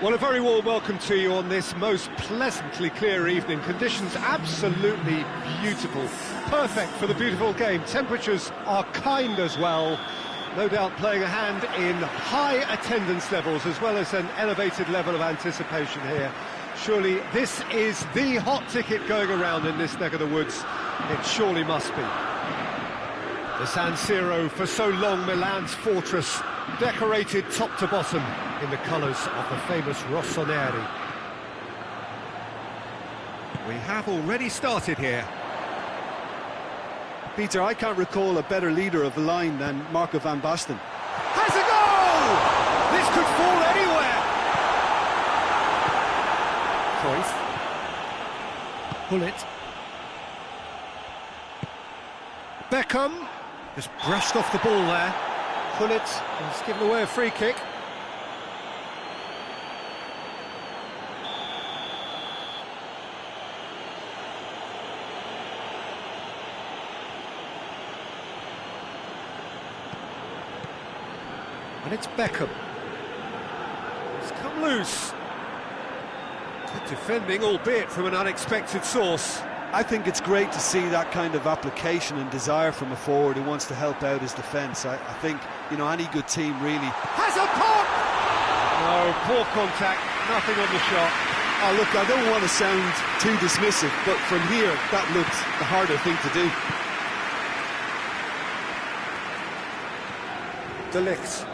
Well, a very warm welcome to you on this most pleasantly clear evening. Conditions absolutely beautiful. Perfect for the beautiful game. Temperatures are kind as well. No doubt playing a hand in high attendance levels as well as an elevated level of anticipation here. Surely this is the hot ticket going around in this neck of the woods. It surely must be. The San Siro, for so long Milan's fortress, decorated top to bottom in the colours of the famous Rossoneri. We have already started here. Peter, I can't recall a better leader of the line than Marco van Basten. Has a goal! This could fall anywhere! Cruyff. Bullet. Beckham. Just brushed off the ball there. Bullet has given away a free kick. And it's Beckham. It's come loose. Good defending, albeit from an unexpected source. I think it's great to see that kind of application and desire from a forward who wants to help out his defence. I think, you know, any good team really... Has a pop! No, poor contact, nothing on the shot. Oh, look, I don't want to sound too dismissive, but from here, that looked the harder thing to do. De Ligt.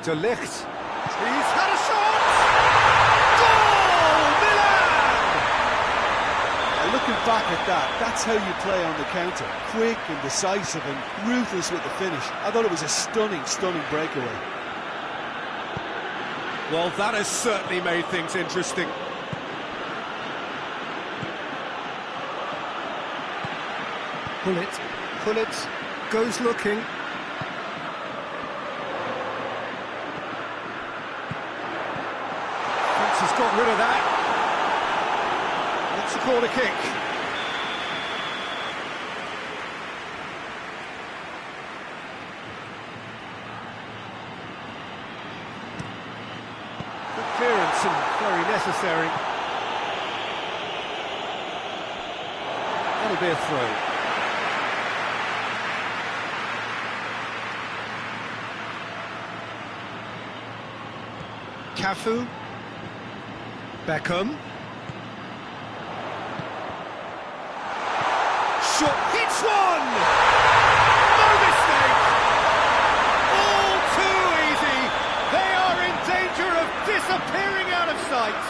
De Ligt. He's had a shot! Goal! Milan! Looking back at that, that's how you play on the counter. Quick and decisive and ruthless with the finish. I thought it was a stunning, stunning breakaway. Well, that has certainly made things interesting. Pullet goes looking. Thinks he's got rid of that. It's a corner kick. Good clearance and very necessary. That'll be a throw. Cafu. Beckham. Shot hits one! No mistake! All too easy! They are in danger of disappearing out of sight!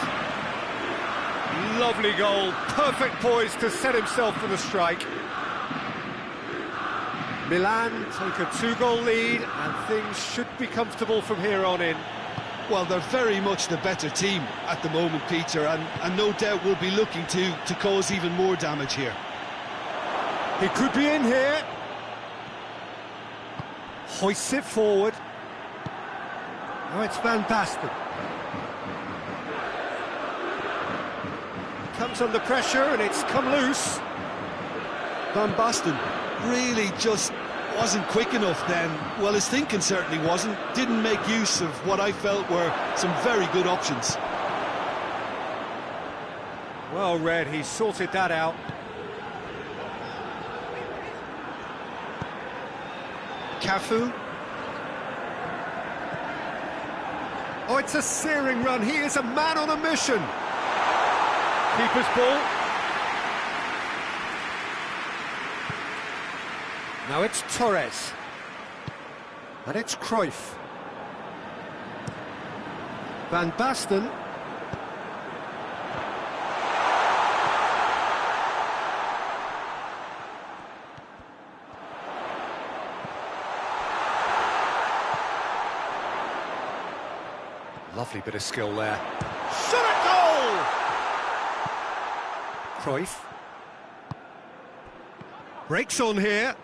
Lovely goal, perfect poise to set himself for the strike. Milan take a 2-goal lead and things should be comfortable from here on in. Well, they're very much the better team at the moment, Peter, and no doubt will be looking to cause even more damage here. He could be in here. Hoists it forward. Now it's Van Basten. Comes under pressure and it's come loose. Van Basten really just wasn't quick enough then. Well, his thinking certainly wasn't. Didn't make use of what I felt were some very good options. Well read, he sorted that out. Cafu. Oh, it's a searing run. He is a man on a mission. Keeper's ball. Now it's Torres. And it's Cruyff. Van Basten. Lovely bit of skill there. Shot at goal! Cruyff. Breaks on here.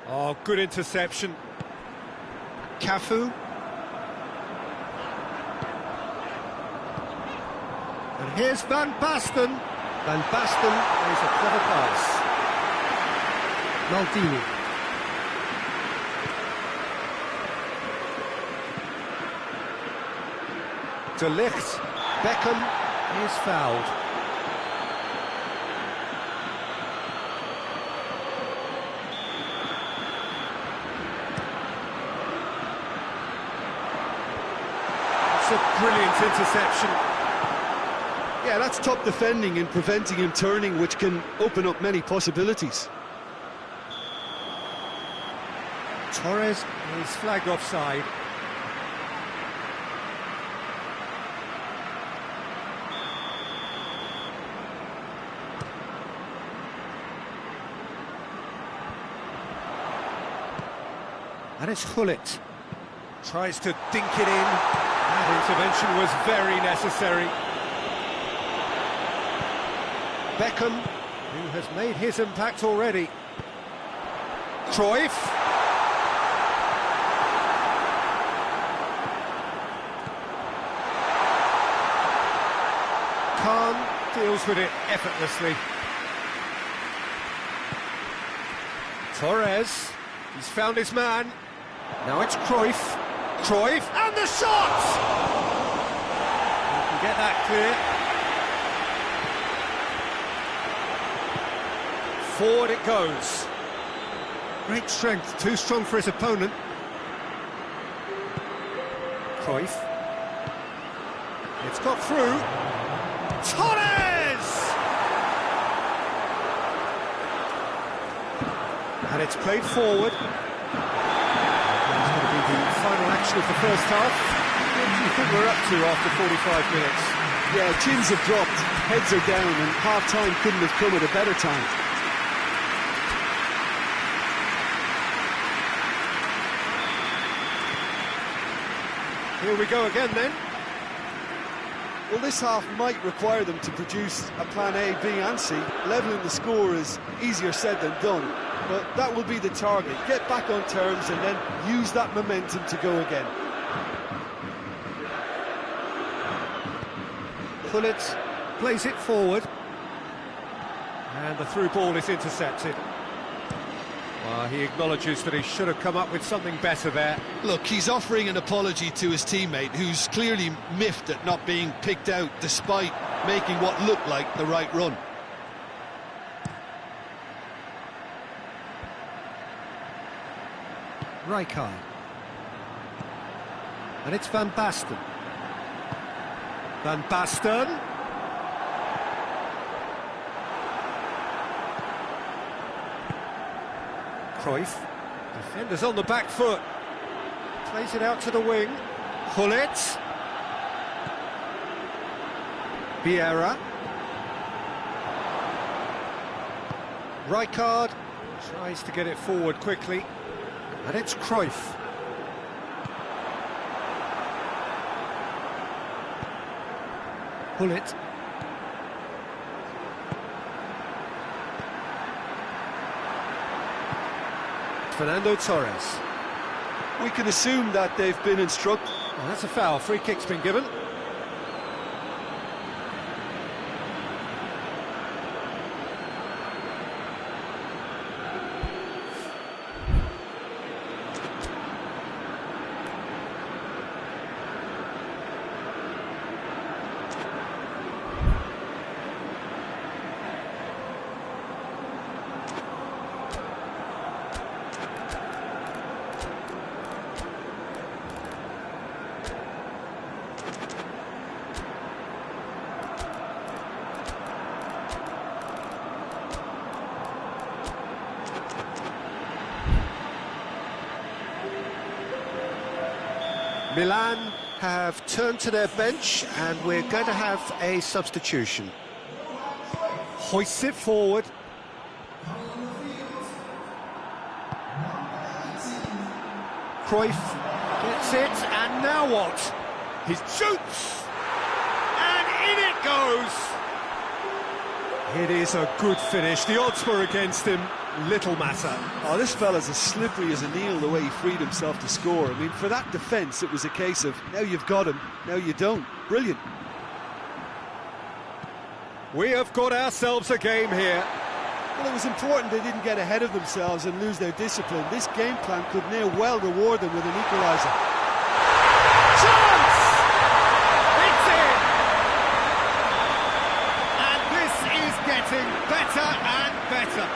Oh, good interception. Cafu. And here's Van Basten. Van Basten plays a clever pass. Maldini. De Ligt. Beckham is fouled. It's a brilliant interception. Yeah, that's top defending and preventing him turning, which can open up many possibilities. Torres is flagged offside. And it's Gullit. Tries to dink it in. That intervention was very necessary. Beckham, who has made his impact already. Cruyff. Khan deals with it effortlessly. Torres, he's found his man. Now it's Cruyff. Cruyff, and the shot! You can get that clear. Forward it goes. Great strength, too strong for his opponent. Cruyff. It's got through. Torres! And it's played forward. That's going to be the final action of the first half. What do you think we're up to after 45 minutes? Yeah, chins have dropped, heads are down, and half-time couldn't have come at a better time. Here we go again then. Well, this half might require them to produce a plan A, B and C. Levelling the score is easier said than done, but that will be the target. Get back on terms and then use that momentum to go again. Gullit plays it forward. And the through ball is intercepted. Well, he acknowledges that he should have come up with something better there. Look, he's offering an apology to his teammate, who's clearly miffed at not being picked out despite making what looked like the right run. Rijkaard. And it's Van Basten. Van Basten. Cruyff. Defenders on the back foot. Plays it out to the wing. Gullit. Vieira. Rijkaard tries to get it forward quickly. And it's Cruyff. Gullit. Fernando Torres. We can assume that they've been instructed. Well, that's a foul. Free kick's been given. Milan have turned to their bench and we're going to have a substitution. Hoists it forward. Cruyff gets it, and now what? He shoots! And in it goes! It is a good finish. The odds were against him. Little matter. Oh, this fella's as slippery as an eel the way he freed himself to score. I mean, for that defence, it was a case of, now you've got him, now you don't. Brilliant. We have got ourselves a game here. Well, it was important they didn't get ahead of themselves and lose their discipline. This game plan could near well reward them with an equaliser. Chance! better and better.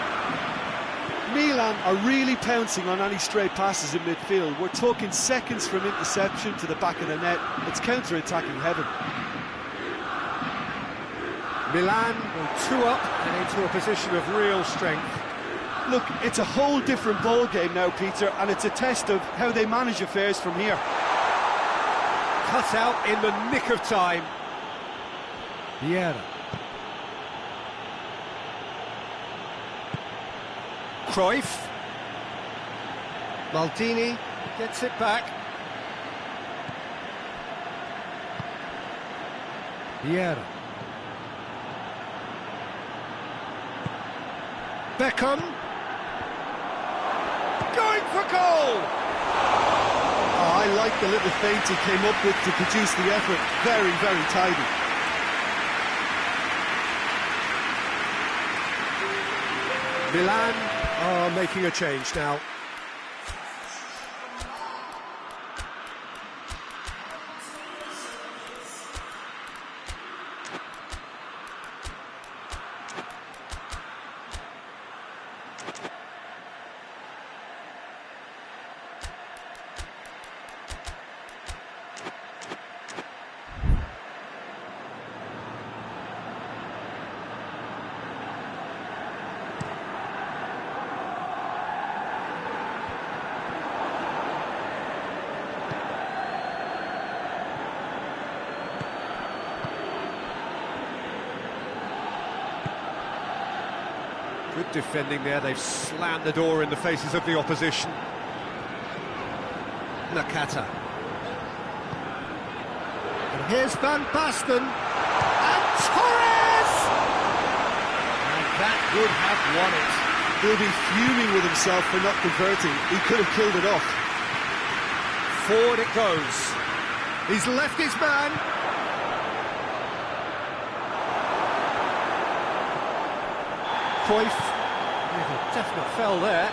Milan are really pouncing on any stray passes in midfield. We're talking seconds from interception to the back of the net. It's counter-attacking heaven. Milan go 2 up and into a position of real strength. Look, it's a whole different ball game now, Peter, and it's a test of how they manage affairs from here. Cut out in the nick of time. Vieira. Cruyff. Maldini gets it back. Vieira. Beckham. Going for goal! Oh, I like the little feint he came up with to produce the effort. Very, very tidy. Milan are making a change now. Good defending there, they've slammed the door in the faces of the opposition. Nakata. And here's Van Basten. And Torres! And that would have won it. He'll be fuming with himself for not converting. He could have killed it off. Forward it goes. He's left his man. Cruyff. Definite fell there.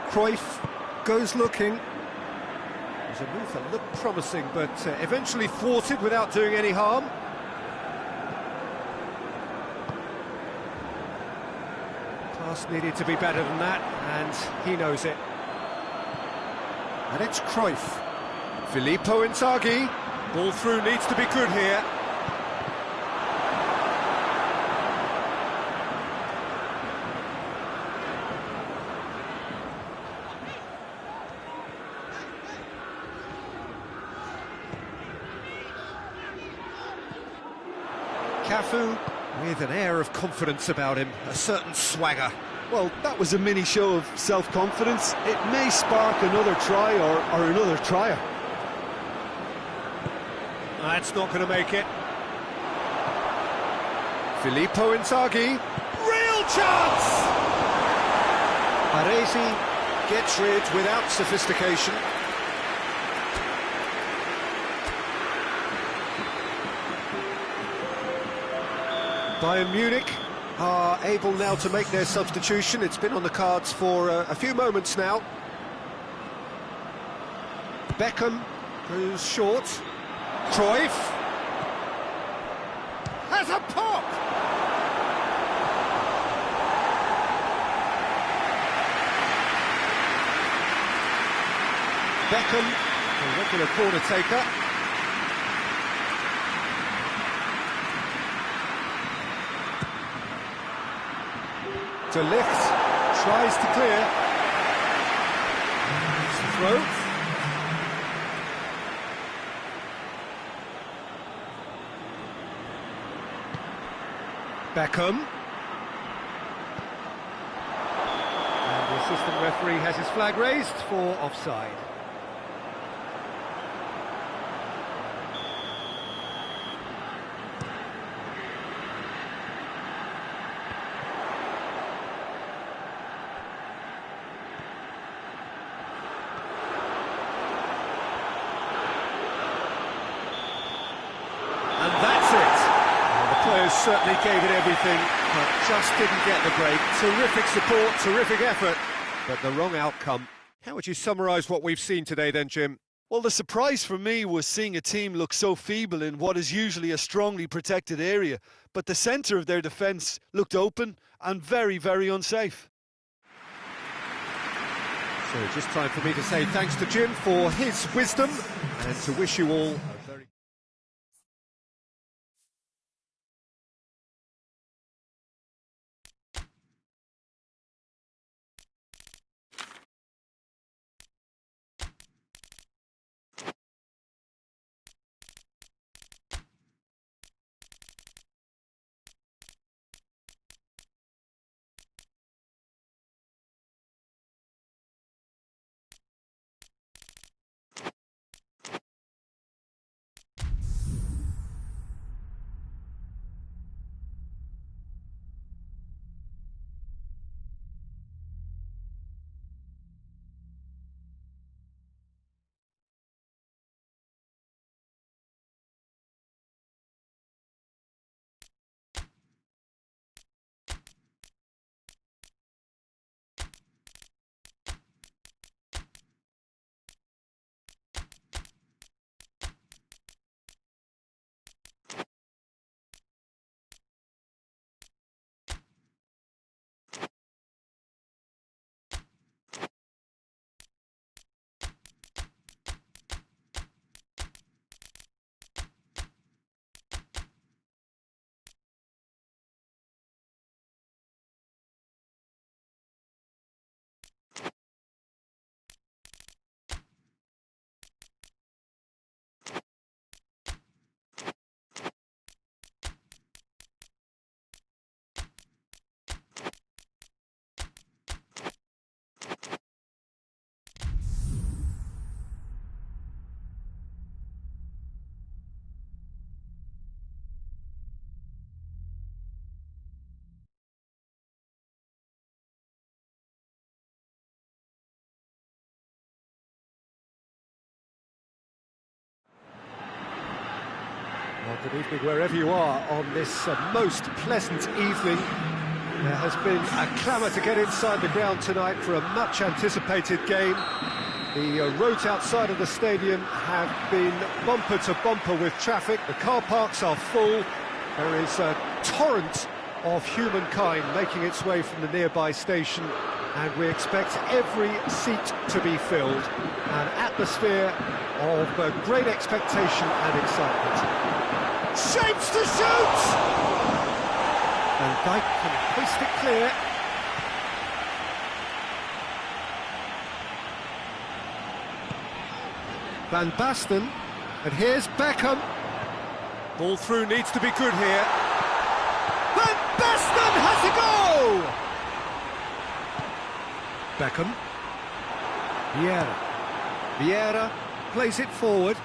Cruyff goes looking. It was a move that looked promising, but eventually thwarted without doing any harm. Pass needed to be better than that, and he knows it. And it's Cruyff. Filippo Inzaghi. Ball through needs to be good here. Cafu with an air of confidence about him, a certain swagger. Well, that was a mini show of self-confidence. It may spark another try or another trier. That's not going to make it. Filippo Inzaghi. Real chance! Baresi gets rid without sophistication. Bayern Munich are able now to make their substitution. It's been on the cards for a few moments now. Beckham goes short. Cruyff has a pop! Beckham, a regular corner taker. De Ligt tries to clear. It's the throw. Beckham. And the assistant referee has his flag raised for offside. And that's it. Well, the players certainly gave it everything. but just didn't get the break. Terrific support, terrific effort, but the wrong outcome. How would you summarise what we've seen today then, Jim? Well, the surprise for me was seeing a team look so feeble in what is usually a strongly protected area, but the centre of their defence looked open and very, very unsafe. So just time for me to say thanks to Jim for his wisdom and to wish you all a very... Well, good evening wherever you are on this most pleasant evening. There has been a clamour to get inside the ground tonight for a much-anticipated game. The roads outside of the stadium have been bumper to bumper with traffic. The car parks are full. There is a torrent of humankind making its way from the nearby station, and we expect every seat to be filled. An atmosphere of great expectation and excitement. Shapes to shoot! And Dyke can hoist it clear. Van Basten, and here's Beckham. Ball through needs to be good here. Van Basten has a goal! Beckham. Vieira plays it forward.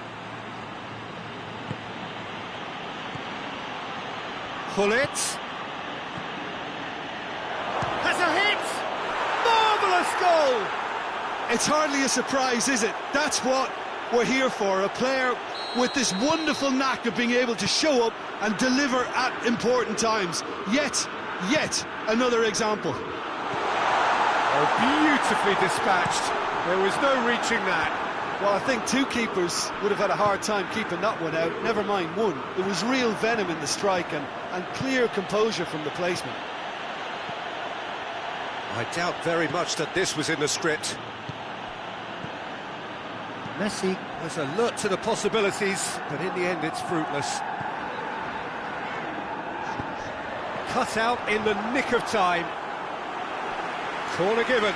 Gullit has a hit! Marvellous goal! It's hardly a surprise, is it? That's what we're here for, a player with this wonderful knack of being able to show up and deliver at important times. Yet another example. Oh, beautifully dispatched. There was no reaching that. Well, I think two keepers would have had a hard time keeping that one out, never mind one. There was real venom in the strike and clear composure from the placement. I doubt very much that this was in the script. Messi was alert to the possibilities, but in the end it's fruitless. Cut out in the nick of time. Corner given.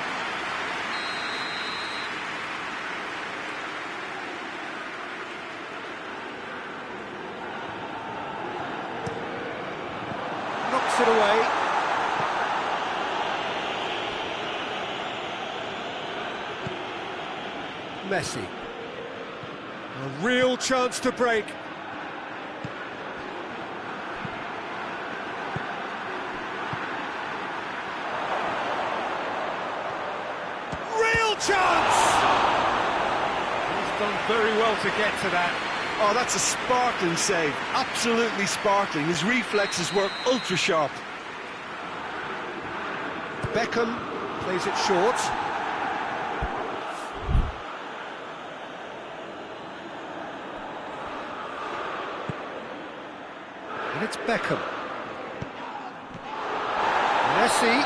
Knocks it away. Messi. A real chance to break. Real chance! He's done very well to get to that. Oh, that's a sparkling save. Absolutely sparkling. His reflexes were ultra sharp. Beckham plays it short. And it's Beckham. Messi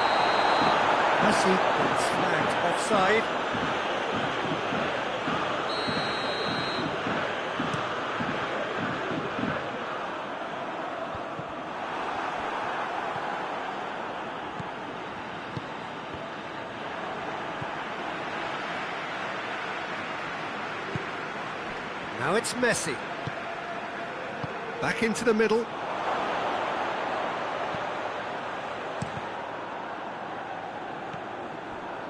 gets flagged offside. Now it's Messi. Back into the middle.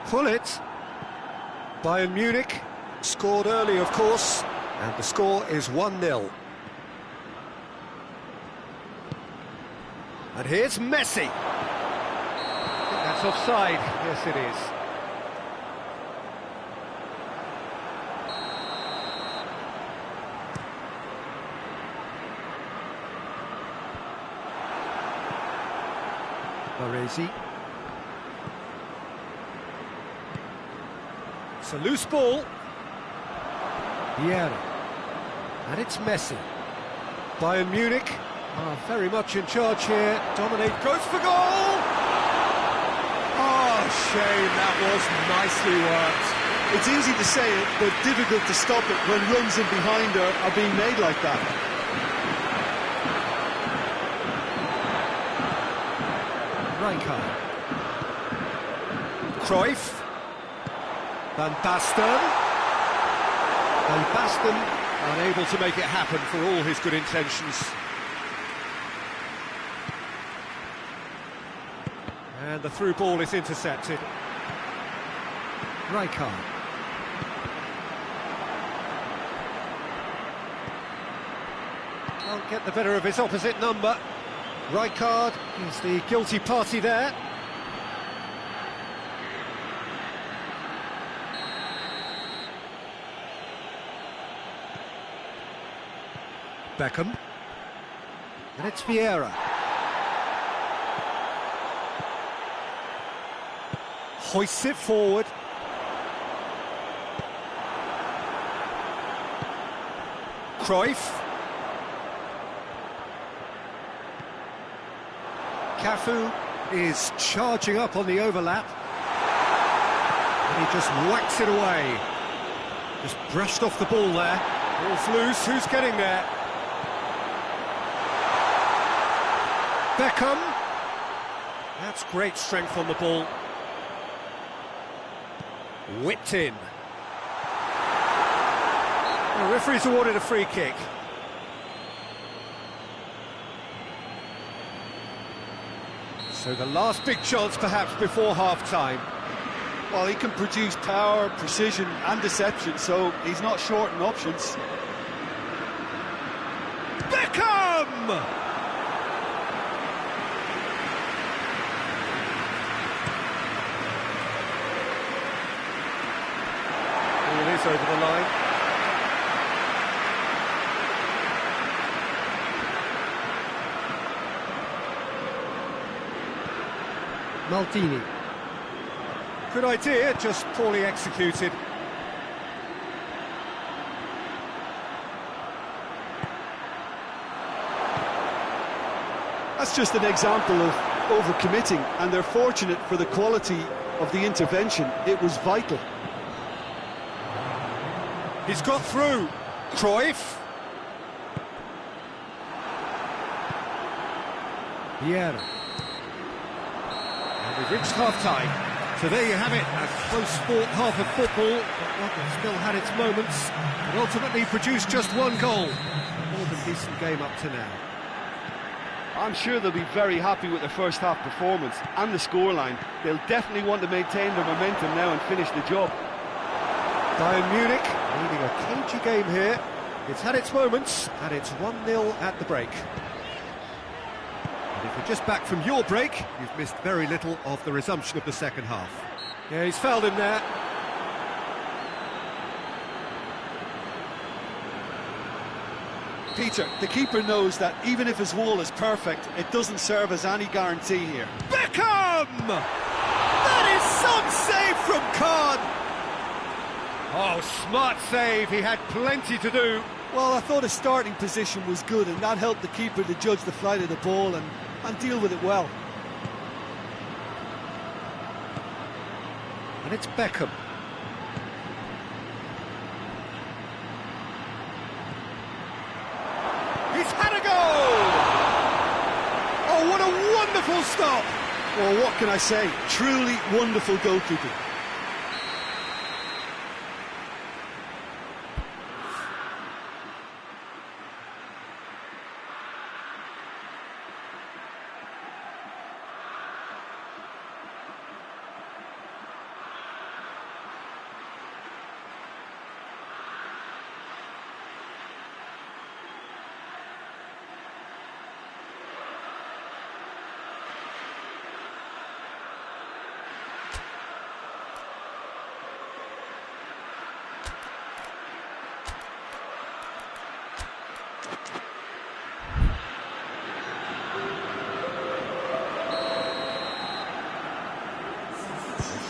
Pull it. Bayern Munich scored early, of course, and the score is 1-0. And here's Messi. I think that's offside. Yes, it is. Baresi. It's a loose ball. Vieira. And it's Messi. Bayern Munich are very much in charge here. Dominate, goes for goal! Oh, shame, that was nicely worked. It's easy to say it, but difficult to stop it when runs in behind are being made like that. Rijkaard. Cruyff. Van Basten. Van Basten unable to make it happen for all his good intentions. And the through ball is intercepted. Rijkaard. Can't get the better of his opposite number. Rijkaard is the guilty party there. Beckham. And it's Vieira. Hoists it forward. Cruyff. Cafu is charging up on the overlap. And he just whacks it away. Just brushed off the ball there. Ball's loose, who's getting there? Beckham. That's great strength on the ball. Whipped in. The referee's awarded a free kick. So the last big chance perhaps before half-time. Well, he can produce power, precision and deception, so he's not short in options. Beckham! Ball is over the line. Maldini. Good idea, just poorly executed. That's just an example of overcommitting, and they're fortunate for the quality of the intervention. It was vital. He's got through. Cruyff. Vieira. And we've reached half-time. So there you have it, a close sport half of football, but one that still had its moments, and ultimately produced just one goal. More than decent game up to now. I'm sure they'll be very happy with their first half performance and the scoreline. They'll definitely want to maintain their momentum now and finish the job. Bayern Munich leading a cagey game here. It's had its moments, and it's 1-0 at the break. And if you're just back from your break, you've missed very little of the resumption of the second half. Yeah, he's fouled him there. Peter, the keeper knows that even if his wall is perfect, it doesn't serve as any guarantee here. Beckham! On save from Khan! Oh, smart save, he had plenty to do. Well, I thought his starting position was good, and that helped the keeper to judge the flight of the ball and deal with it well. And it's Beckham. He's had a goal! Oh, what a wonderful stop! Well, what can I say? Truly wonderful goalkeeping.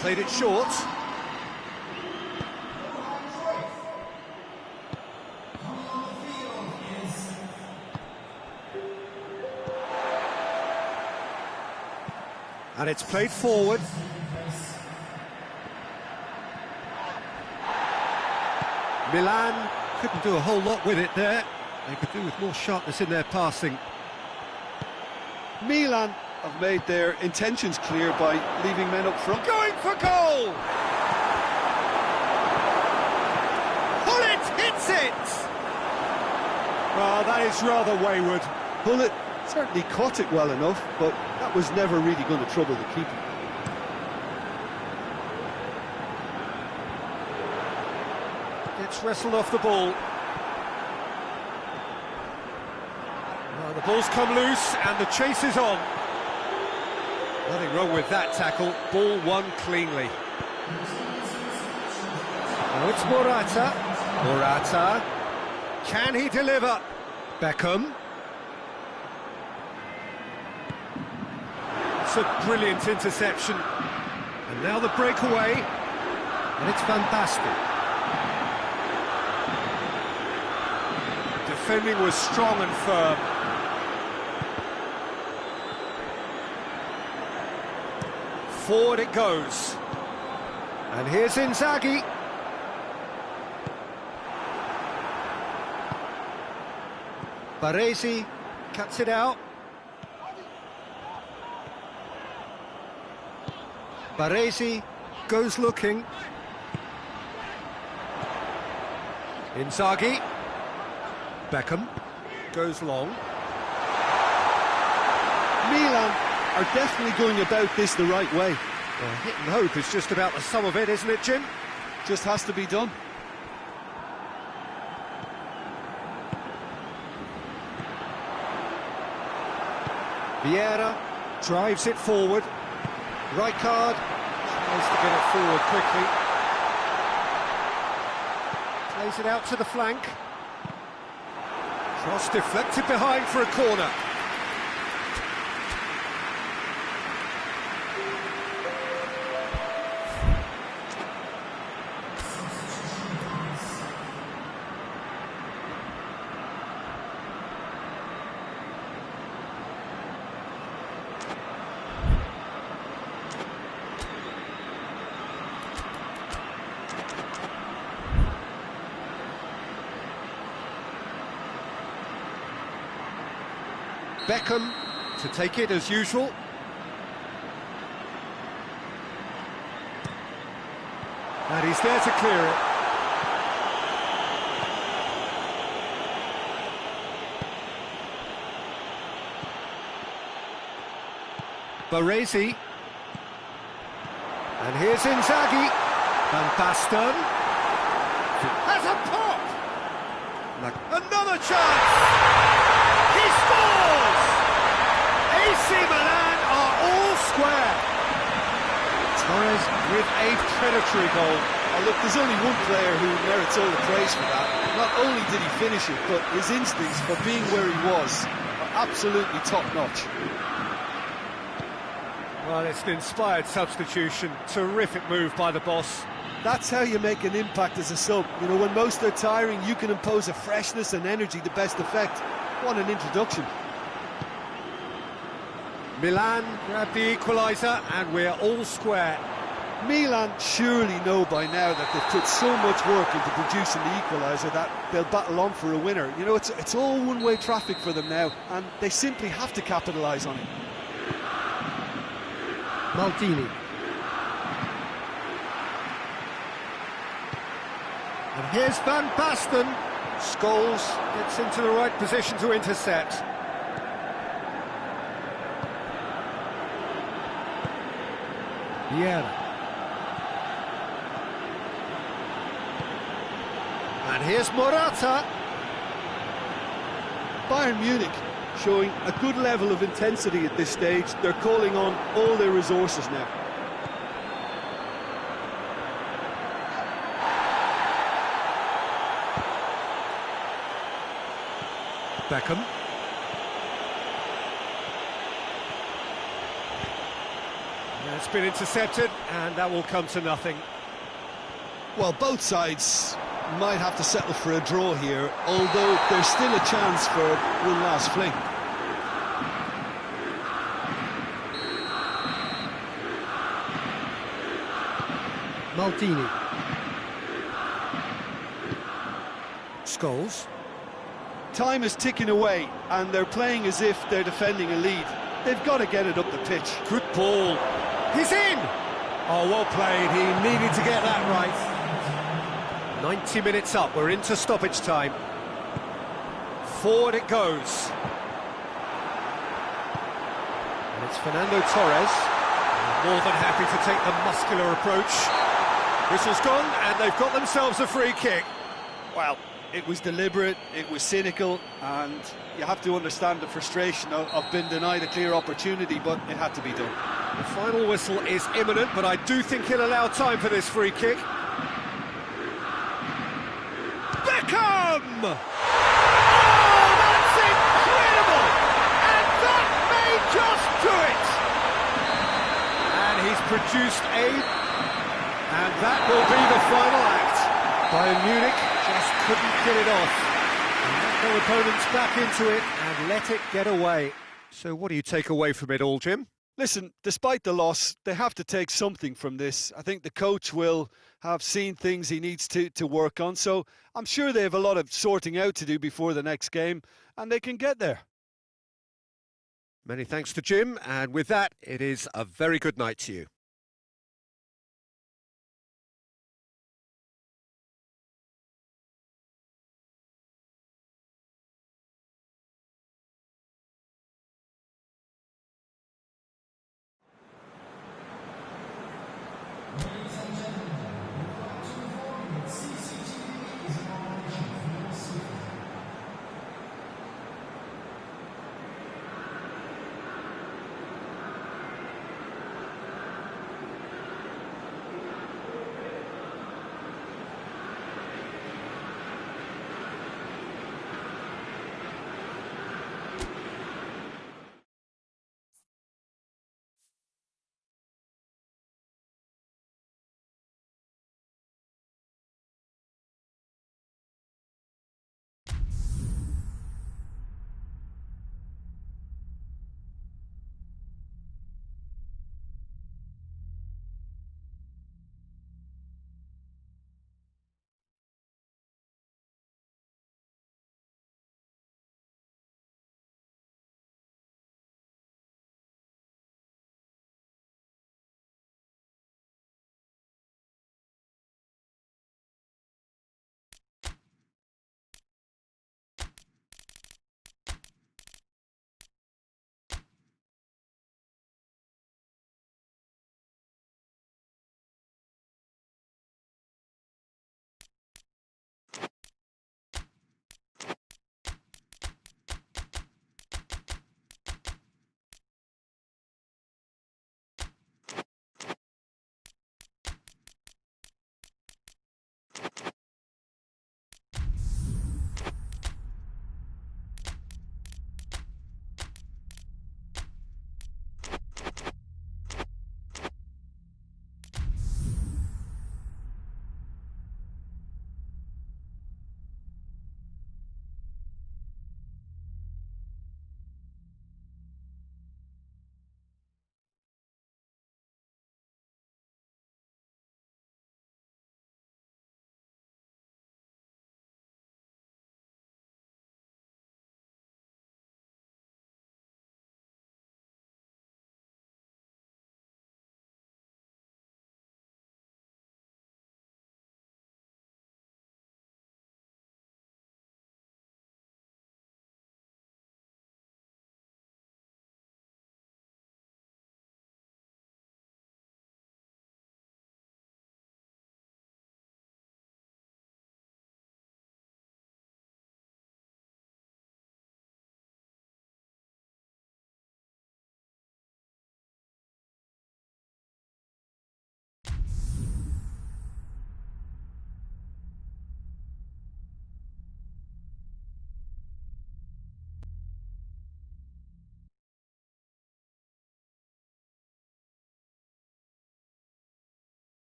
Played it short. And it's played forward. Milan couldn't do a whole lot with it there. They could do with more sharpness in their passing. Milan have made their intentions clear by leaving men up front. Going for goal! Pullet hits it! Well, that is rather wayward. Pullet certainly caught it well enough, but that was never really going to trouble the keeper. Gets wrestled off the ball. Well, the ball's come loose and the chase is on. Nothing wrong with that tackle. Ball won cleanly. Now it's Morata. Morata. Can he deliver? Beckham. It's a brilliant interception. And now the breakaway. And it's Van Basten. Defending was strong and firm. Forward it goes. And here's Inzaghi. Baresi cuts it out. Baresi goes looking. Inzaghi. Beckham goes long. Milan are definitely going about this the right way. Well, hit and hope is just about the sum of it, isn't it, Jim? Just has to be done. Vieira drives it forward. Rijkaard tries to get it forward quickly. Plays it out to the flank. Cross deflected behind for a corner. Beckham to take it as usual. And he's there to clear it. Baresi. And here's Inzaghi. Van Basten. Has a pop! Another chance! He scores! AC Milan are all square. Torres with a predatory goal. Oh, look, there's only one player who merits all the praise for that. Not only did he finish it, but his instincts for being where he was are absolutely top-notch. Well, it's an inspired substitution. Terrific move by the boss. That's how you make an impact as a sub. You know, when most are tiring, you can impose a freshness and energy to best effect. What an introduction. Milan grab the equaliser, and we're all square. Milan surely know by now that they've put so much work into producing the equaliser that they'll battle on for a winner. You know, it's all one-way traffic for them now, and they simply have to capitalise on it. Maldini. And here's Van Basten. Scholes gets into the right position to intercept. Vieira. And here's Morata. Bayern Munich showing a good level of intensity at this stage. They're calling on all their resources now. Beckham. It's been intercepted, and that will come to nothing. Well, both sides might have to settle for a draw here, although there's still a chance for one last fling. Maldini. Scholes. Time is ticking away, and they're playing as if they're defending a lead. They've got to get it up the pitch. Good ball. He's in! Oh, well played. He needed to get that right. 90 minutes up. We're into stoppage time. Forward it goes. And it's Fernando Torres. More than happy to take the muscular approach. Whistle's gone, and they've got themselves a free kick. Well, it was deliberate, it was cynical, and you have to understand the frustration of being denied a clear opportunity, but it had to be done. The final whistle is imminent, but I do think he'll allow time for this free kick. Beckham! Oh, that's incredible! And that may just do it! And he's produced and that will be the final act. Bayern Munich just couldn't get it off. And let their opponents back into it and let it get away. So what do you take away from it all, Jim? Listen, despite the loss, they have to take something from this. I think the coach will have seen things he needs to work on, so I'm sure they have a lot of sorting out to do before the next game, and they can get there. Many thanks to Jim, and with that, it is a very good night to you.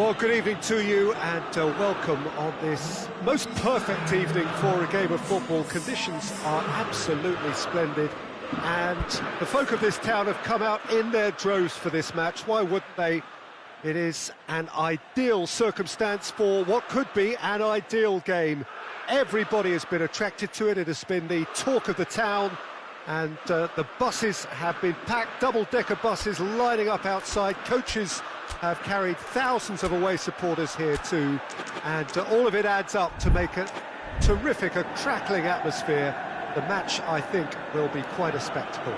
Well, good evening to you and welcome on this most perfect evening for a game of football. Conditions are absolutely splendid and the folk of this town have come out in their droves for this match. Why wouldn't they? It is an ideal circumstance for what could be an ideal game. Everybody has been attracted to it. It has been the talk of the town. And the buses have been packed, double-decker buses lining up outside. Coaches have carried thousands of away supporters here too, and all of it adds up to make a terrific, a crackling atmosphere. The match, I think, will be quite a spectacle.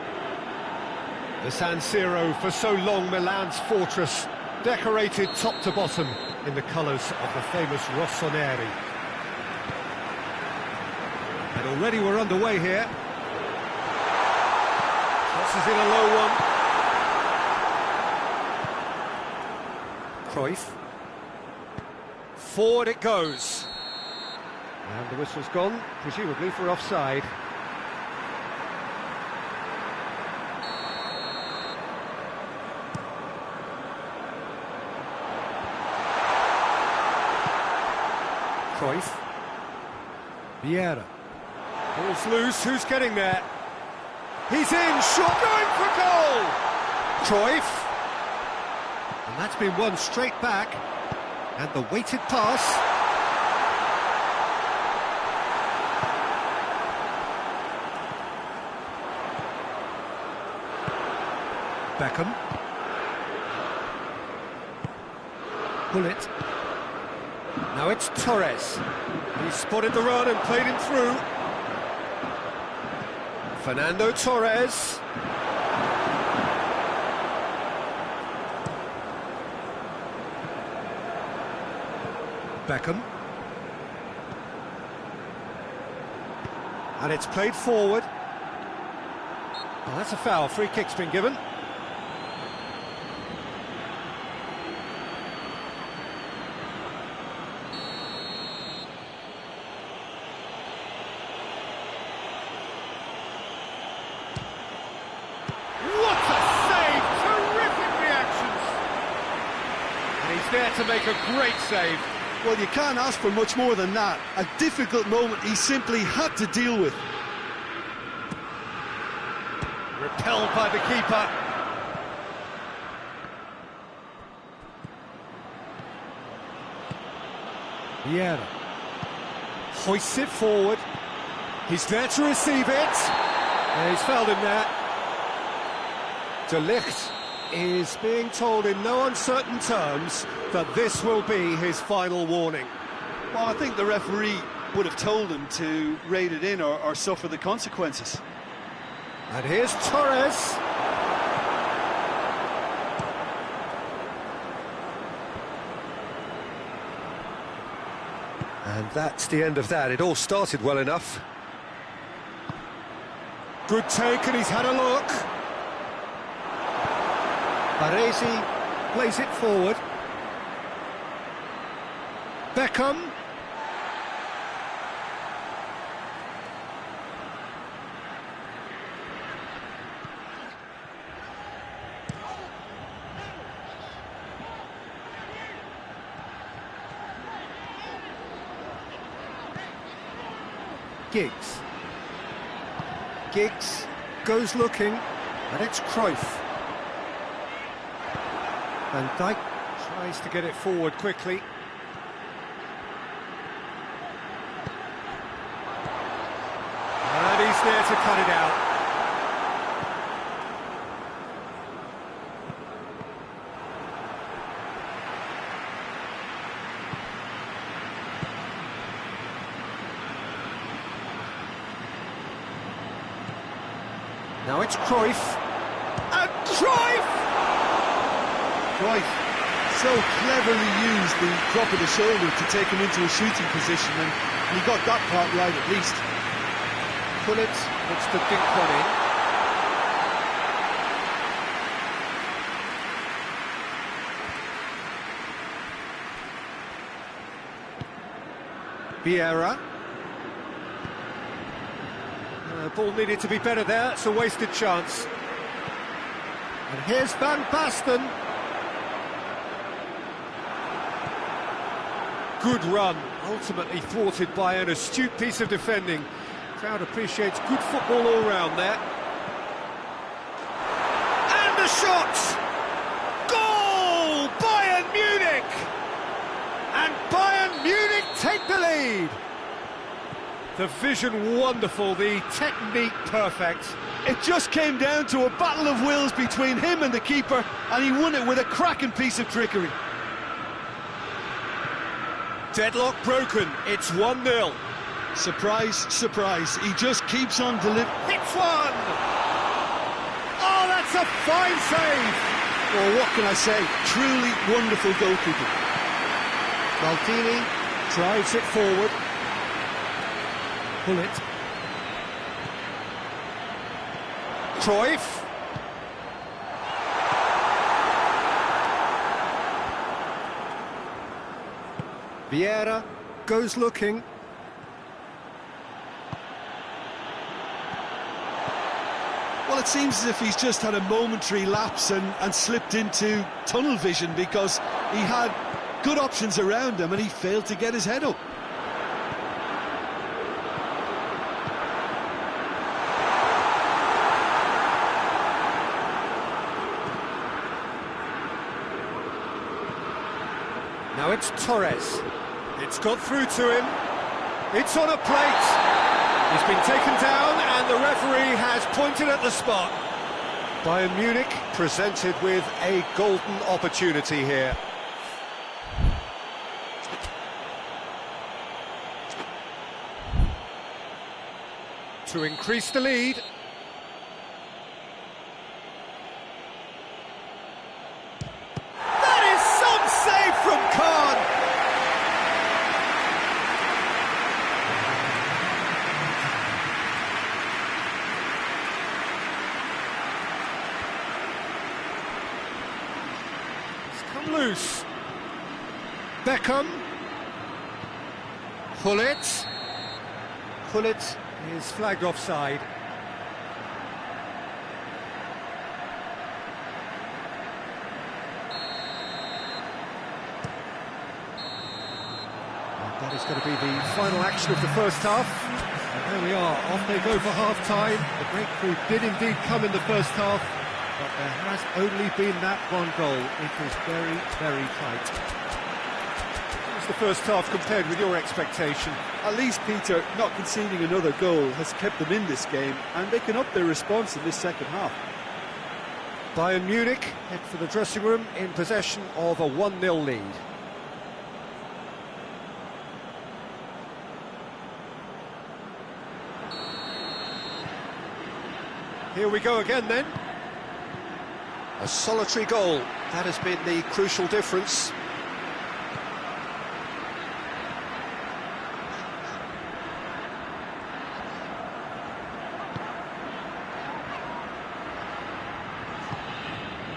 The San Siro, for so long Milan's fortress, decorated top to bottom in the colours of the famous Rossoneri. And already we're underway here. Crosses in a low one. Cruyff. Forward it goes. And the whistle's gone, presumably for offside. Cruyff. Vieira. Ball's loose, who's getting there? He's in, shot going for goal! Cruyff. And that's been won straight back. And the weighted pass. Beckham. Bullet. Now it's Torres. He spotted the run and played him through. Fernando Torres. Beckham. And it's played forward. Well, that's a foul. Free kick's been given. What a save! Terrific reactions! And he's there to make a great save. Well, you can't ask for much more than that. A difficult moment he simply had to deal with. Repelled by the keeper. Vieira. Hoists it forward. He's there to receive it. And he's fouled him there. De Ligt is being told in no uncertain terms that this will be his final warning. Well, I think the referee would have told him to rate it in or suffer the consequences. And here's Torres. And that's the end of that. It all started well enough. Good take, and he's had a look. Baresi plays it forward. Beckham. Giggs. Giggs goes looking, and it's Cruyff. Van Dijk tries to get it forward quickly. And he's there to cut it out. Now it's Cruyff. And Cruyff! Cruyff so cleverly used the drop of the shoulder to take him into a shooting position, and he got that part right at least. Bullet looks to dink one in. Vieira. Ball needed to be better there, it's a wasted chance. And here's Van Basten. good run, ultimately thwarted by an astute piece of defending. Crowd appreciates good football all round there. And a shot! Goal! Bayern Munich! And Bayern Munich take the lead. The vision wonderful, the technique perfect. It just came down to a battle of wills between him and the keeper, and he won it with a cracking piece of trickery. Deadlock broken, it's 1-0. Surprise, surprise, he just keeps on delivering. Hits one! Oh, that's a fine save! Well, what can I say? Truly wonderful goalkeeping. Maldini drives it forward. Pull it. Cruyff. Vieira goes looking. Well, it seems as if he's just had a momentary lapse and slipped into tunnel vision, because he had good options around him and he failed to get his head up. Now it's Torres. It's got through to him. It's on a plate. He's been taken down and the referee has pointed at the spot. Bayern Munich presented with a golden opportunity here. To increase the lead. That is some save from Kahn. It's come loose. Beckham. Pullet. Pullet is flagged offside. And that is going to be the final action of the first half. And there we are, off they go for half-time. The breakthrough did indeed come in the first half, but there has only been that one goal. It was very, very tight. How was the first half compared with your expectation? At least, Peter, not conceding another goal has kept them in this game, and they can up their response in this second half. Bayern Munich head for the dressing room in possession of a 1-0 lead. Here we go again then. A solitary goal, that has been the crucial difference.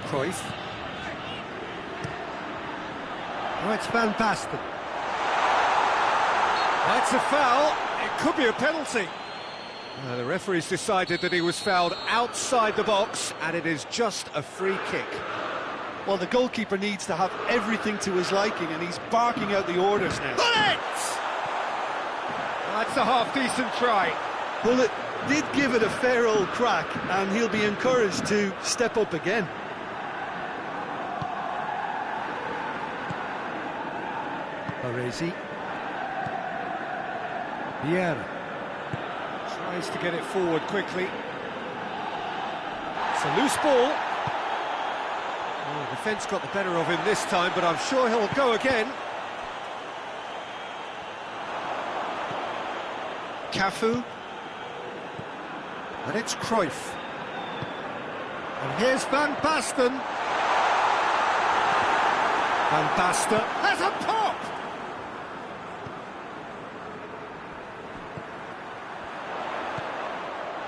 Cruyff. Oh, it's Van Basten. That's a foul. It could be a penalty. The referee's decided that he was fouled outside the box, and it is just a free kick. Well, the goalkeeper needs to have everything to his liking, and he's barking out the orders now. Bullet! Well, that's a half-decent try. Bullet did give it a fair old crack, and he'll be encouraged to step up again. Baresi. Vieira tries to get it forward quickly. It's a loose ball. Oh, the defence got the better of him this time, but I'm sure he'll go again. Cafu. And it's Cruyff. And here's Van Basten. Van Basten has a pop!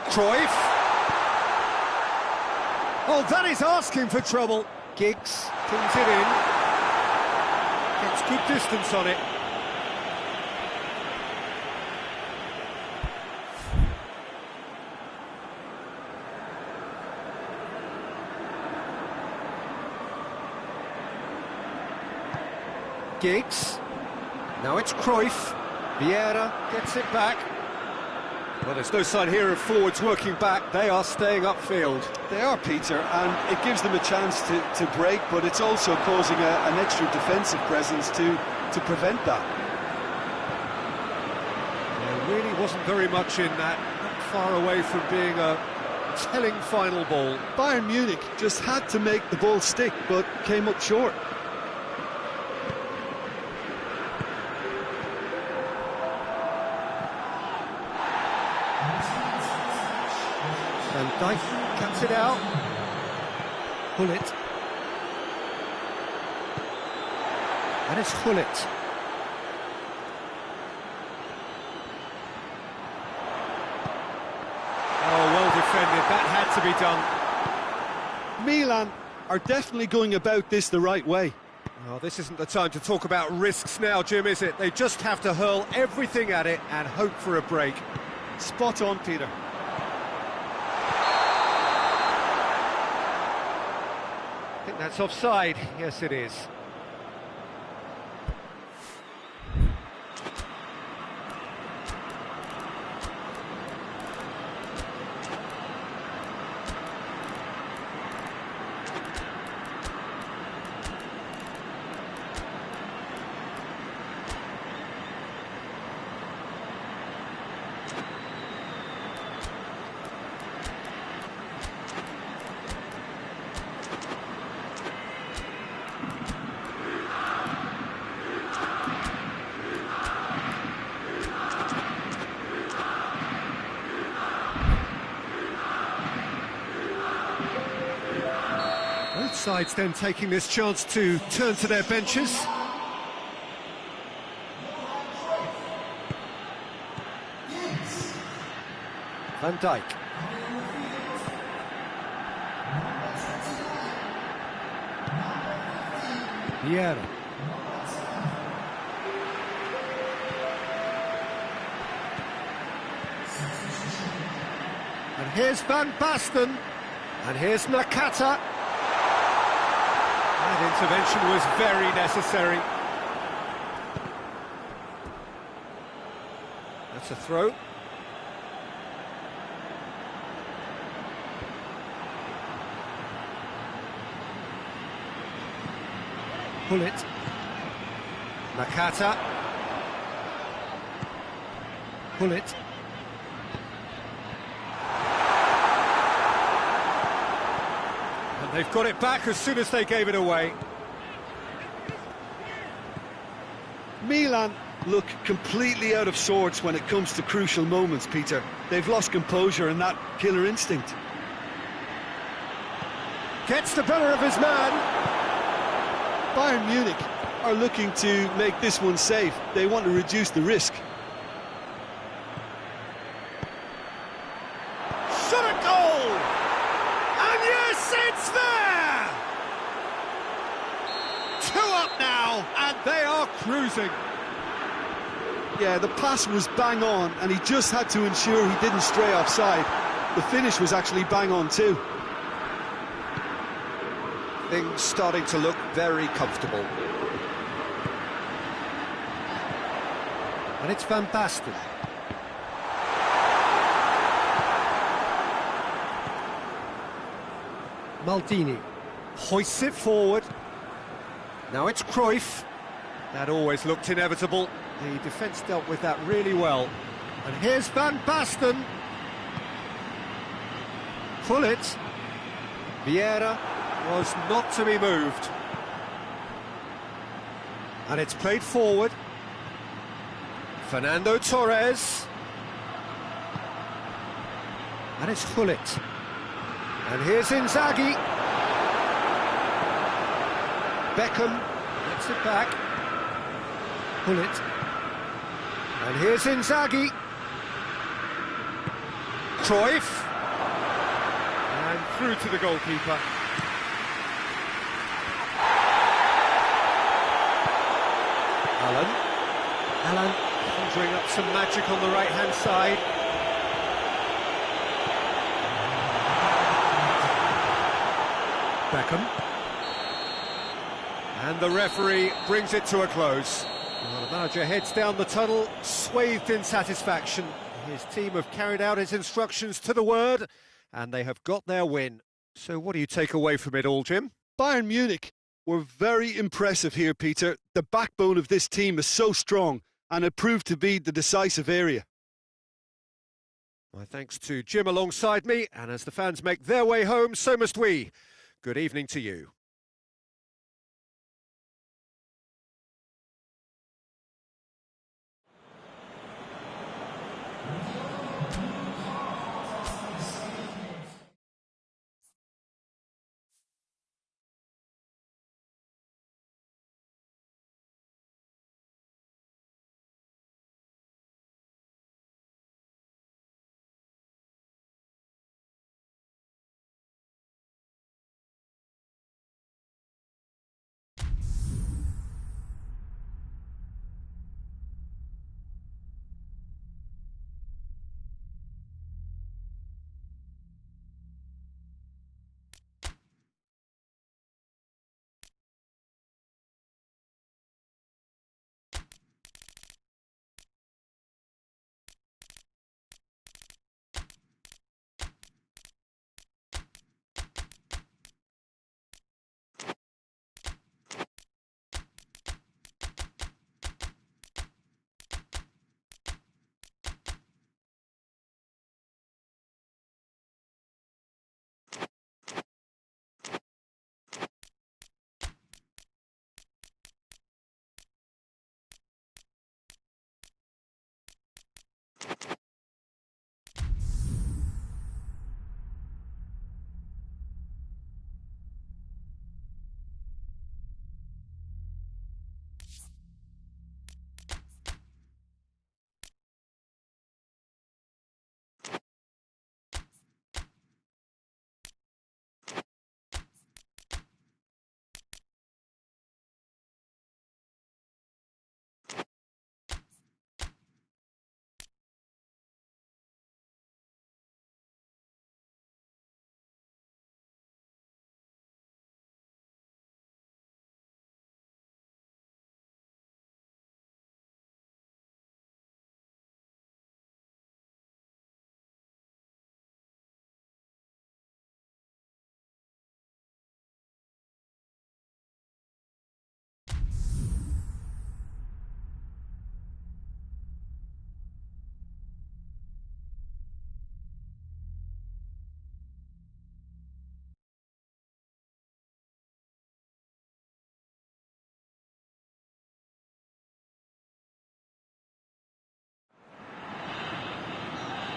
Cruyff. Oh, that is asking for trouble. Giggs pulls it in. Gets good distance on it. Giggs. Now it's Cruyff. Vieira gets it back. Well, there's no sign here of forwards working back. They are staying upfield. They are, Peter, and it gives them a chance to break, but it's also causing an extra defensive presence to prevent that. There really wasn't very much in that, not far away from being a telling final ball. Bayern Munich just had to make the ball stick, but came up short. Van Dijk cuts it out. Hullet. And it's Hullet. Oh, well defended. That had to be done. Milan are definitely going about this the right way. Oh, this isn't the time to talk about risks now, Jim, is it? They just have to hurl everything at it and hope for a break. Spot on, Peter. I think that's offside. Yes, it is. Both sides then taking this chance to turn to their benches. Van Dijk. Vieira. And here's Van Basten. And here's Nakata. That intervention was very necessary. That's a throw. Hullet. Nakata. Hullet. And they've got it back as soon as they gave it away. Milan look completely out of sorts when it comes to crucial moments, Peter. They've lost composure and that killer instinct. Gets the better of his man. Bayern Munich are looking to make this one safe. They want to reduce the risk. Shot a goal! And yes, it's there! 2 up now, and they are cruising. Yeah, the pass was bang on, and he just had to ensure he didn't stray offside. The finish was actually bang on too. Things starting to look very comfortable. And it's Van Basten. Maldini hoists it forward. Now it's Cruyff. That always looked inevitable. The defence dealt with that really well. And here's Van Basten. Hullet. Vieira was not to be moved. And it's played forward. Fernando Torres. And it's Hullet. And here's Inzaghi. Beckham gets it back. Hullet. And here's Inzaghi. Cruyff. And through to the goalkeeper. Alan conjuring up some magic on the right-hand side. Beckham. And the referee brings it to a close. Well, the manager heads down the tunnel, swathed in satisfaction. His team have carried out his instructions to the word, and they have got their win. So what do you take away from it all, Jim? Bayern Munich were very impressive here, Peter. The backbone of this team is so strong, and it proved to be the decisive area. My thanks to Jim alongside me, and as the fans make their way home, so must we. Good evening to you.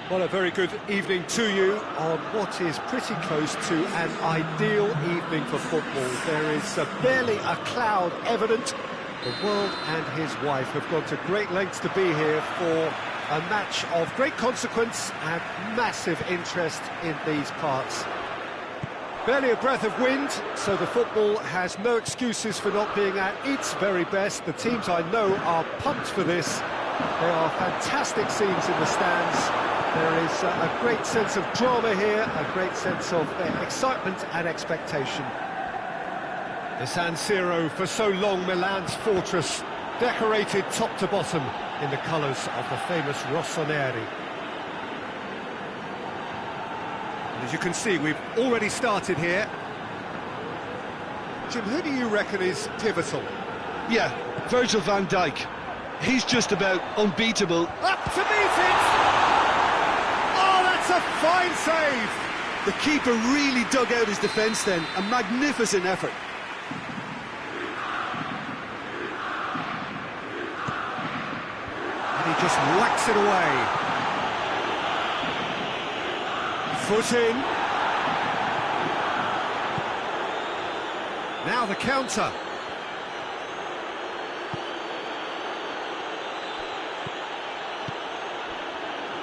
Well, a very good evening to you on what is pretty close to an ideal evening for football. There is barely a cloud evident. The world and his wife have gone to great lengths to be here for a match of great consequence and massive interest in these parts. Barely a breath of wind, so the football has no excuses for not being at its very best. The teams I know are pumped for this. There are fantastic scenes in the stands. There is a great sense of drama here, a great sense of excitement and expectation. The San Siro, for so long Milan's fortress, decorated top to bottom in the colours of the famous Rossoneri. And as you can see, we've already started here. Jim, who do you reckon is pivotal? Yeah, Virgil van Dijk. He's just about unbeatable. Up to meet it! That's a fine save! The keeper really dug out his defence then, a magnificent effort. And he just whacks it away. Foot in. Now the counter.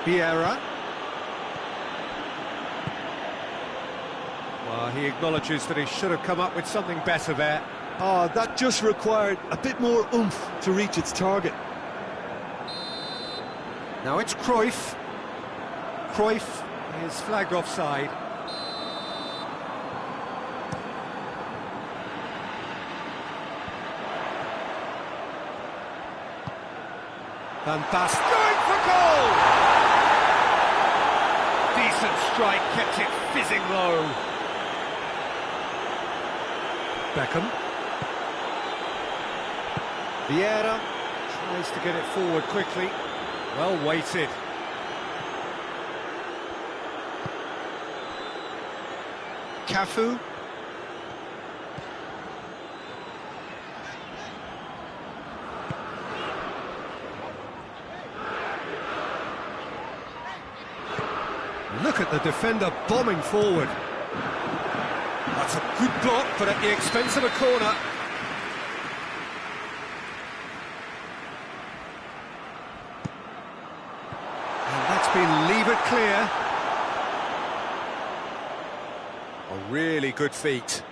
Vieira. Well, he acknowledges that he should have come up with something better there. Oh, that just required a bit more oomph to reach its target. Now it's Cruyff. Cruyff is flagged offside. Van Basten going for goal! Decent strike, kept it fizzing low. Beckham. Vieira tries to get it forward quickly. Well weighted. Cafu. Look at the defender bombing forward. That's a good block, but at the expense of a corner. And that's been levered clear. A really good feat.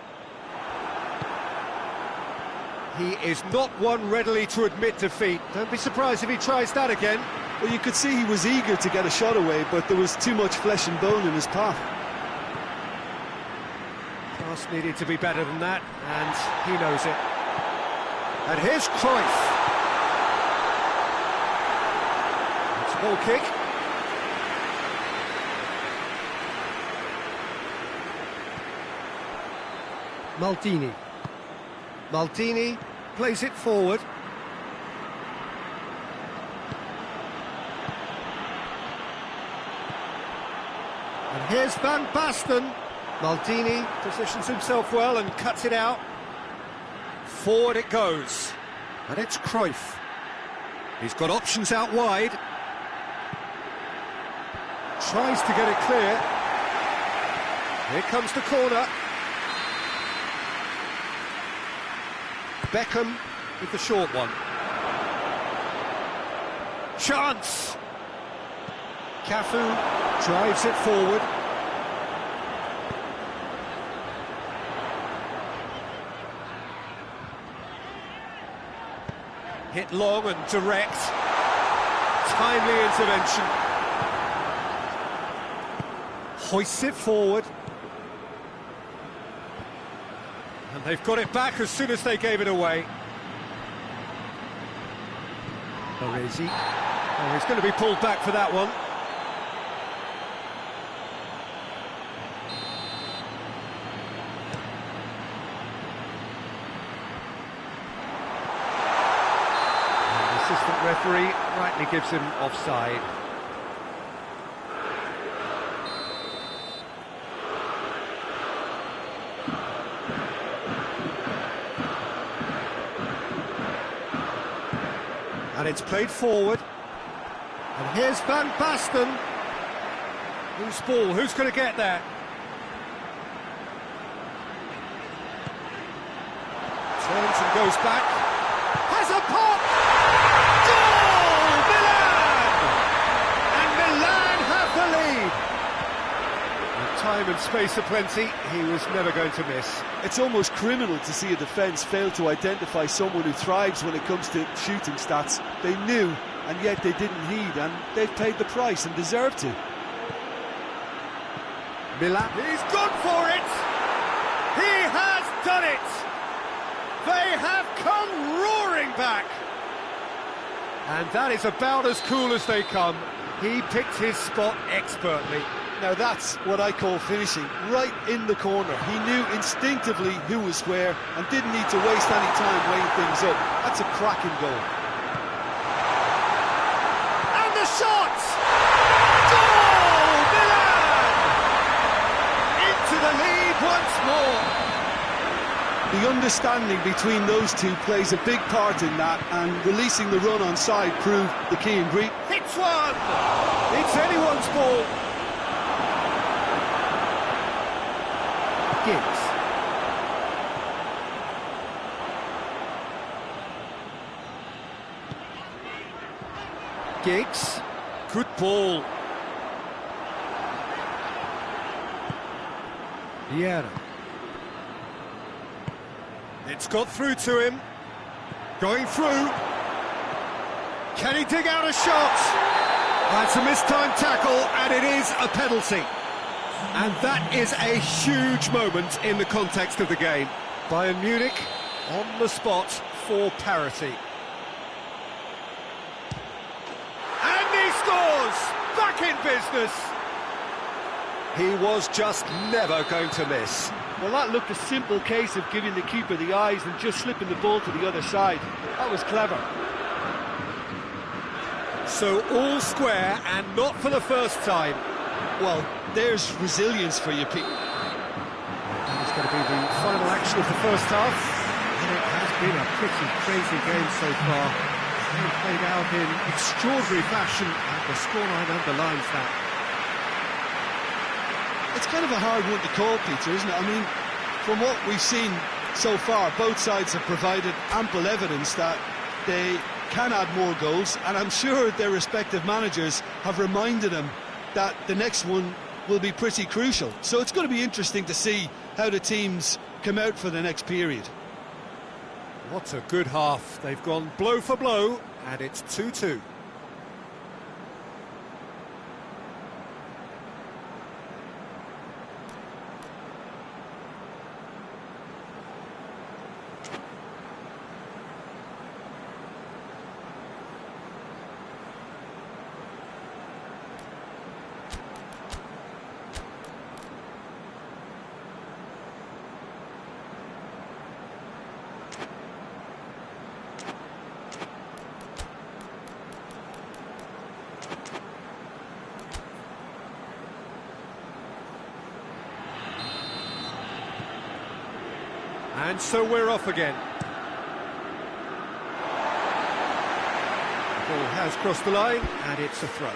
He is not one readily to admit defeat. Don't be surprised if he tries that again. Well, you could see he was eager to get a shot away, but there was too much flesh and bone in his path. Pass needed to be better than that, and he knows it. And here's Cruyff. It's a goal kick. Maldini. Maldini plays it forward. And here's Van Basten. Maldini positions himself well and cuts it out. Forward it goes. And it's Cruyff. He's got options out wide. Tries to get it clear. Here comes the corner. Beckham with the short one. Chance! Cafu drives it forward. Hit long and direct. Timely intervention. Hoists it forward. And they've got it back as soon as they gave it away. Baresi. Oh, he's going to be pulled back for that one. And the assistant referee rightly gives him offside. And it's played forward. And here's Van Basten. Loose ball, who's going to get there? Turns and goes back. Has a pop! Goal! Milan! And Milan have the lead. With time and space aplenty, he was never going to miss. It's almost criminal to see a defence fail to identify someone who thrives when it comes to shooting stats. They knew, and yet they didn't heed, and they've paid the price and deserve to. Milan. He's gone for it! He has done it! They have come roaring back! And that is about as cool as they come. He picked his spot expertly. Now that's what I call finishing, right in the corner. He knew instinctively who was where and didn't need to waste any time weighing things up. That's a cracking goal. And the shot! Goal! Milan! Into the lead once more. The understanding between those two plays a big part in that, and releasing the run on side proved the key ingredient. Hits one! It's anyone's ball. Giggs. Giggs. Good ball. Vieira. It's got through to him. Going through. Can he dig out a shot? That's a mistimed tackle, and it is a penalty. And that is a huge moment in the context of the game. Bayern Munich on the spot for parity. back in business. He was just never going to miss. Well, that looked a simple case of giving the keeper the eyes and just slipping the ball to the other side. That was clever. So all square, and not for the first time. Well, there's resilience for you, Pete. That is going to be the final action of the first half. And it has been a pretty crazy game so far. It's played out in extraordinary fashion, and the scoreline underlines that. It's kind of a hard one to call, Peter, isn't it? I mean, from what we've seen so far, both sides have provided ample evidence that they can add more goals, and I'm sure their respective managers have reminded them that the next one will be pretty crucial. So it's going to be interesting to see how the teams come out for the next period. What a good half. They've gone blow for blow, and it's 2-2. And so we're off again. The ball has crossed the line, and it's a throw.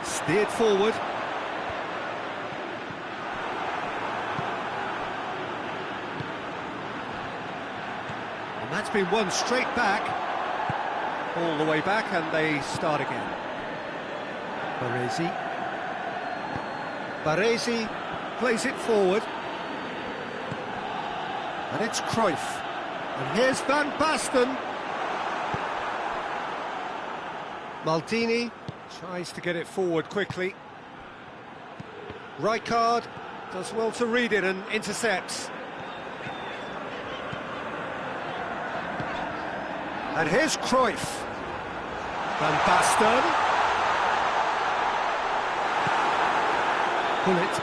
Steered forward. And that's been won straight back. All the way back, and they start again. Baresi plays it forward. And it's Cruyff. And here's Van Basten. Maldini tries to get it forward quickly. Rijkaard does well to read it and intercepts. And here's Cruyff. Van Basten. Bullet.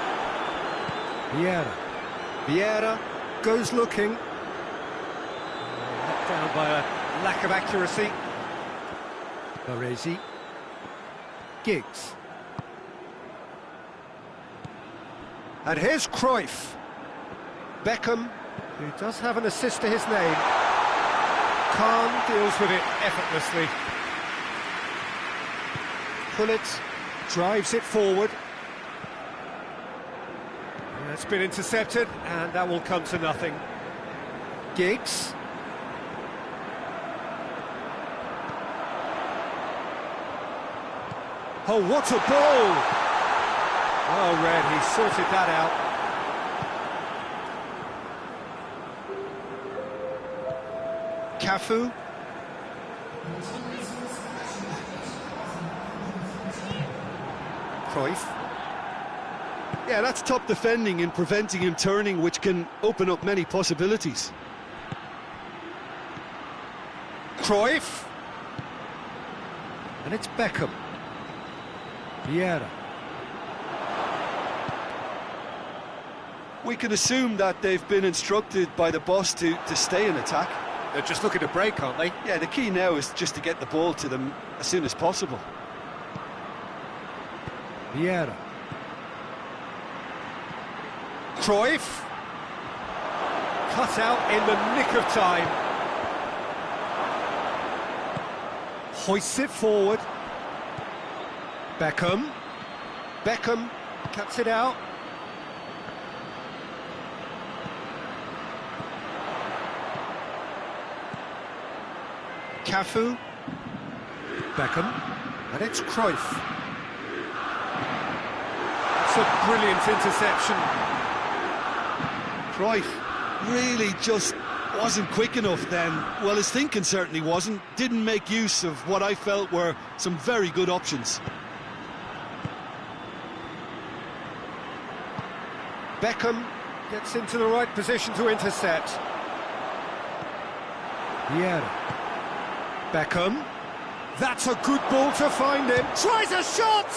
Vieira goes looking. Let down by a lack of accuracy. Baresi. Giggs. And here's Cruyff. Beckham, who does have an assist to his name. Khan deals with it effortlessly. Pullet drives it forward. It's been intercepted, and that will come to nothing. Giggs. Oh, what a ball! Well read, he sorted that out. Cafu. Cruyff. Yeah, that's top defending and preventing him turning, which can open up many possibilities. Cruyff. And it's Beckham. Vieira. We can assume that they've been instructed by the boss to stay in attack. They're just looking to break, aren't they? Yeah, the key now is just to get the ball to them as soon as possible. Vieira. Cruyff. Cut out in the nick of time. Hoists it forward. Beckham. Beckham cuts it out. Cafu. Beckham. And it's Cruyff. It's a brilliant interception. Cruyff really just wasn't quick enough then. Well, his thinking certainly wasn't. Didn't make use of what I felt were some very good options. Beckham Gets into the right position to intercept. Vieira. Beckham. That's a good ball to find him. Tries a shot!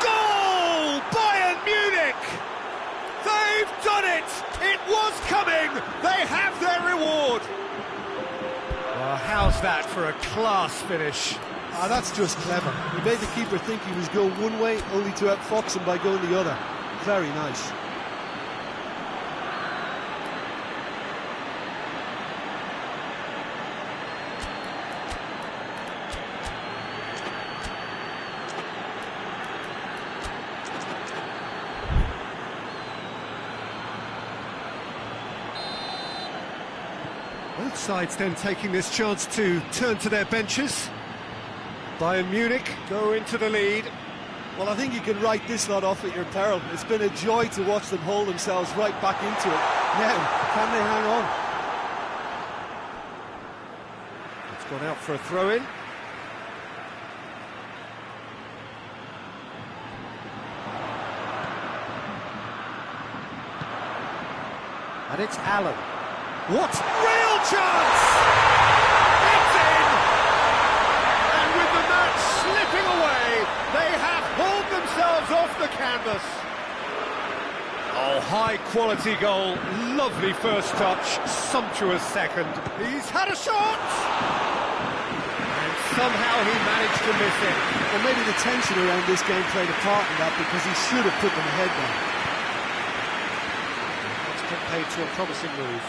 Goal! Bayern Munich! They've done it! It was coming! They have their reward! Well, how's that for a class finish? Ah, that's just clever. He made the keeper think he was going one way, only to outfox him by going the other. Very nice. Both sides then taking this chance to turn to their benches. Bayern Munich go into the lead. Well, I think you can write this lot off at your peril. It's been a joy to watch them hold themselves right back into it. Now, can they hang on? It's gone out for a throw-in. And it's Allen. What real chance! It's in! And with the match slipping away, they have hauled themselves off the canvas. Oh, high-quality goal, lovely first touch, sumptuous second. He's had a shot! And somehow he managed to miss it. Well, maybe the tension around this game played a part in that, because he should have put them ahead then. Let's get paid to a promising move.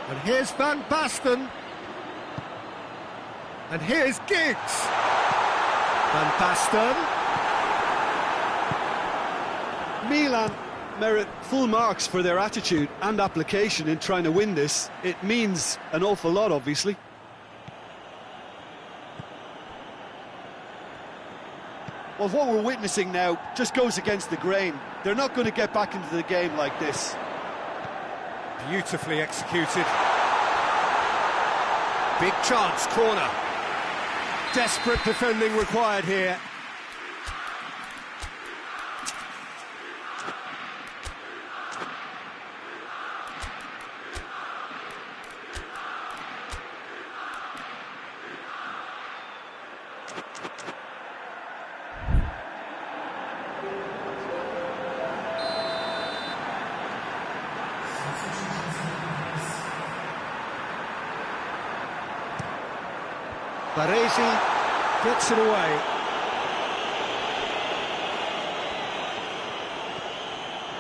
And here's Van Basten. And here's Giggs. Van Basten. Milan merit full marks for their attitude and application in trying to win this. It means an awful lot, obviously. Well, what we're witnessing now just goes against the grain. They're not going to get back into the game like this. Beautifully executed. Big chance, corner. Desperate defending required here. Baresi gets it away.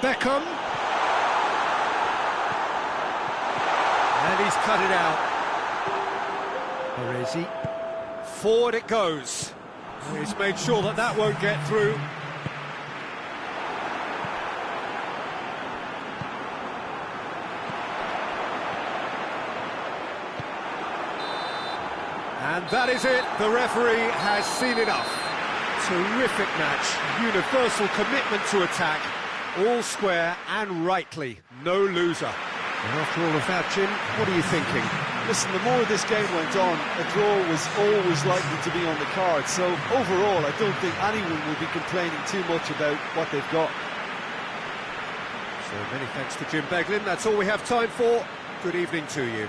Beckham. And he's cut it out. Baresi. Forward it goes. He's made sure that that won't get through. And that is it, the referee has seen enough. Terrific match, universal commitment to attack, all square and rightly, no loser. And after all of that, Jim, what are you thinking? Listen, the more this game went on, a draw was always likely to be on the card, so overall I don't think anyone will be complaining too much about what they've got. So many thanks to Jim Beglin, that's all we have time for. Good evening to you.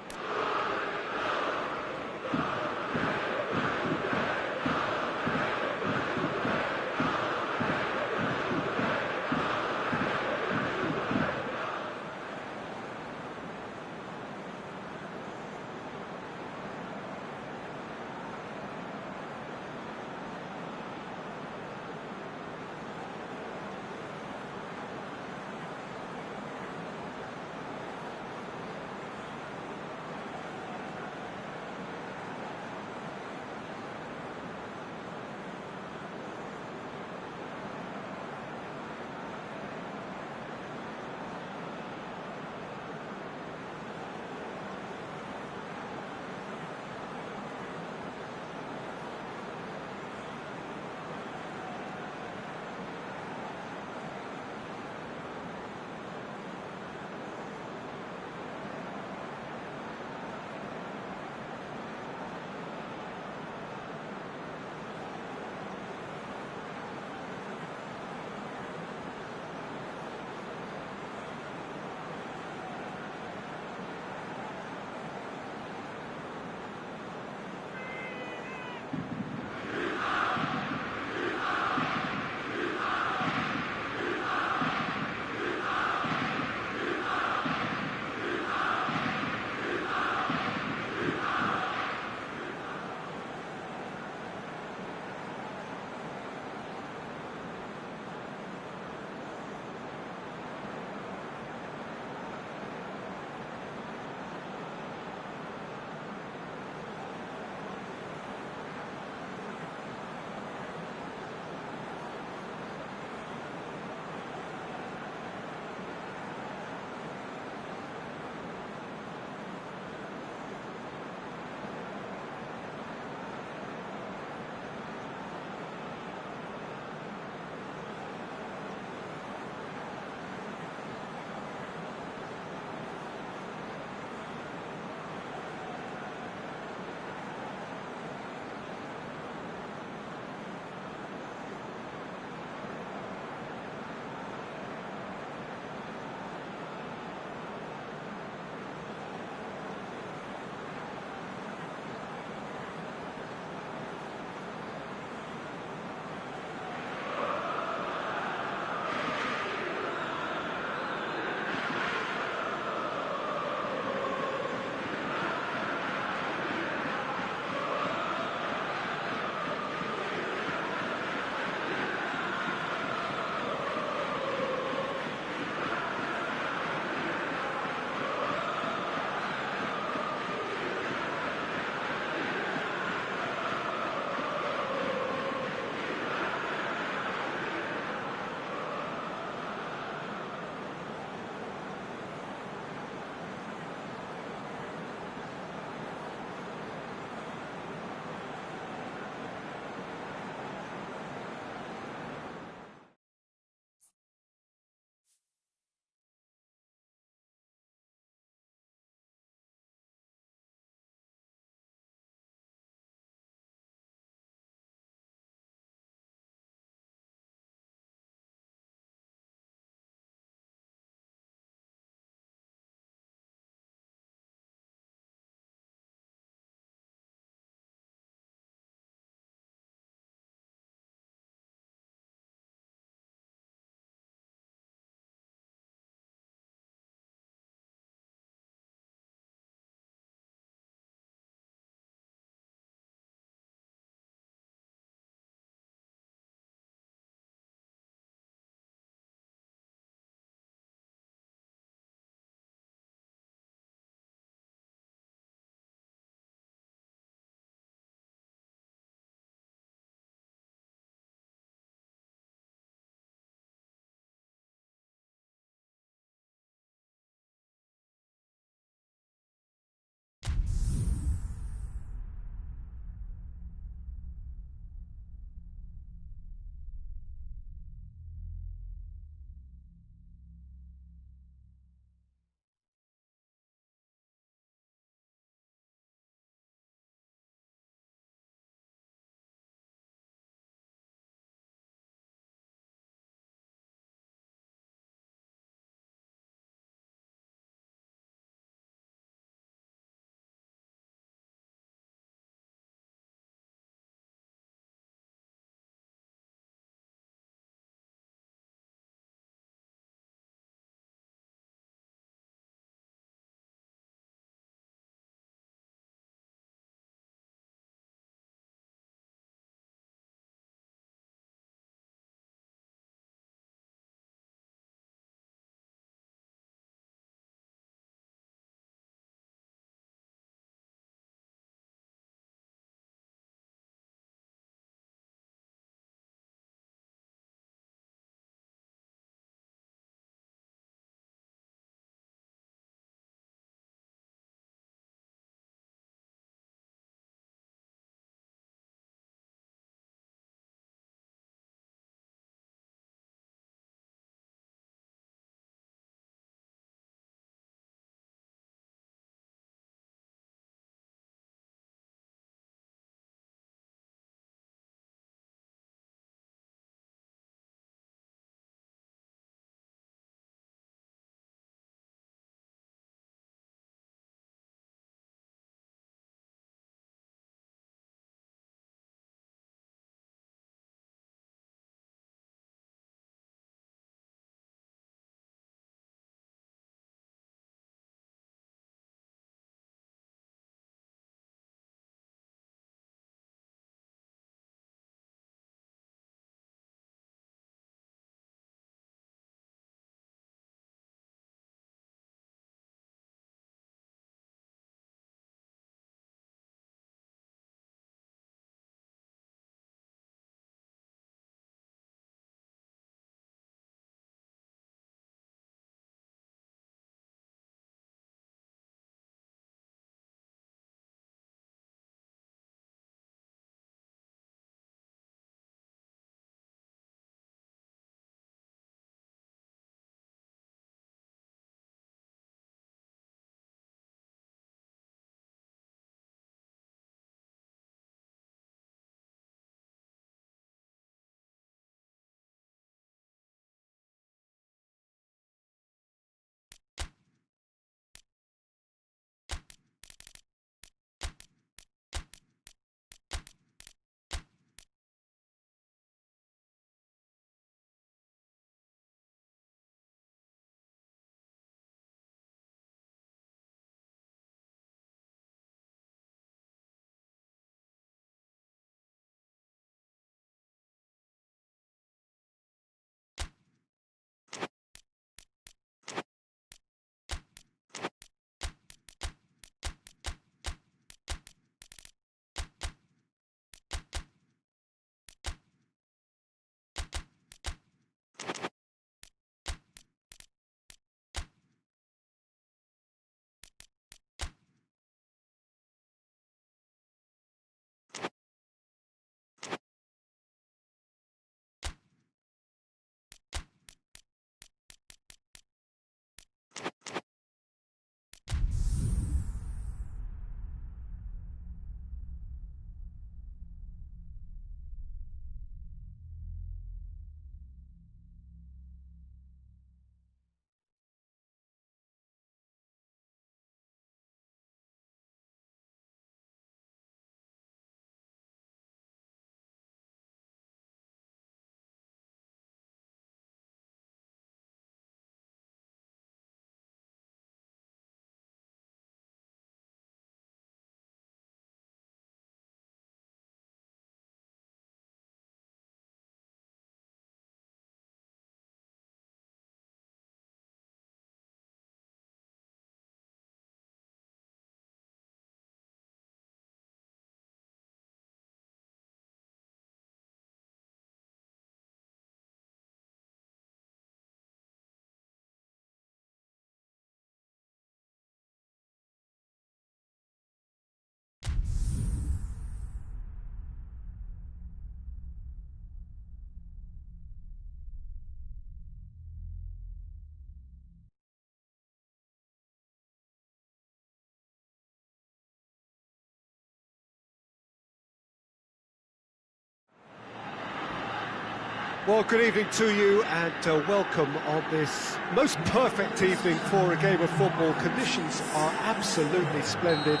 Well, good evening to you and welcome on this most perfect evening for a game of football. Conditions are absolutely splendid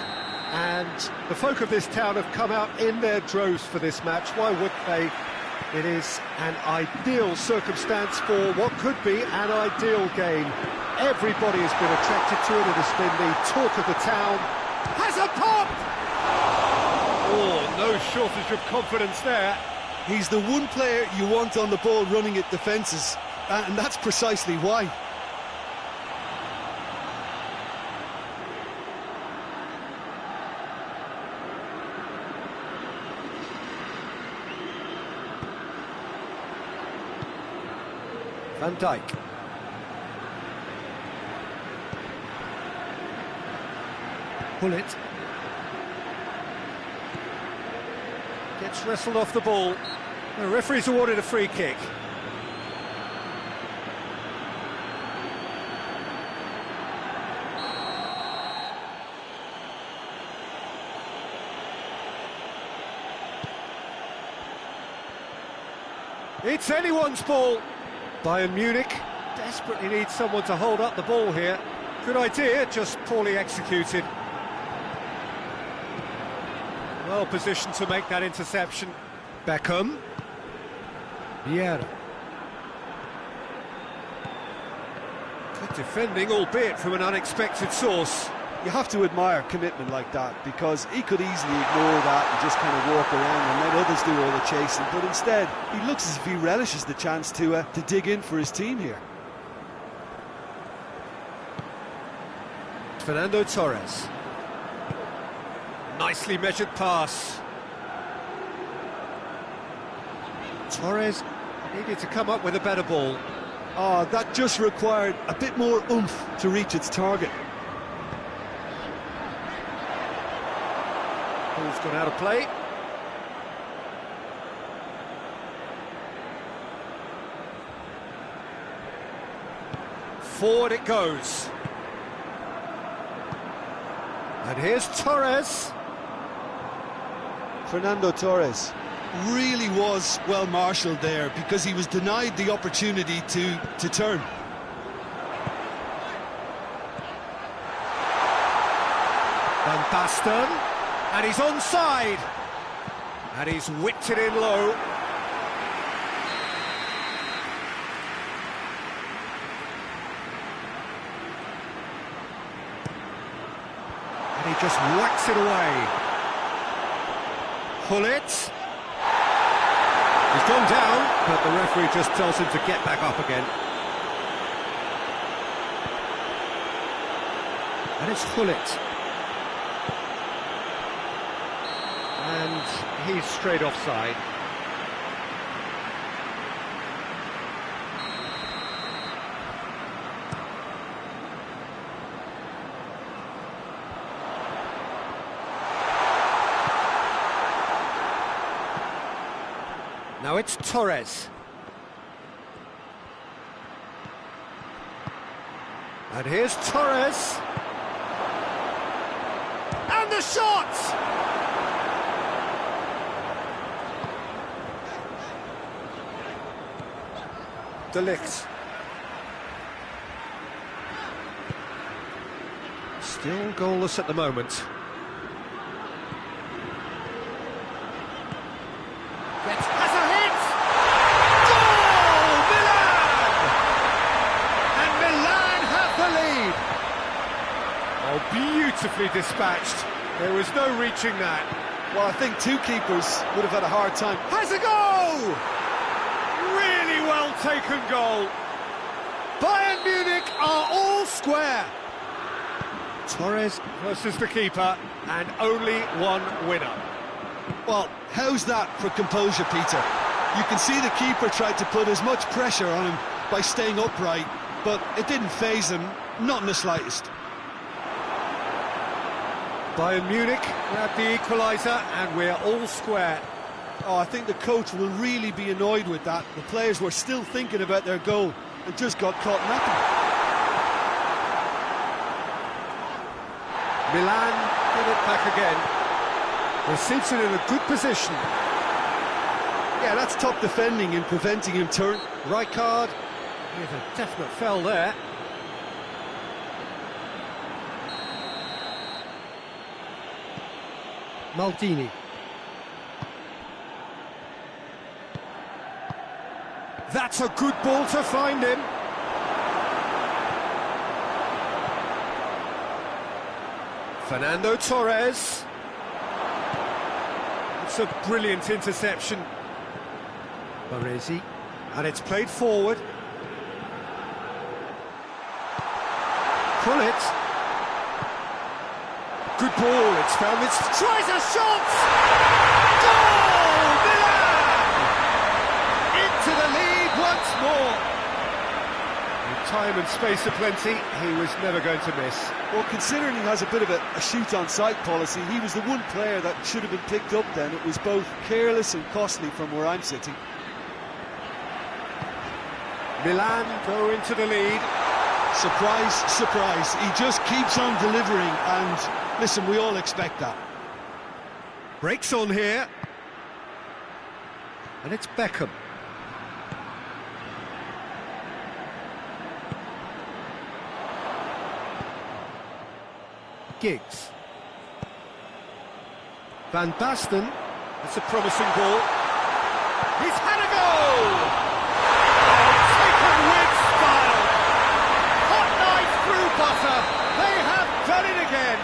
and the folk of this town have come out in their droves for this match. Why would they? It is an ideal circumstance for what could be an ideal game. Everybody has been attracted to it. It has been the talk of the town. Has a pop! Oh, no shortage of confidence there. He's the one player you want on the ball running at defences, and that's precisely why. Van Dijk. Pull it. Gets wrestled off the ball. The referee's awarded a free kick. It's anyone's ball. Bayern Munich desperately needs someone to hold up the ball here. Good idea, just poorly executed. Well positioned to make that interception. Beckham. Vieira. Good defending, albeit from an unexpected source. You have to admire commitment like that, because he could easily ignore that and just kind of walk around and let others do all the chasing, but instead he looks as if he relishes the chance to dig in for his team here. Fernando Torres. Nicely measured pass. Torres needed to come up with a better ball. Oh, that just required a bit more oomph to reach its target. Ball's gone out of play. Forward it goes. And here's Torres. Fernando Torres really was well marshalled there, because he was denied the opportunity to turn. Van Basten, and he's onside, and he's whipped it in low. And he just whacks it away. Pull it. He's gone down, but the referee just tells him to get back up again. And it's Hullet. And he's straight offside. Now it's Torres. And here's Torres. And the shot! De Ligt. Still goalless at the moment. Has a hit! Goal! Milan! And Milan have the lead. Oh, beautifully dispatched. There was no reaching that. Well, I think two keepers would have had a hard time. Has a goal! Really well taken goal. Bayern Munich are all square. Torres versus the keeper, and only one winner. Well, how's that for composure, Peter? You can see the keeper tried to put as much pressure on him by staying upright, but it didn't faze him, not in the slightest. Bayern Munich grabbed the equaliser, and we're all square. Oh, I think the coach will really be annoyed with that. The players were still thinking about their goal and just got caught napping. Milan get it back again. They seem in a good position. Yeah, that's top defending and preventing him turn. Right card, with a definite foul there. Maldini. That's a good ball to find him. Fernando Torres. It's a brilliant interception. Baresi, and it's played forward. Pull it. Good ball, it's found its... Tries a shot! Goal! Milan! Into the lead once more. With time and space aplenty, he was never going to miss. Well, considering he has a bit of a shoot-on-sight policy, he was the one player that should have been picked up then. It was both careless and costly from where I'm sitting. Milan go into the lead. Surprise, surprise. He just keeps on delivering, and listen, we all expect that. Breaks on here. And it's Beckham. Giggs. Van Basten. It's a promising ball. He's had a goal! Taken with style. Hot knife through butter. They have done it again.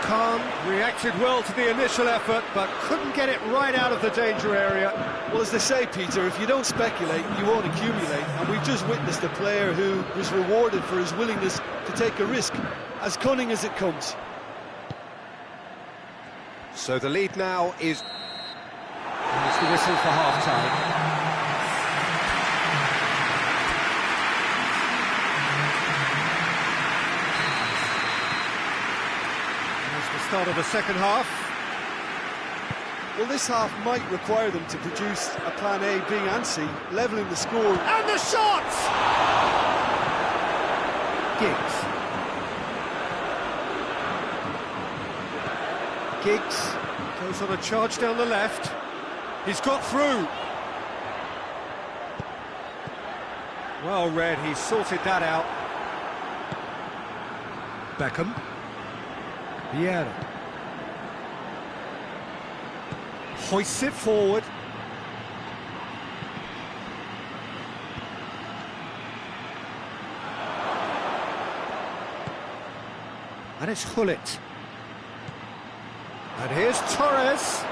Khan reacted well to the initial effort, but couldn't get it right out of the danger area. Well, as they say, Peter, if you don't speculate, you won't accumulate. And we've just witnessed a player who was rewarded for his willingness to take a risk, as cunning as it comes. So the lead now is... And it's the whistle for half-time. Start of the second half. Well, this half might require them to produce a plan A, B and C, levelling the score. And the shot! Giggs goes on a charge down the left. He's got through. Well read, he sorted that out. Beckham. Vieira. Hoists it forward. And it's Hullet. And here's Torres.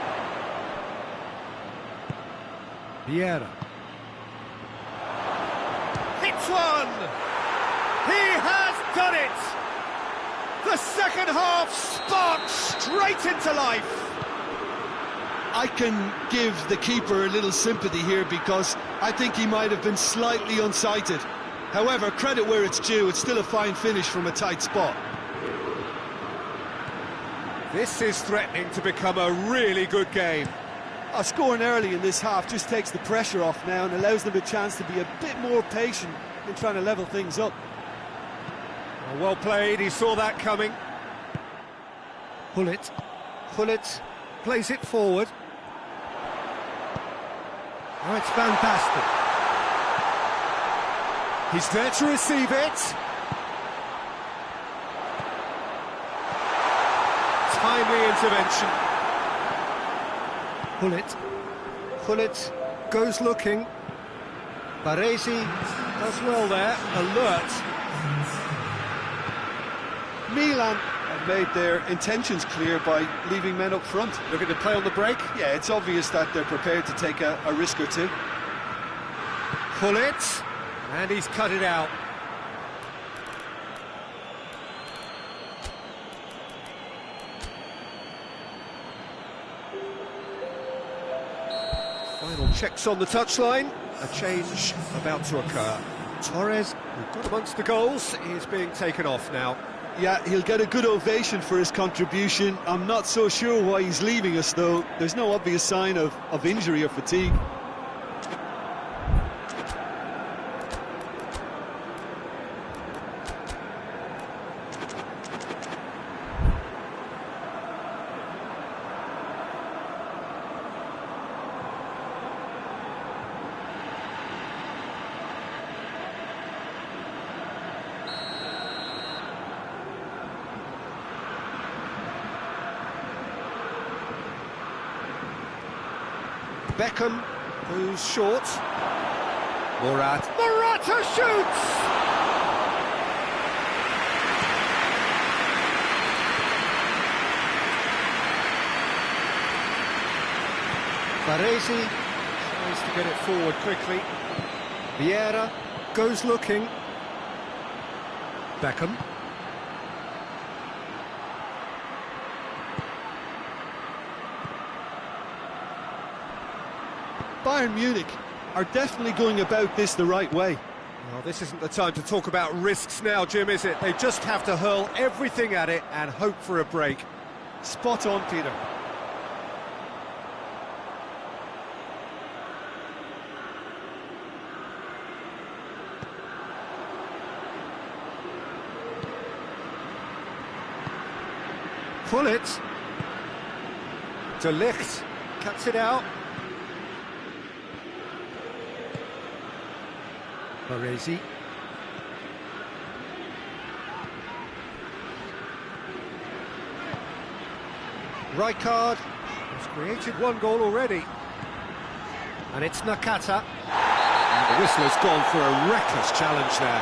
Vieira. Hits one! He has done it! The second half sparks straight into life. I can give the keeper a little sympathy here because I think he might have been slightly unsighted. However, credit where it's due, it's still a fine finish from a tight spot. This is threatening to become a really good game. Scoring early in this half just takes the pressure off now and allows them a chance to be a bit more patient in trying to level things up. Well played, he saw that coming. Hullet plays it forward. Now it's Van Basten. He's there to receive it. Timely intervention. Hullet goes looking. Baresi does well there, alert. Milan have made their intentions clear by leaving men up front. Looking to play on the break. Yeah, it's obvious that they're prepared to take a risk or two. Hullet, and he's cut it out. Final checks on the touchline. A change about to occur. Torres, who got amongst the goals, is being taken off now. Yeah, he'll get a good ovation for his contribution. I'm not so sure why he's leaving us, though. There's no obvious sign of injury or fatigue. Beckham, who's short. Morata shoots! Baresi tries to get it forward quickly. Vieira goes looking. Beckham. Bayern Munich are definitely going about this the right way. Well, this isn't the time to talk about risks now, Jim, is it? They just have to hurl everything at it and hope for a break. Spot on, Peter. Pull it. De Ligt cuts it out. Baresi. Rijkaard has created one goal already. And it's Nakata. And the whistle has gone for a reckless challenge there.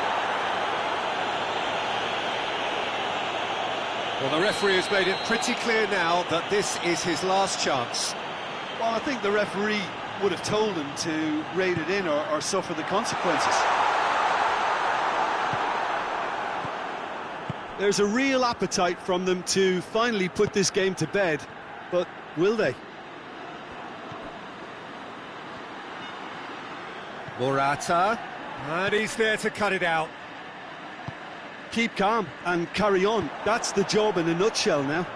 Well, the referee has made it pretty clear now that this is his last chance. Well, I think the referee would have told him to rate it in or suffer the consequences. There's a real appetite from them to finally put this game to bed, but will they? Morata, and he's there to cut it out. Keep calm and carry on. That's the job in a nutshell now.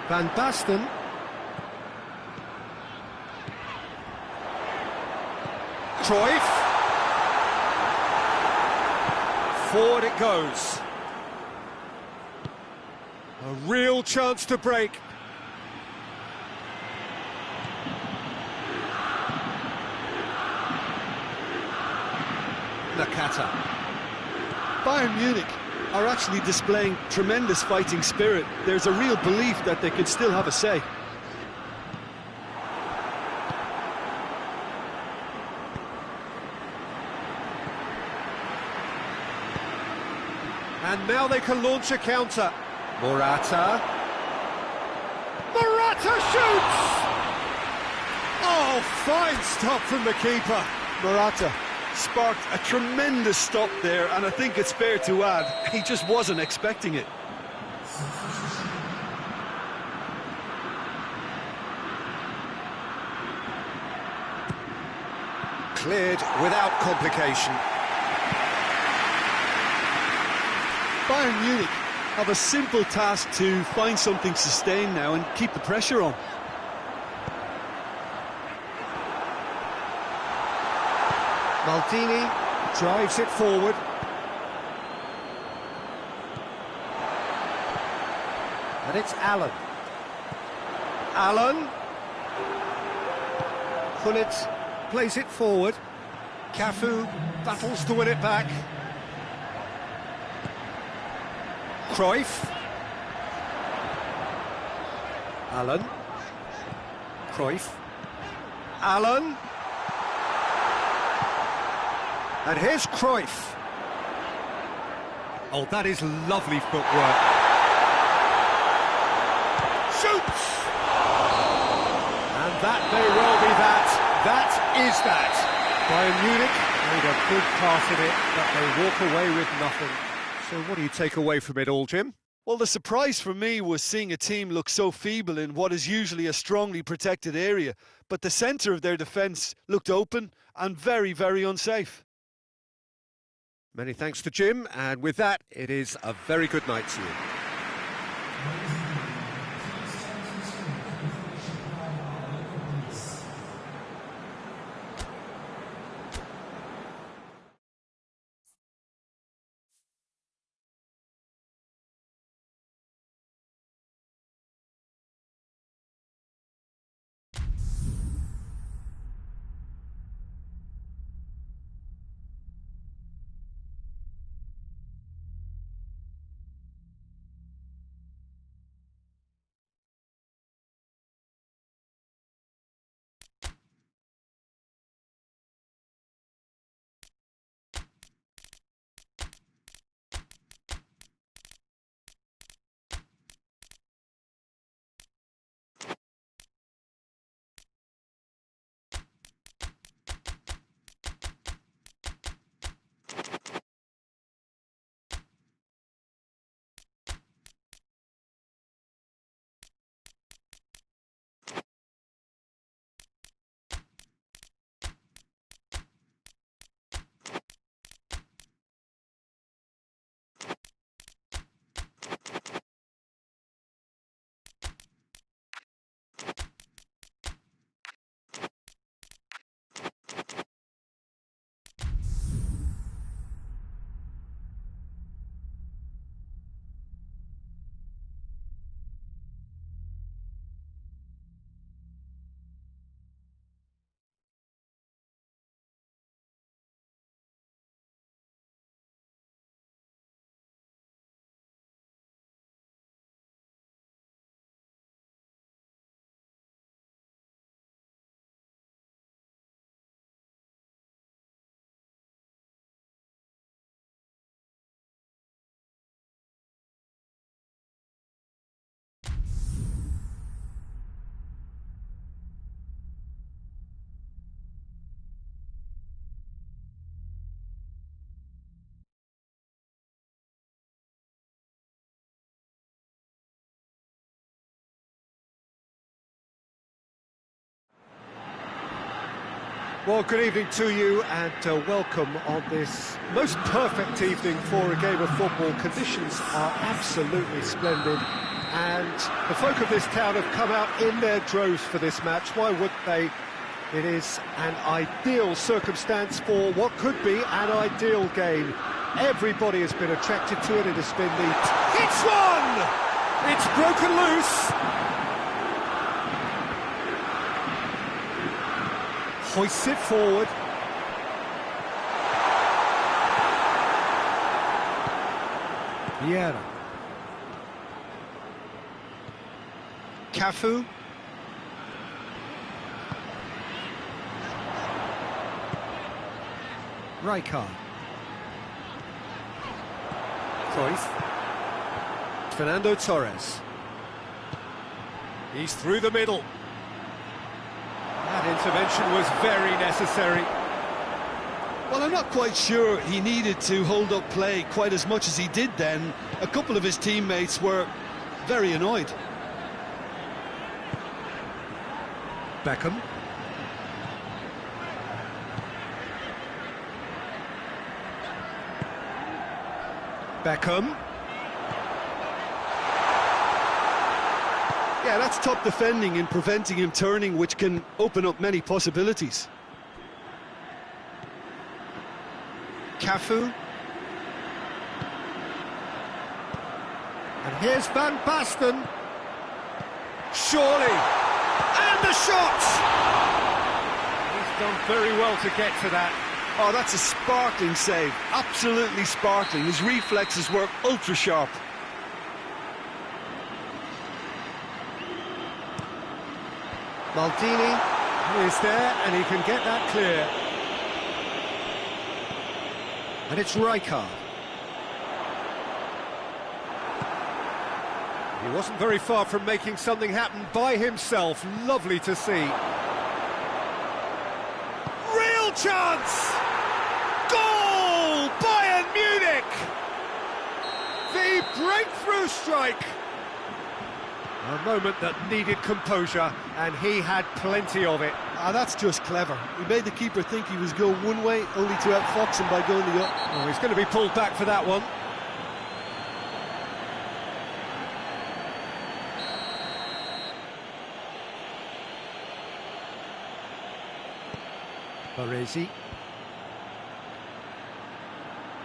Van Basten. Cruyff. Forward it goes. A real chance to break. Nakata. Bayern Munich are actually displaying tremendous fighting spirit. There's a real belief that they can still have a say. And now they can launch a counter. Morata shoots! Oh, fine stop from the keeper. Morata sparked a tremendous stop there, and I think it's fair to add, he just wasn't expecting it. Cleared without complication. Bayern Munich have a simple task to find something sustained now and keep the pressure on. Maldini drives it forward. And it's Allen. Gullit plays it forward. Cafu battles to win it back. Cruyff. Allen. Cruyff. Allen. And here's Cruyff. Oh, that is lovely footwork. Shoots! And that may well be that. That is that. Bayern Munich made a good part of it, but they walk away with nothing. So what do you take away from it all, Jim? Well, the surprise for me was seeing a team look so feeble in what is usually a strongly protected area, but the centre of their defence looked open and very, very unsafe. Many thanks to Jim, and with that, it is a very good night to you. Well, good evening to you and welcome on this most perfect evening for a game of football. Conditions are absolutely splendid and the folk of this town have come out in their droves for this match. Why wouldn't they? It is an ideal circumstance for what could be an ideal game. Everybody has been attracted to it. It has been the... It's one! It's broken loose! Hoists it forward. Vieira. Cafu. Rijkaard. Cruyff. Fernando Torres. He's through the middle. That intervention was very necessary. Well, I'm not quite sure he needed to hold up play quite as much as he did then. A couple of his teammates were very annoyed. Beckham. Beckham. Yeah, that's top defending and preventing him turning, which can open up many possibilities. Cafu. And here's Van Basten. Surely. And the shot! He's done very well to get to that. Oh, that's a sparkling save. Absolutely sparkling. His reflexes were ultra sharp. Maldini is there and he can get that clear. And it's Rijkaard. He wasn't very far from making something happen by himself. Lovely to see. Real chance! Goal! Bayern Munich! The breakthrough strike! A moment that needed composure, and he had plenty of it. That's just clever. He made the keeper think he was going one way, only to outfox him by going the other. Oh, he's going to be pulled back for that one. Baresi.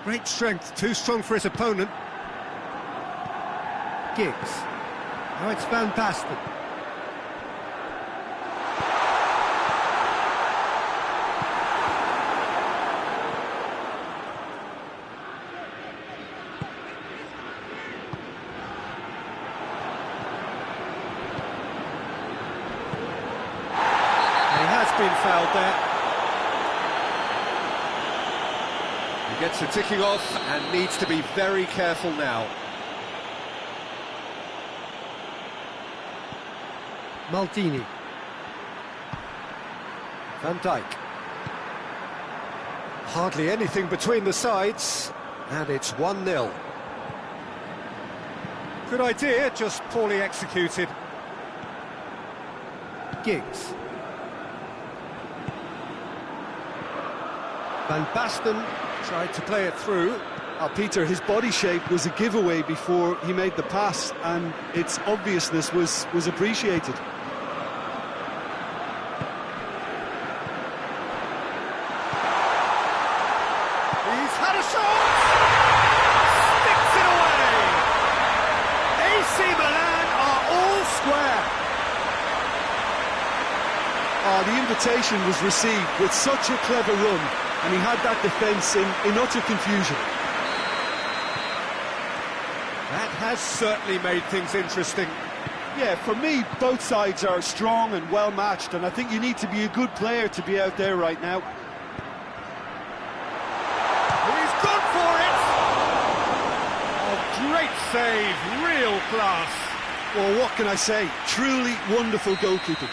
Great strength, too strong for his opponent. Giggs. Now it's Van Basten. And he has been fouled there. He gets a ticking off and needs to be very careful now. Maldini. Van Dijk. Hardly anything between the sides, and it's 1-0. Good idea, just poorly executed. Giggs. Van Basten tried to play it through. Peter, his body shape was a giveaway before he made the pass, and its obviousness was appreciated. He's had a shot! Sticks it away! AC Milan are all square. The invitation was received with such a clever run, and he had that defence in utter confusion. That has certainly made things interesting. Yeah, for me, both sides are strong and well matched, and I think you need to be a good player to be out there right now. He's gone for it! A great save, real class. Well, what can I say? Truly wonderful goalkeeping.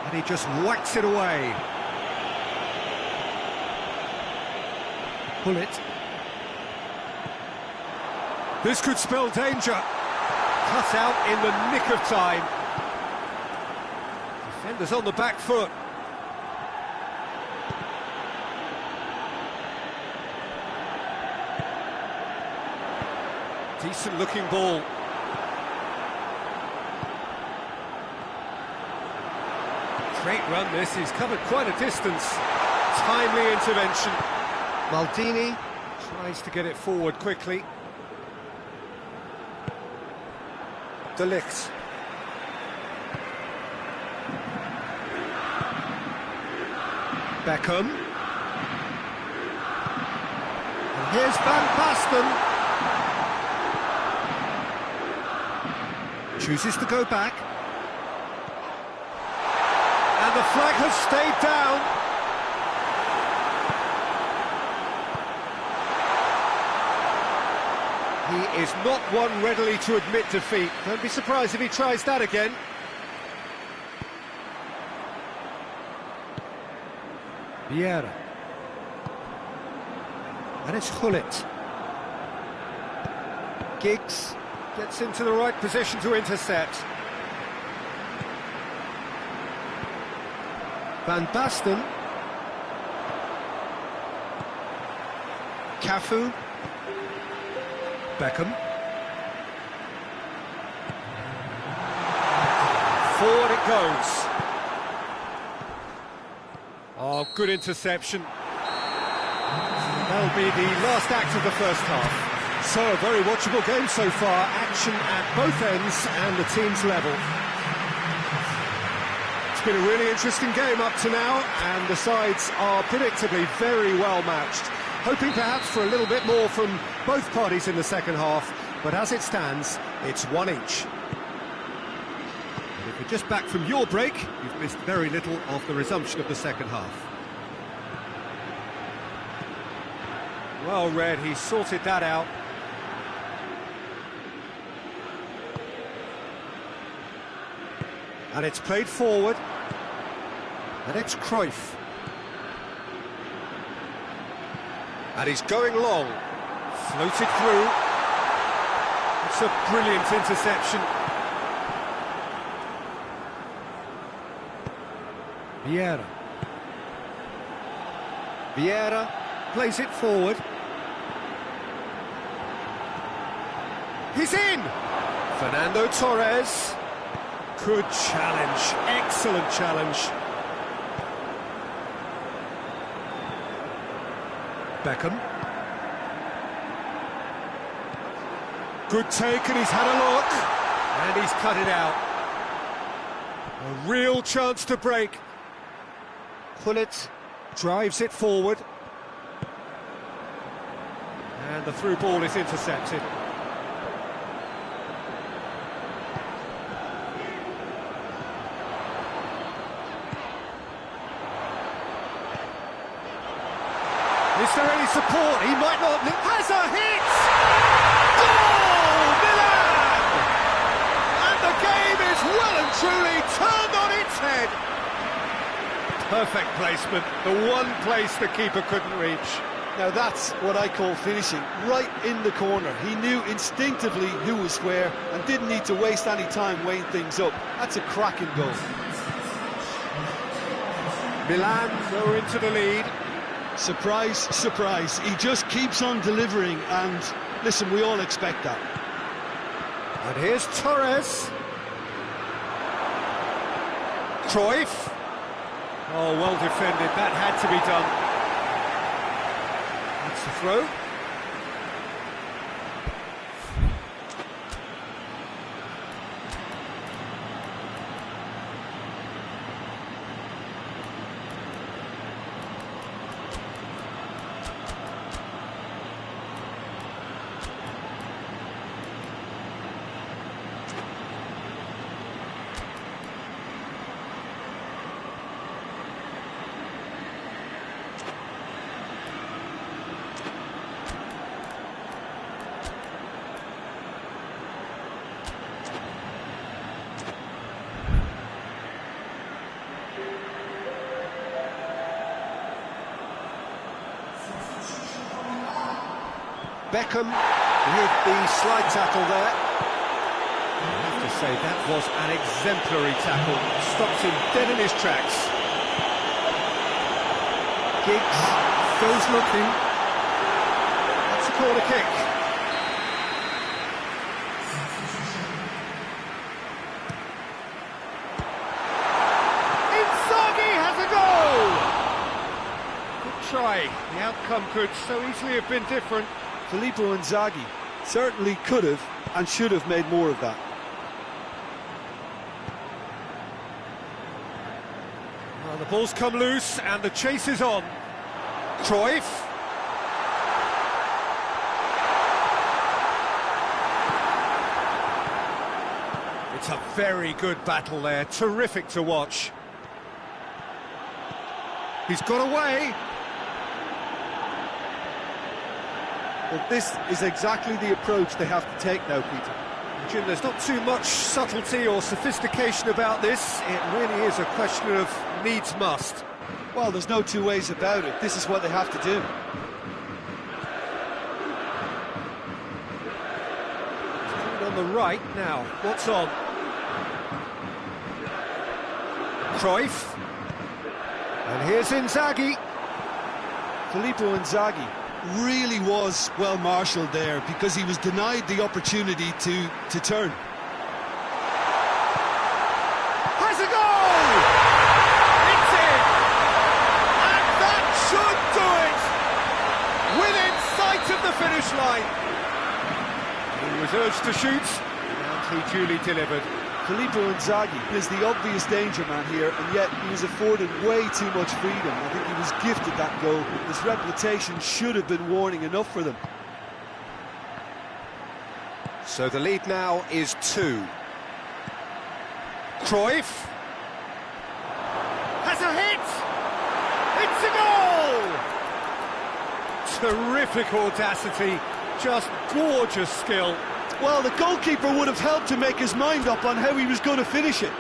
And he just whacks it away. Pull it. This could spell danger. cut out in the nick of time. Defenders on the back foot. Decent looking ball. Great run this, he's covered quite a distance. Timely intervention. Maldini tries to get it forward quickly. De Ligt. Beckham. And here's Van Basten. Chooses to go back. And the flag has stayed down. He is not one readily to admit defeat. Don't be surprised if he tries that again. Vieira. And it's Gullit. Giggs gets into the right position to intercept. Van Basten. Cafu. Beckham. Forward it goes. Oh, good interception. That'll be the last act of the first half. So, a very watchable game so far. Action at both ends and the teams level. It's been a really interesting game up to now, and the sides are predictably very well matched. Hoping perhaps for a little bit more from both parties in the second half, but as it stands, it's one each. And if you're just back from your break, you've missed very little of the resumption of the second half. Well read, he sorted that out. And it's played forward. And it's Cruyff. And he's going long. Floated through. It's a brilliant interception. Vieira. Vieira plays it forward. He's in! Fernando Torres. Good challenge, excellent challenge. Beckham. Good take, and he's had a look. And he's cut it out. A real chance to break. Gullit drives it forward. And the through ball is intercepted. Is there any support? He might not. Has a hit! Goal! Milan! And the game is well and truly turned on its head. Perfect placement. The one place the keeper couldn't reach. Now that's what I call finishing, right in the corner. He knew instinctively who was where and didn't need to waste any time weighing things up. That's a cracking goal. Milan go into the lead. Surprise, surprise, he just keeps on delivering, and listen, we all expect that. And here's Torres. Cruyff. Oh, well defended, that had to be done. That's the throw. Beckham with the slide tackle there. say that was an exemplary tackle. Stopped him dead in his tracks. Giggs goes looking. That's a corner kick. Inzaghi has a goal! Good try. The outcome could so easily have been different. Filippo Inzaghi certainly could have and should have made more of that. Well, the ball's come loose and the chase is on. Cruyff. It's a very good battle there, terrific to watch. He's got away. Well, this is exactly the approach they have to take now, Peter. Jim, there's not too much subtlety or sophistication about this. It really is a question of needs must. Well, there's no two ways about it. This is what they have to do. He's on the right now. What's on? Cruyff. And here's Inzaghi. Filippo Inzaghi really was well marshalled there because he was denied the opportunity to turn. Has a goal! It's in! And that should do it! Within sight of the finish line. He was urged to shoot, and he duly delivered. Filippo Inzaghi is the obvious danger man here, and yet he was afforded way too much freedom. I think he was gifted that goal. His reputation should have been warning enough for them. So the lead now is 2. Cruyff has a hit! It's a goal! Terrific audacity, just gorgeous skill. Well, the goalkeeper would have helped to make his mind up on how he was going to finish it.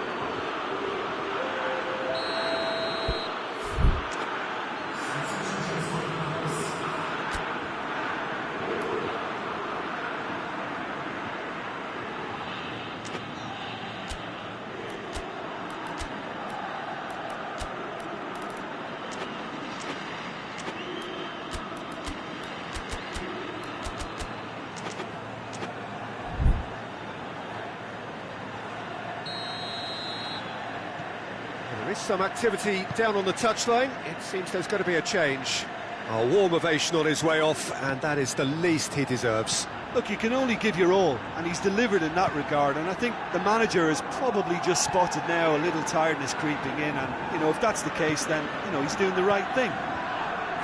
There is some activity down on the touchline. It seems there's going to be a change. A warm ovation on his way off, and that is the least he deserves. Look, you can only give your all, and he's delivered in that regard, and I think the manager has probably just spotted now a little tiredness creeping in, and, you know, if that's the case, then, you know, he's doing the right thing.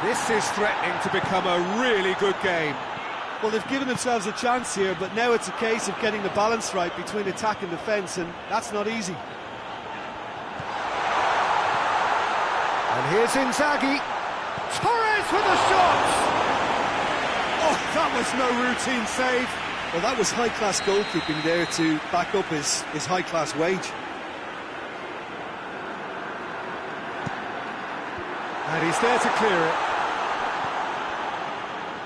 This is threatening to become a really good game. Well, they've given themselves a chance here, but now it's a case of getting the balance right between attack and defence, and that's not easy. And here's Inzaghi. Torres with a shot! Oh, that was no routine save. Well, that was high-class goalkeeping there to back up his high-class wage. And he's there to clear it.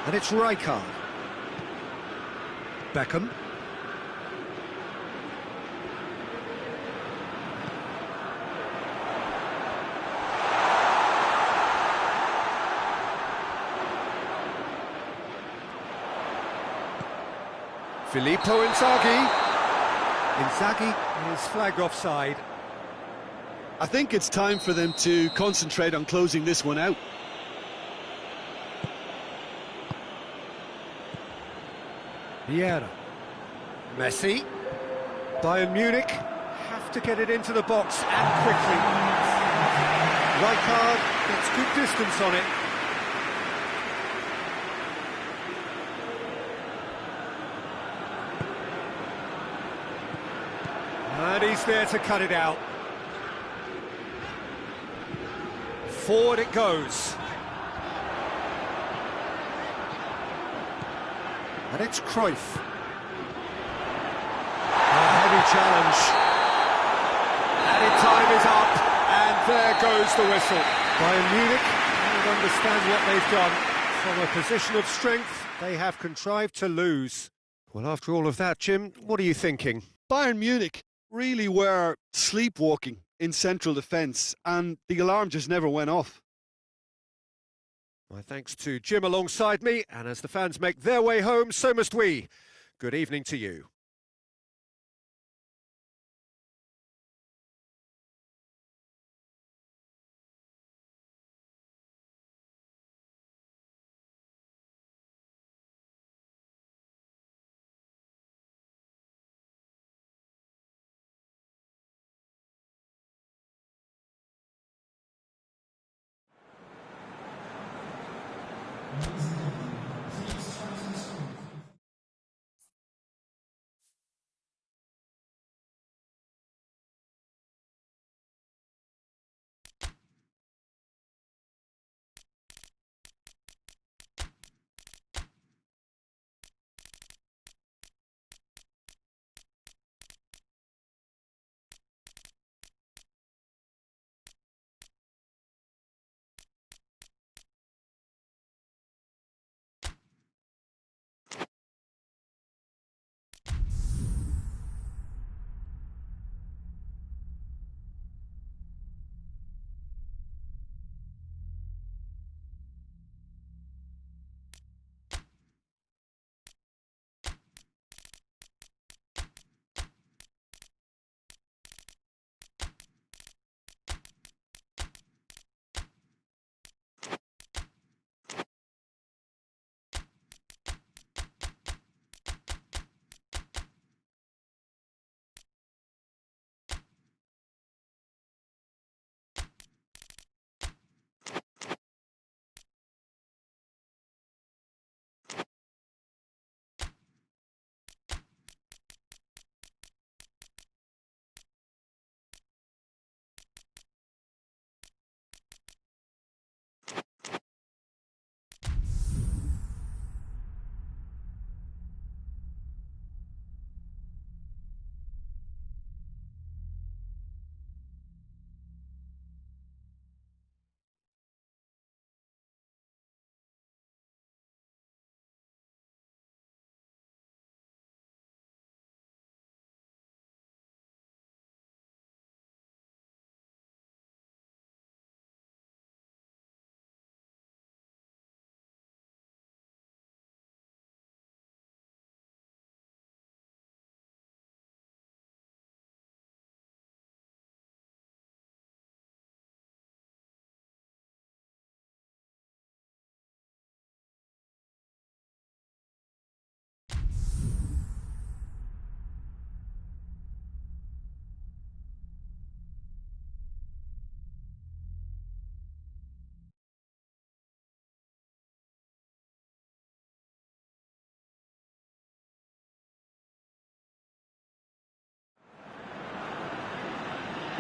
And it's Rijkaard. Beckham. Filippo Inzaghi. Inzaghi is flagged offside. I think it's time for them to concentrate on closing this one out. Vieira. Messi. Bayern Munich have to get it into the box and quickly. Rijkaard gets good distance on it. And he's there to cut it out. Forward it goes. And it's Cruyff. A heavy challenge. Added time is up, and there goes the whistle. Bayern Munich don't understand what they've done. From a position of strength, they have contrived to lose. Well, after all of that, Jim, what are you thinking? Bayern Munich really were sleepwalking in central defence, and the alarm just never went off. My thanks to Jim alongside me, and as the fans make their way home, so must we. Good evening to you.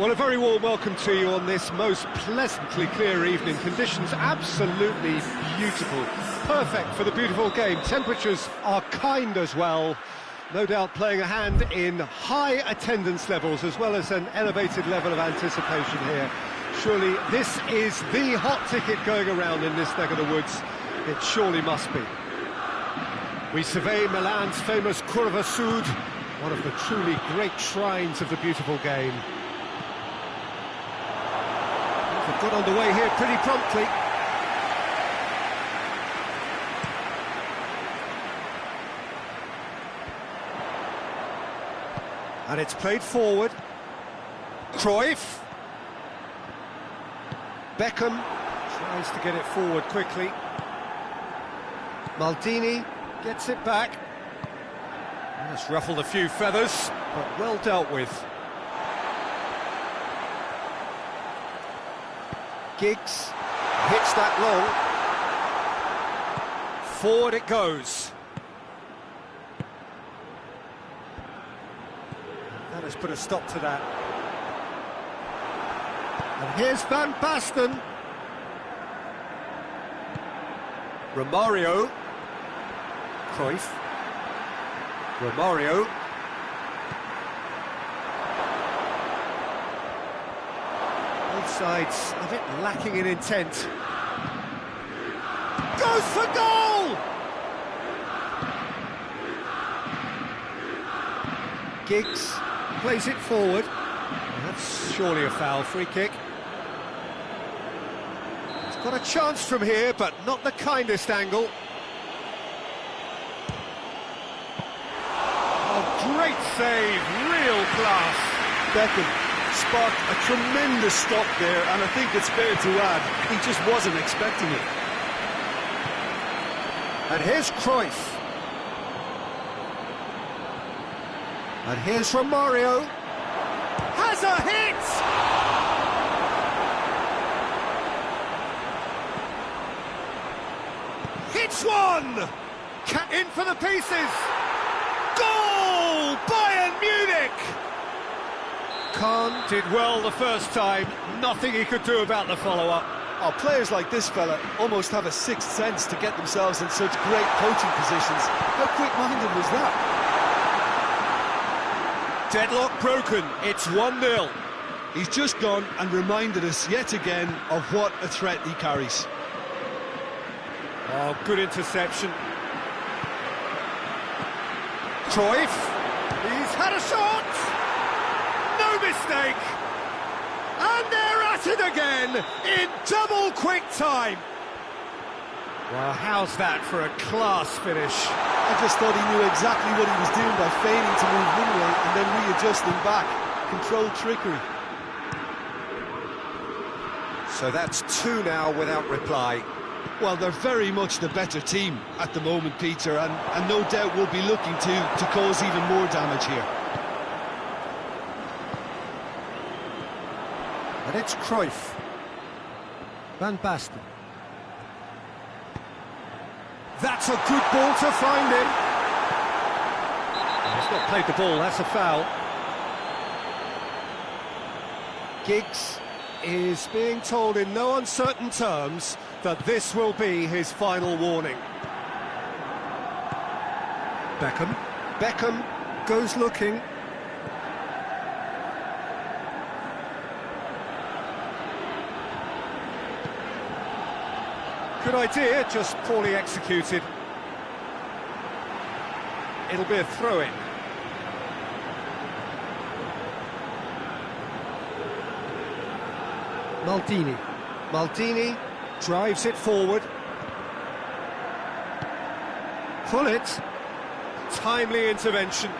Well, a very warm welcome to you on this most pleasantly clear evening. Conditions absolutely beautiful. Perfect for the beautiful game. Temperatures are kind as well. No doubt playing a hand in high attendance levels as well as an elevated level of anticipation here. Surely this is the hot ticket going around in this neck of the woods. It surely must be. We survey Milan's famous Curva Sud, one of the truly great shrines of the beautiful game. They've got underway here pretty promptly. And it's played forward. Cruyff. Beckham tries to get it forward quickly. Maldini gets it back. That's ruffled a few feathers, but well dealt with. Giggs hits that long. Forward it goes. That has put a stop to that. And here's Van Basten. Romario. Cruyff. Romario. Both sides a bit lacking in intent. Goes for goal! Giggs plays it forward. That's surely a foul, free kick. He's got a chance from here, but not the kindest angle. Oh, great save, real class. Beckham sparked a tremendous stop there, and I think it's fair to add, he just wasn't expecting it. And here's Cruyff. And here's Romario. Has a hit! Hits one! In for the pieces! Goal! Bayern Munich! Kahn did well the first time, nothing he could do about the follow-up. Oh, players like this fella almost have a sixth sense to get themselves in such great coaching positions. How quick-minded was that? Deadlock broken, it's 1-0. He's just gone and reminded us yet again of what a threat he carries. Oh, good interception. Cruyff, he's had a shot! No mistake! And they're at it again, in double quick time! Well, how's that for a class finish? I just thought he knew exactly what he was doing by feigning to move one way and then readjusting back. Controlled trickery. So that's 2 now without reply. Well, they're very much the better team at the moment, Peter, and no doubt will be looking to cause even more damage here. And it's Cruyff. Van Basten. That's a good ball to find him. He's not played the ball, that's a foul. Giggs is being told in no uncertain terms that this will be his final warning. Beckham goes looking. Good idea, just poorly executed. It'll be a throw-in. Maldini drives it forward. Pull it. Timely intervention.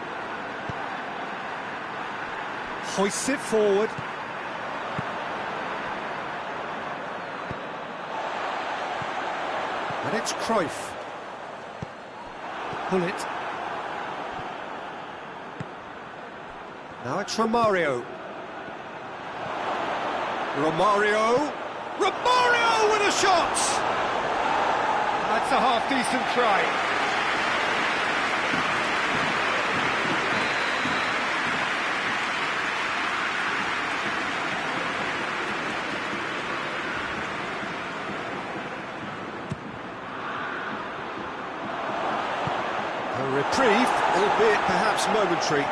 Hoists it forward. And it's Cruyff. Pull it. Now it's Romario. Romario with a shot! That's a half-decent try. A reprieve, albeit perhaps momentary.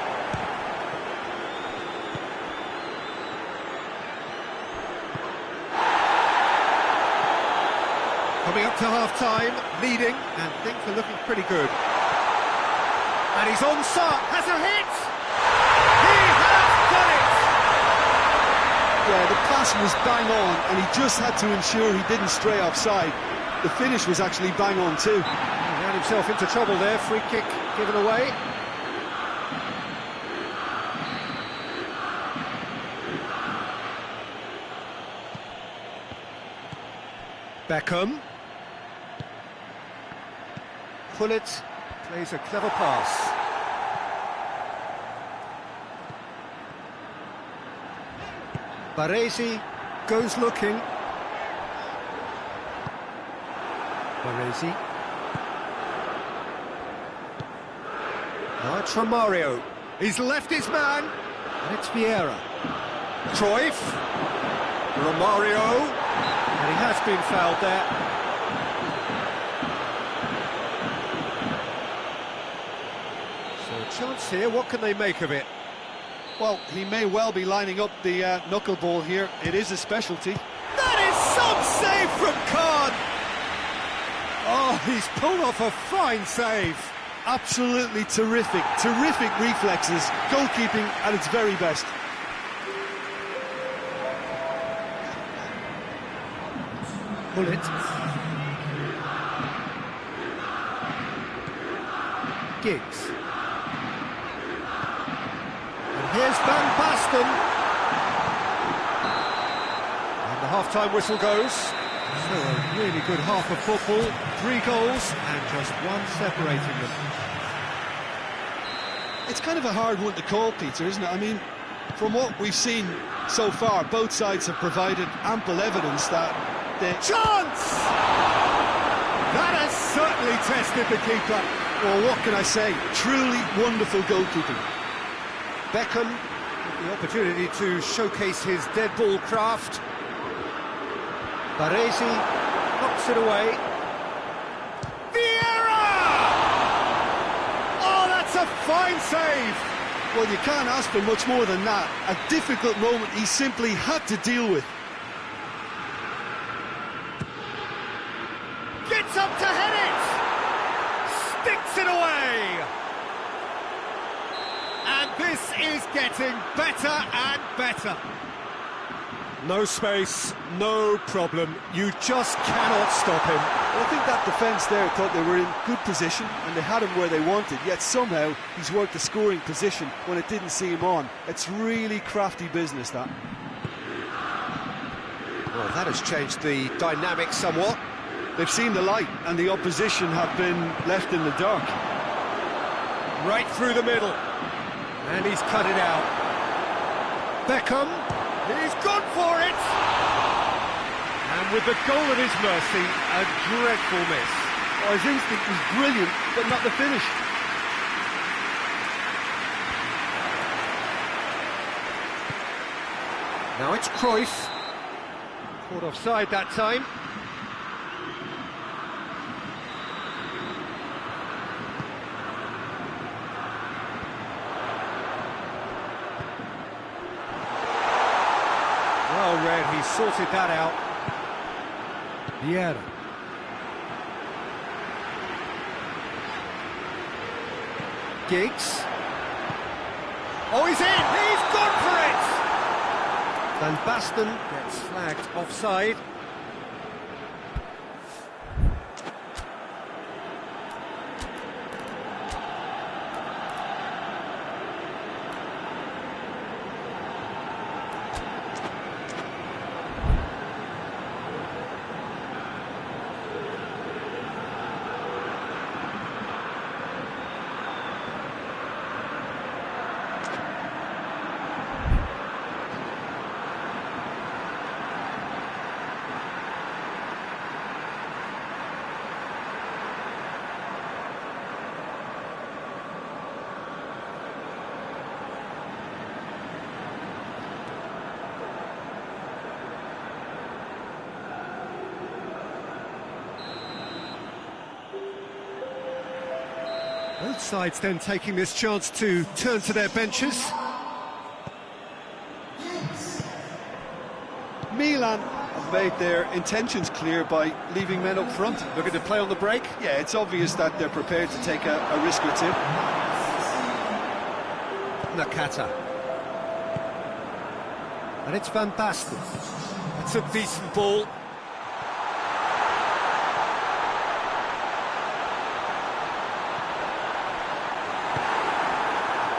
Coming up to half-time, leading, and things are looking pretty good. And he's onside, has a hit! He has done it! Yeah, the pass was bang on, and he just had to ensure he didn't stray offside. The finish was actually bang on too. He ran himself into trouble there, free kick given away. Beckham. Pullet plays a clever pass. Baresi goes looking. Baresi. Now it's Romario. He's left his man. And it's Vieira. Cruyff. Romario. And he has been fouled there. Chance here, what can they make of it? Well, he may well be lining up the knuckleball here. It is a specialty. That is some save from Kahn! Oh, he's pulled off a fine save. Absolutely terrific, terrific reflexes, goalkeeping at its very best. Bullet. Giggs. And here's Van Basten. And the half-time whistle goes. So a really good half of football, 3 goals and just one separating them. It's kind of a hard one to call, Peter, isn't it? I mean, from what we've seen so far, both sides have provided ample evidence that the Chance! That has certainly tested the keeper. Well, what can I say? Truly wonderful goalkeeping. Beckham with the opportunity to showcase his dead ball craft. Baresi knocks it away. Vieira! Oh, that's a fine save! Well, you can't ask for much more than that. A difficult moment he simply had to deal with. Gets up to head it! Sticks it away! And this is getting better and better. No space, no problem. You just cannot stop him. Well, I think that defence there thought they were in good position and they had him where they wanted, yet somehow he's worked the scoring position when it didn't see him on. It's really crafty business, that. Well, that has changed the dynamic somewhat. They've seen the light and the opposition have been left in the dark. Right through the middle. And he's cut it out. Beckham, he's gone for it! And with the goal at his mercy, a dreadful miss. Oh, his instinct was brilliant, but not the finish. Now it's Cruyff. Caught offside that time. Well read, he sorted that out. Vieira. Giggs. Oh, he's in! He's gone for it! Van Basten gets flagged offside. Both sides then taking this chance to turn to their benches. Milan have made their intentions clear by leaving men up front. Looking to play on the break. Yeah, it's obvious that they're prepared to take a risk or two. Nakata. And it's Van Basten. That's a decent ball.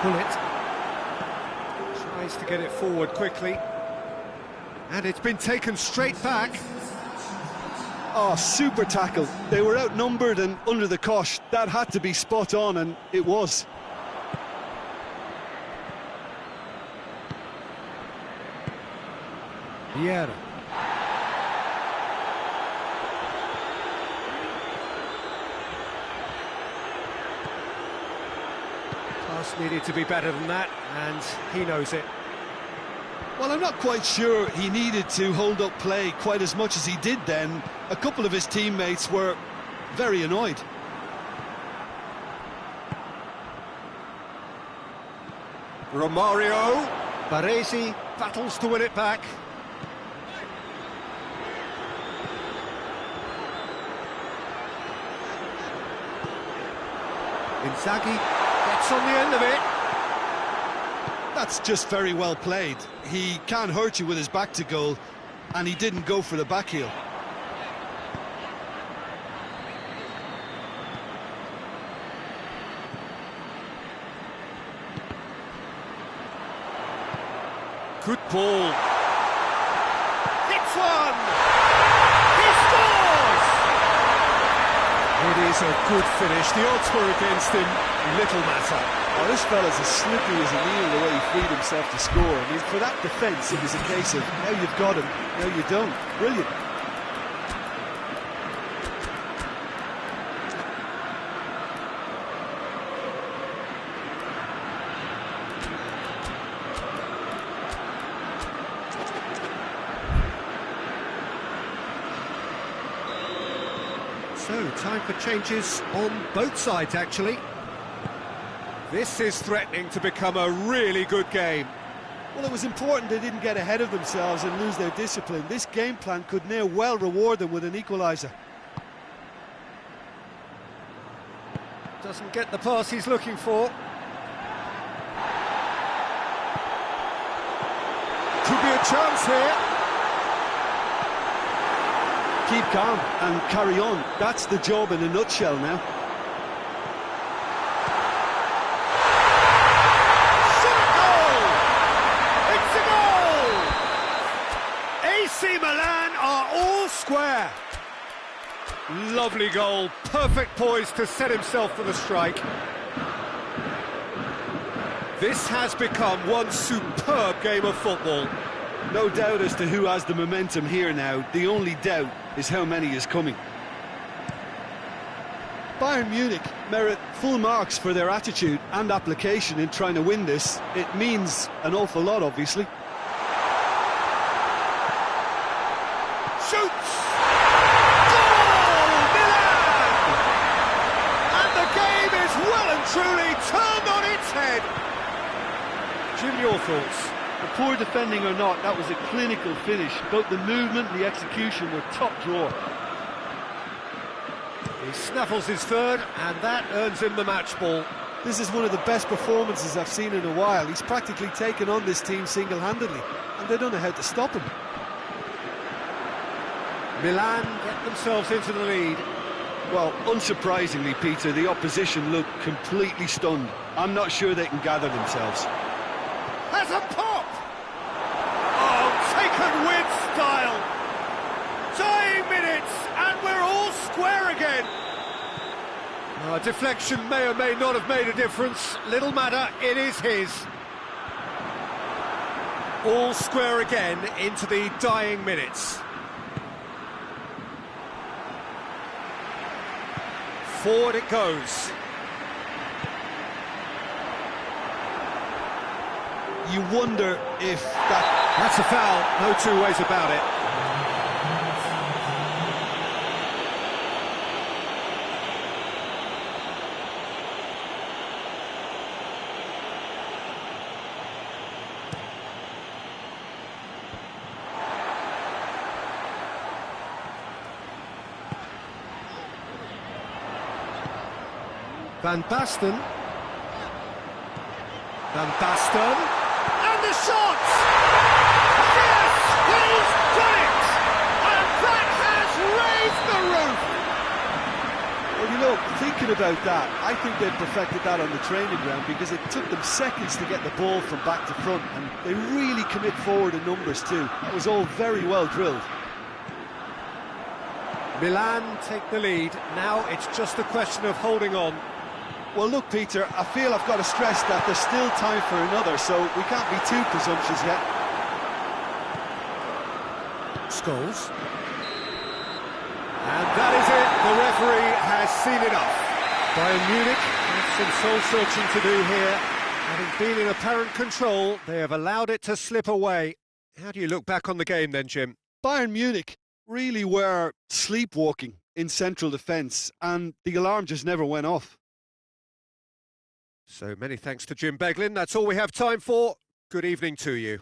Bullet. Tries to get it forward quickly. And it's been taken straight back. Oh, super tackle. They were outnumbered and under the cosh. That had to be spot on, and it was. Vieira. Pass needed to be better than that, and he knows it. Well, I'm not quite sure he needed to hold up play quite as much as he did then. A couple of his teammates were very annoyed. Romario. Baresi battles to win it back. Inzaghi gets on the end of it. That's just very well played. He can't hurt you with his back to goal, and he didn't go for the back heel. Good ball. Hits one! He scores! It is a good finish. The odds were against him. Little matter. Oh, this fella's as slippery as an eel the way he freed himself to score. I mean, for that defence, it was a case of, now you've got him, now you don't. Brilliant. So, time for changes on both sides, actually. This is threatening to become a really good game. Well, it was important they didn't get ahead of themselves and lose their discipline. This game plan could now well reward them with an equaliser. Doesn't get the pass he's looking for. Could be a chance here. Keep calm and carry on. That's the job in a nutshell now. AC Milan are all square. Lovely goal, perfect poise to set himself for the strike. This has become one superb game of football. No doubt as to who has the momentum here now. The only doubt is how many is coming. Bayern Munich merit full marks for their attitude and application in trying to win this. It means an awful lot, obviously. Shoots! Goal! Milan! And the game is well and truly turned on its head. Jim, your thoughts? The poor defending or not, that was a clinical finish. Both the movement and the execution were top drawer. He snaffles his third, and that earns him the match ball. This is one of the best performances I've seen in a while. He's practically taken on this team single-handedly, and they don't know how to stop him. Milan get themselves into the lead. Well, unsurprisingly, Peter, the opposition look completely stunned. I'm not sure they can gather themselves. Has a pop! Oh, taken with style! Dying minutes, and we're all square again! Deflection may or may not have made a difference. Little matter, it is his. All square again into the dying minutes. Forward it goes. You wonder if that... That's a foul, no two ways about it. Van Basten. Van Basten. And the shot! Yes! He's done it! And that has raised the roof! Well, you know, thinking about that, I think they perfected that on the training ground because it took them seconds to get the ball from back to front, and they really commit forward in numbers too. That was all very well drilled. Milan take the lead. Now it's just a question of holding on. Well, look, Peter, I feel I've got to stress that there's still time for another, so we can't be too presumptuous yet. Scholes. And that is it. The referee has seen enough. Bayern Munich have some soul-searching to do here. Having been in apparent control, they have allowed it to slip away. How do you look back on the game then, Jim? Bayern Munich really were sleepwalking in central defence, and the alarm just never went off. So many thanks to Jim Beglin. That's all we have time for. Good evening to you.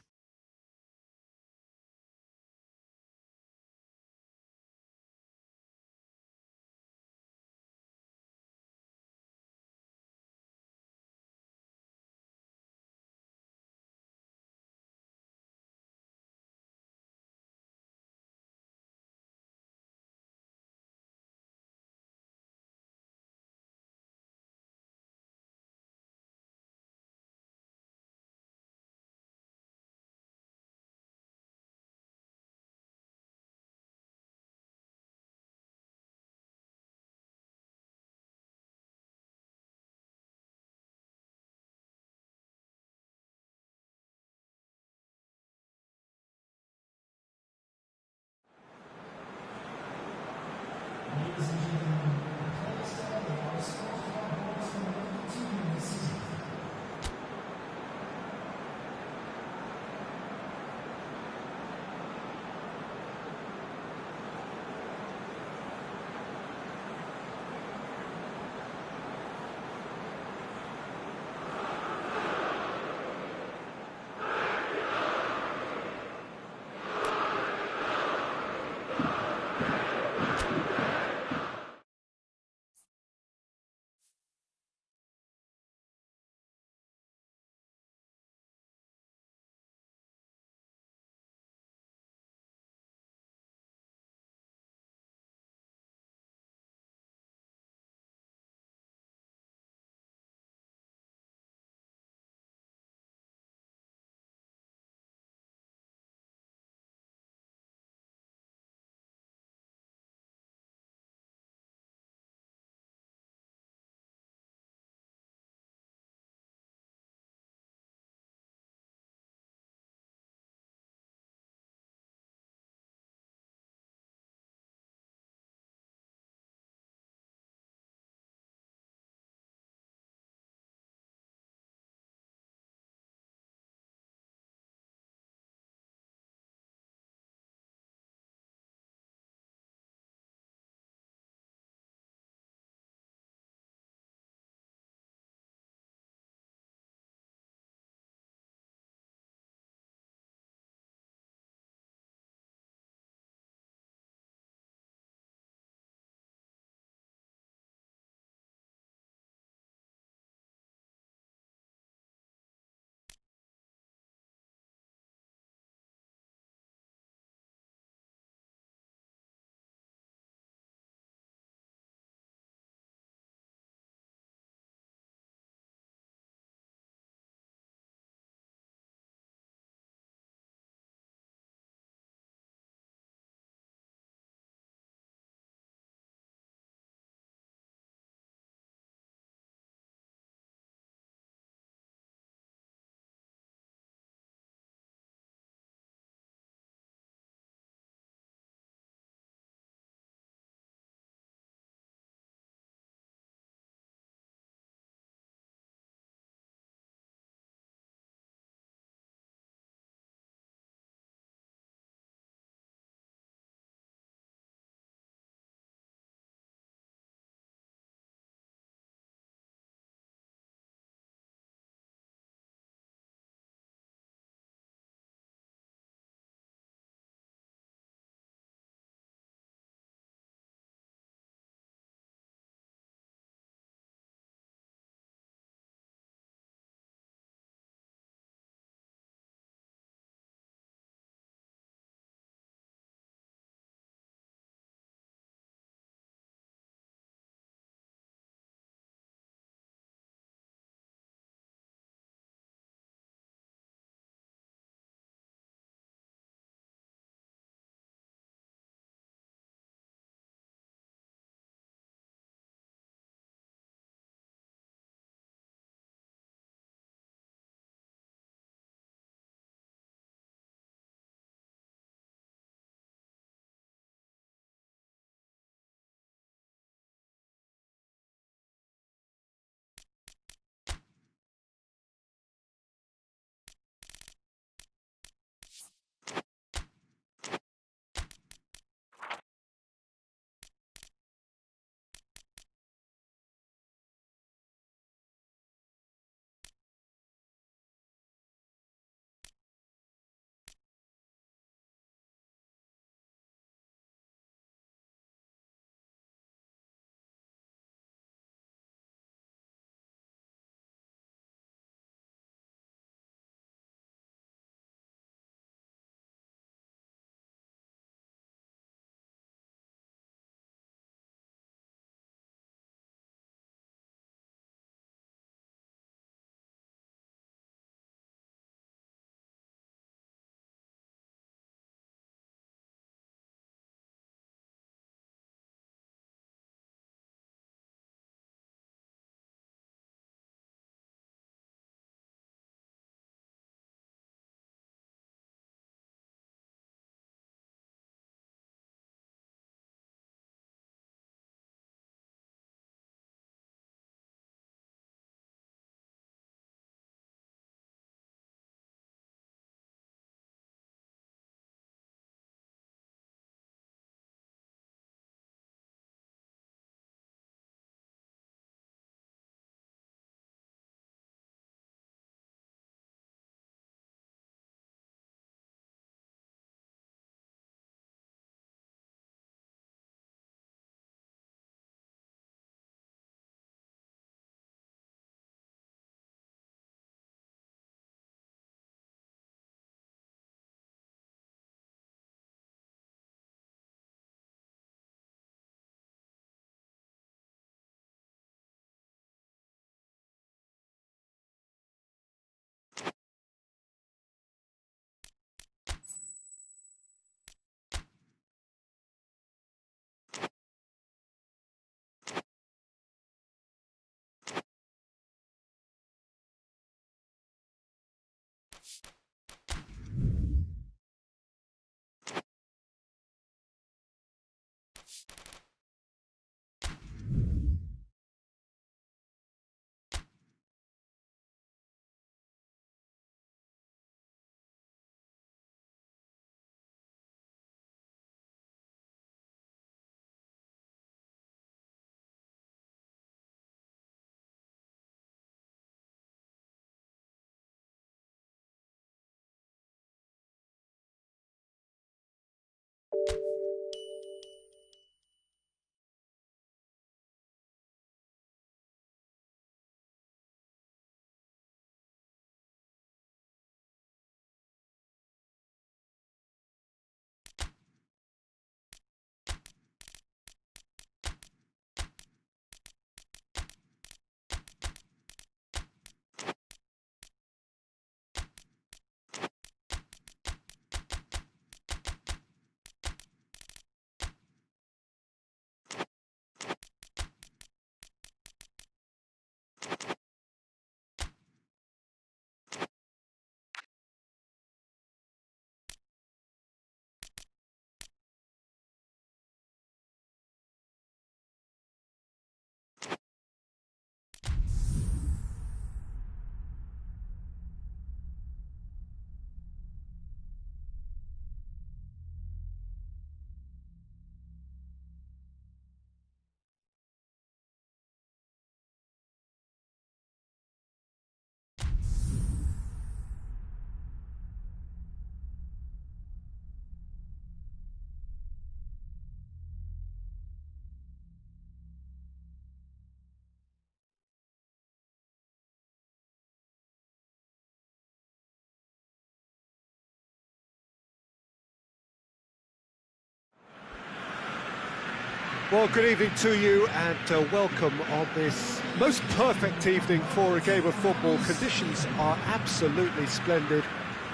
Well, good evening to you and welcome on this most perfect evening for a game of football. Conditions are absolutely splendid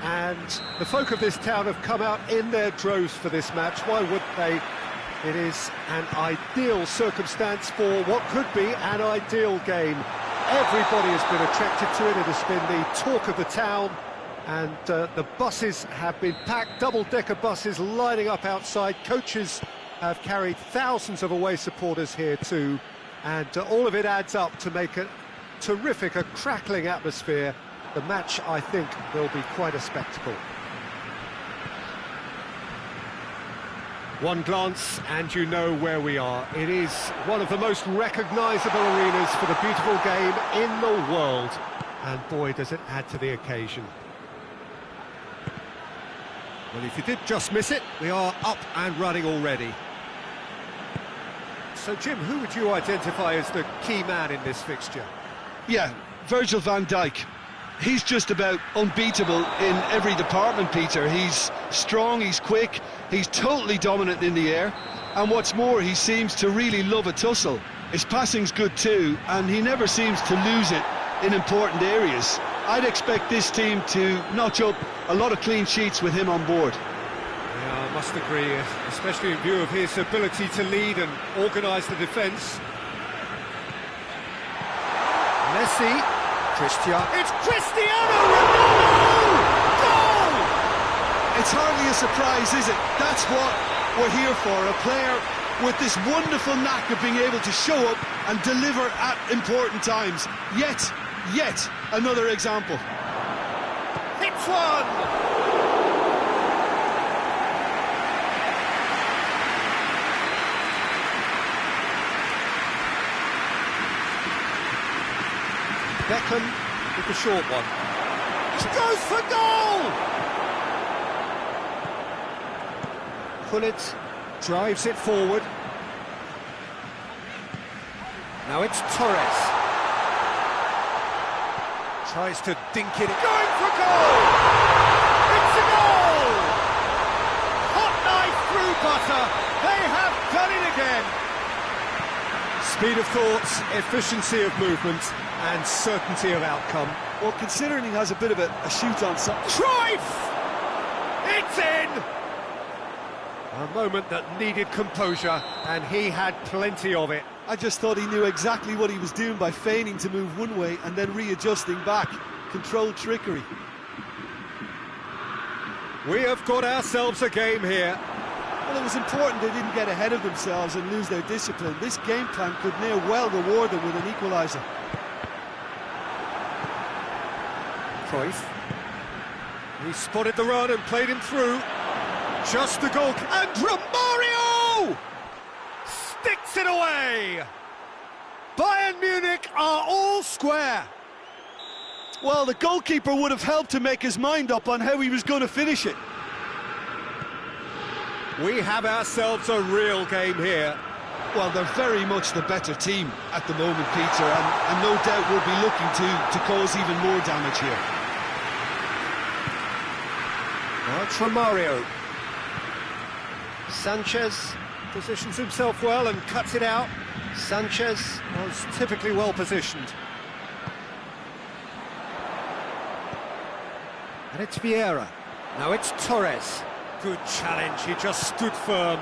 and the folk of this town have come out in their droves for this match. Why wouldn't they? It is an ideal circumstance for what could be an ideal game. Everybody has been attracted to it. It has been the talk of the town and the buses have been packed, double-decker buses lining up outside. Coaches have carried thousands of away supporters here too, and all of it adds up to make a terrific, a crackling atmosphere. The match, I think, will be quite a spectacle. One glance and you know where we are. It is one of the most recognisable arenas for the beautiful game in the world, and boy does it add to the occasion. Well, if you did just miss it, we are up and running already. So, Jim, who would you identify as the key man in this fixture? Yeah, Virgil van Dijk. He's just about unbeatable in every department, Peter. He's strong, he's quick, he's totally dominant in the air, and what's more, he seems to really love a tussle. His passing's good too, and he never seems to lose it in important areas. I'd expect this team to notch up a lot of clean sheets with him on board. Yeah, I must agree, especially in view of his ability to lead and organise the defence. Messi, it's Cristiano Ronaldo! Goal! It's hardly a surprise, is it? That's what we're here for, a player with this wonderful knack of being able to show up and deliver at important times. Yet another example. Hits one! Beckham with the short one. He goes for goal! Gullit drives it forward. Now it's Torres. Tries to dink it. Going for goal! It's a goal! Hot knife through butter. They have done it again. Speed of thought, efficiency of movement, and certainty of outcome. Well, considering he has a bit of a shoot on something. Cruyff! It's in! A moment that needed composure, and he had plenty of it. I just thought he knew exactly what he was doing by feigning to move one way and then readjusting back. Controlled trickery. We have got ourselves a game here. Well, it was important they didn't get ahead of themselves and lose their discipline. This game plan could near well reward them with an equaliser. Cruyff. He spotted the run and played him through. Just the goal. And Romario! Sticks it away! Bayern Munich are all square. Well, the goalkeeper would have helped to make his mind up on how he was going to finish it. We have ourselves a real game here. Well, they're very much the better team at the moment, Peter, and no doubt will be looking to cause even more damage here. Now it's Romario. Sanchez positions himself well and cuts it out. Sanchez was typically well positioned. And it's Vieira. Now it's Torres. Good challenge, he just stood firm.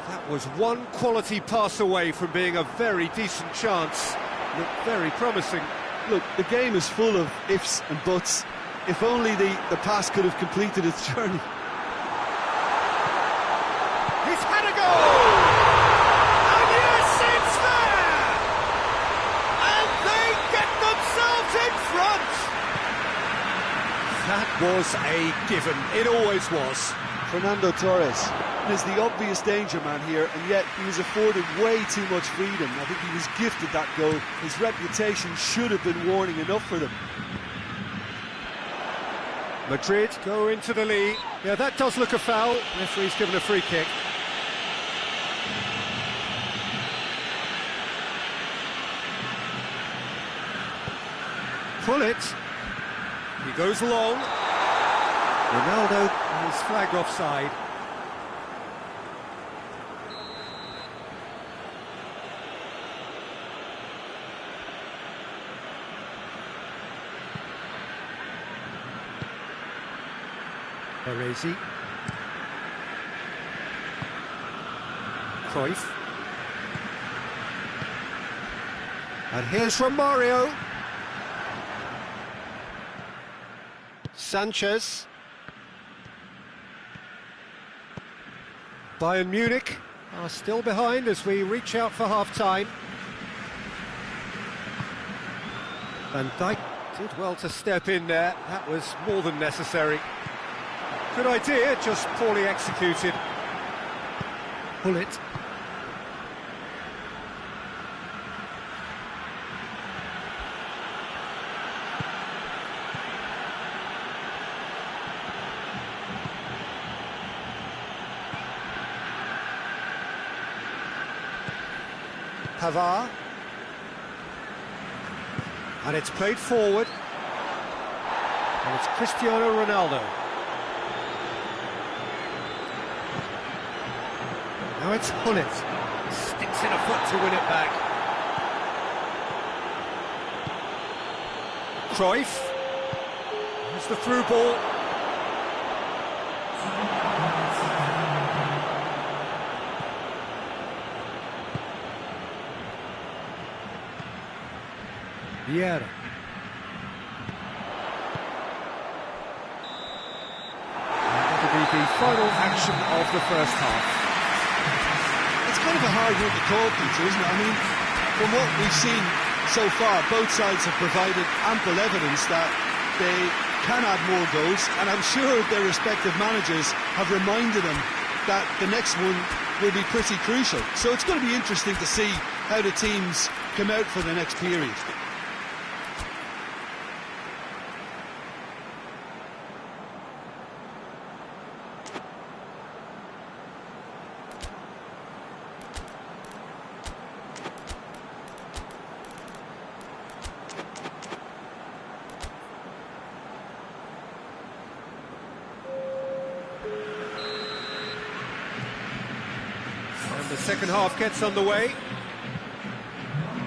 That was one quality pass away from being a very decent chance. Looked very promising. Look, the game is full of ifs and buts. If only the pass could have completed its journey. He's had a goal! And yes, it's there! And they get themselves in front! That was a given. It always was. Fernando Torres is the obvious danger man here, and yet he was afforded way too much freedom. I think he was gifted that goal. His reputation should have been warning enough for them. Madrid go into the lead. Yeah, that does look a foul. Referee's given a free kick. Pull it. He goes long. Ronaldo is flagged offside. Baresi. Cruyff. And here's Romario. Sanchez. Bayern Munich are still behind as we reach out for half-time. Van Dijk did well to step in there. That was more than necessary. Good idea, just poorly executed. Pull it. Pavard. And it's played forward. And it's Cristiano Ronaldo. Now it's Hullet. Sticks in a foot to win it back. Cruyff. Here's the through ball. Vieira. That'll be the final action of the first half. It's kind of a hard one to call, Peter, isn't it? I mean, from what we've seen so far, both sides have provided ample evidence that they can add more goals, and I'm sure their respective managers have reminded them that the next one will be pretty crucial. So it's going to be interesting to see how the teams come out for the next period. The second half gets underway.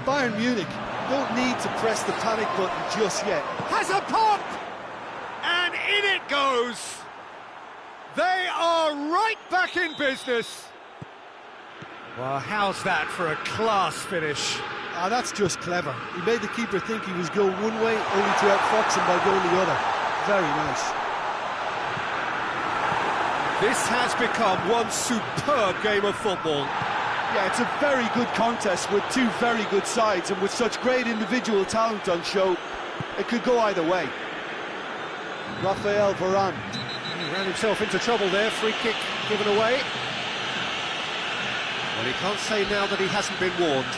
Bayern Munich don't need to press the panic button just yet. Has a pop! And in it goes! They are right back in business. Well, how's that for a class finish? Ah, that's just clever. He made the keeper think he was going one way, only to outfox him by going the other. Very nice. This has become one superb game of football. Yeah, it's a very good contest with two very good sides, and with such great individual talent on show, it could go either way. Rafael Varane. He ran himself into trouble there, free kick given away. Well, he can't say now that he hasn't been warned.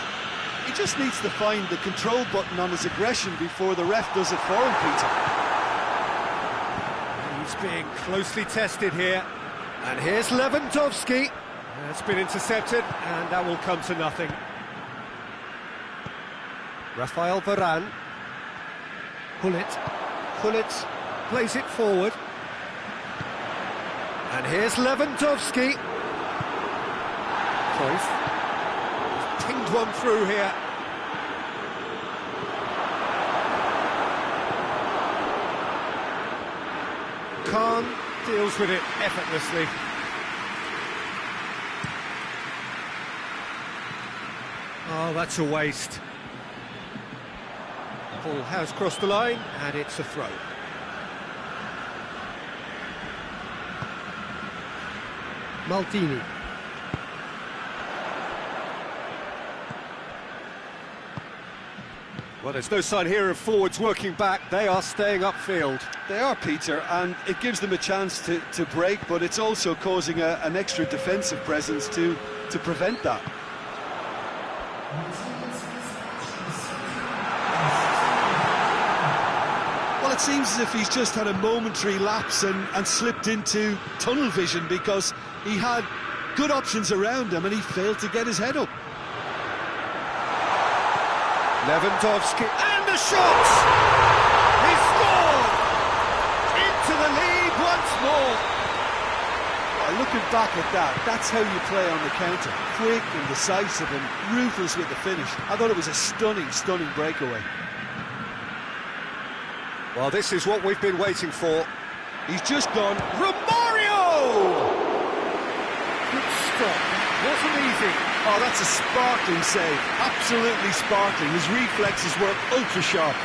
He just needs to find the control button on his aggression before the ref does it for him, Peter. He's being closely tested here. And here's Lewandowski. That's been intercepted, and that will come to nothing. Rafael Varane. Gullit plays it forward. And here's Lewandowski. Cruyff. He's pinged one through here. Khan deals with it effortlessly. Oh, that's a waste. Ball has crossed the line, and it's a throw. Maldini. Well, there's no sign here of forwards working back. They are staying upfield. They are, Peter, and it gives them a chance to break, but it's also causing an extra defensive presence to prevent that. Well, it seems as if he's just had a momentary lapse and slipped into tunnel vision, because he had good options around him and he failed to get his head up. Lewandowski, and the shot! He scored! Into the lead once more! Well, looking back at that, that's how you play on the counter. Quick and decisive and ruthless with the finish. I thought it was a stunning, stunning breakaway. Well, this is what we've been waiting for. He's just gone. Romario! Good stop. Wasn't easy. Oh, that's a sparkling save. Absolutely sparkling. His reflexes were ultra sharp.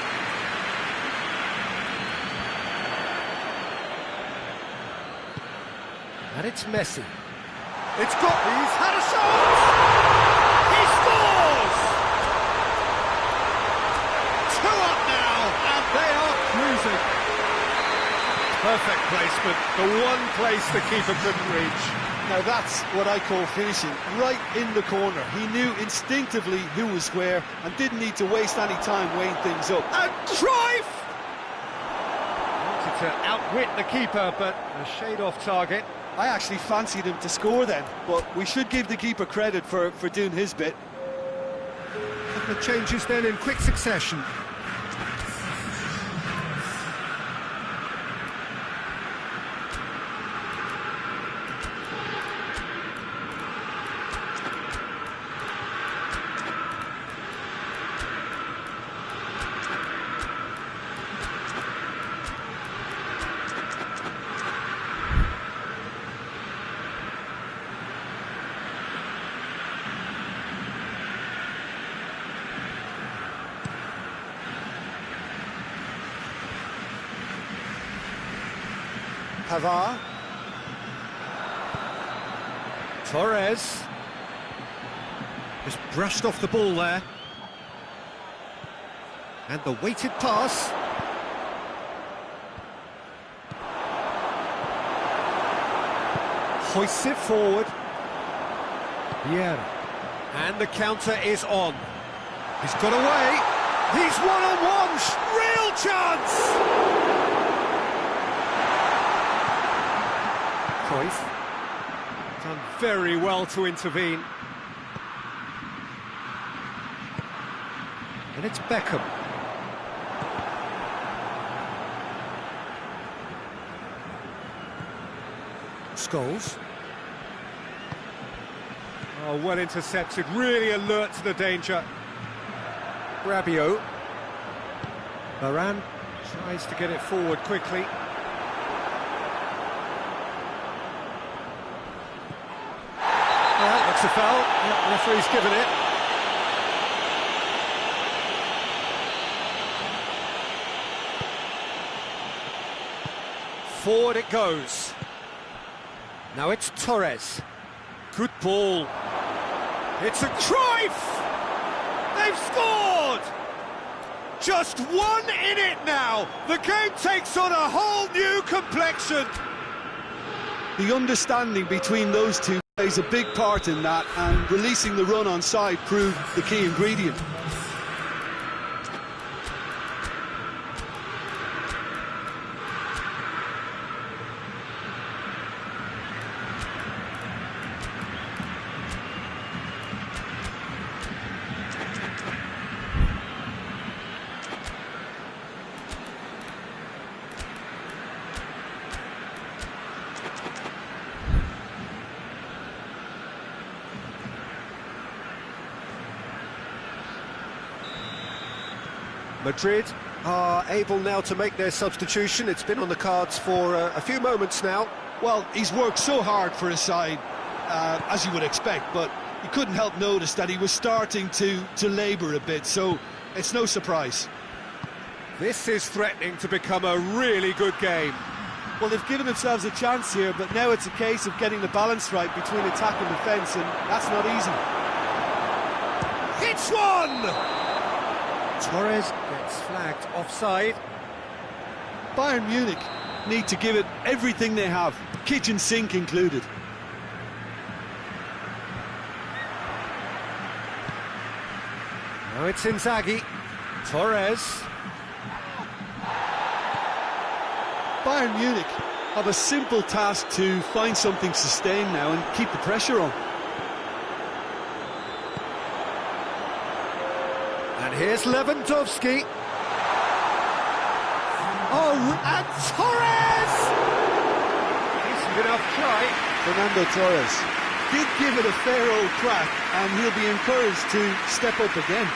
And it's Messi. It's got. He's had a shot! He scores! 2 up now, and they are cruising. Perfect placement. The one place the keeper couldn't reach. Now that's what I call finishing, right in the corner. He knew instinctively who was where and didn't need to waste any time weighing things up. And Cruyff! Wanted to outwit the keeper, but a shade off target. I actually fancied him to score then, but we should give the keeper credit for doing his bit. A couple of changes then in quick succession. Pavard. Torres. Just brushed off the ball there. And the weighted pass. Hoists it forward. Vieira. And the counter is on. He's got away. He's one-on-one. Real chance! Cruyff. Done very well to intervene. And it's Beckham. Scholes. Oh, well intercepted, really alert to the danger. Rabiot. Varane tries to get it forward quickly. That's a foul. Yep, referee's given it. Forward it goes. Now it's Torres. Good ball. It's a Cruyff! They've scored! Just one in it now. The game takes on a whole new complexion. The understanding between those two plays a big part in that, and releasing the run on side proved the key ingredient. Madrid are able now to make their substitution. It's been on the cards for a few moments now. Well, he's worked so hard for his side, as you would expect, but you couldn't help notice that he was starting to labour a bit, so it's no surprise. This is threatening to become a really good game. Well, they've given themselves a chance here, but now it's a case of getting the balance right between attack and defence, and that's not easy. Hits one! Torres gets flagged offside. Bayern Munich need to give it everything they have, kitchen sink included. Now it's Inzaghi. Torres. Bayern Munich have a simple task to find something sustained now and keep the pressure on. And here's Lewandowski. Oh, and Torres! Decent enough try. Fernando Torres did give it a fair old crack, and he'll be encouraged to step up again.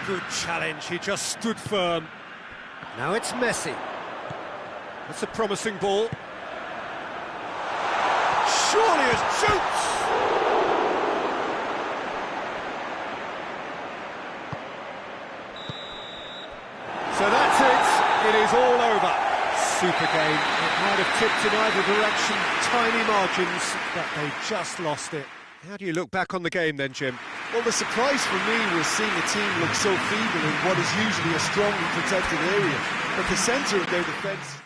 Good challenge, he just stood firm. Now it's Messi. That's a promising ball. Surely it shoots! So that's it. It is all over. Super game. It might have tipped in either direction. Tiny margins, but they just lost it. How do you look back on the game then, Jim? Well, the surprise for me was seeing a team look so feeble in what is usually a strongly protected area. But the centre of their defence...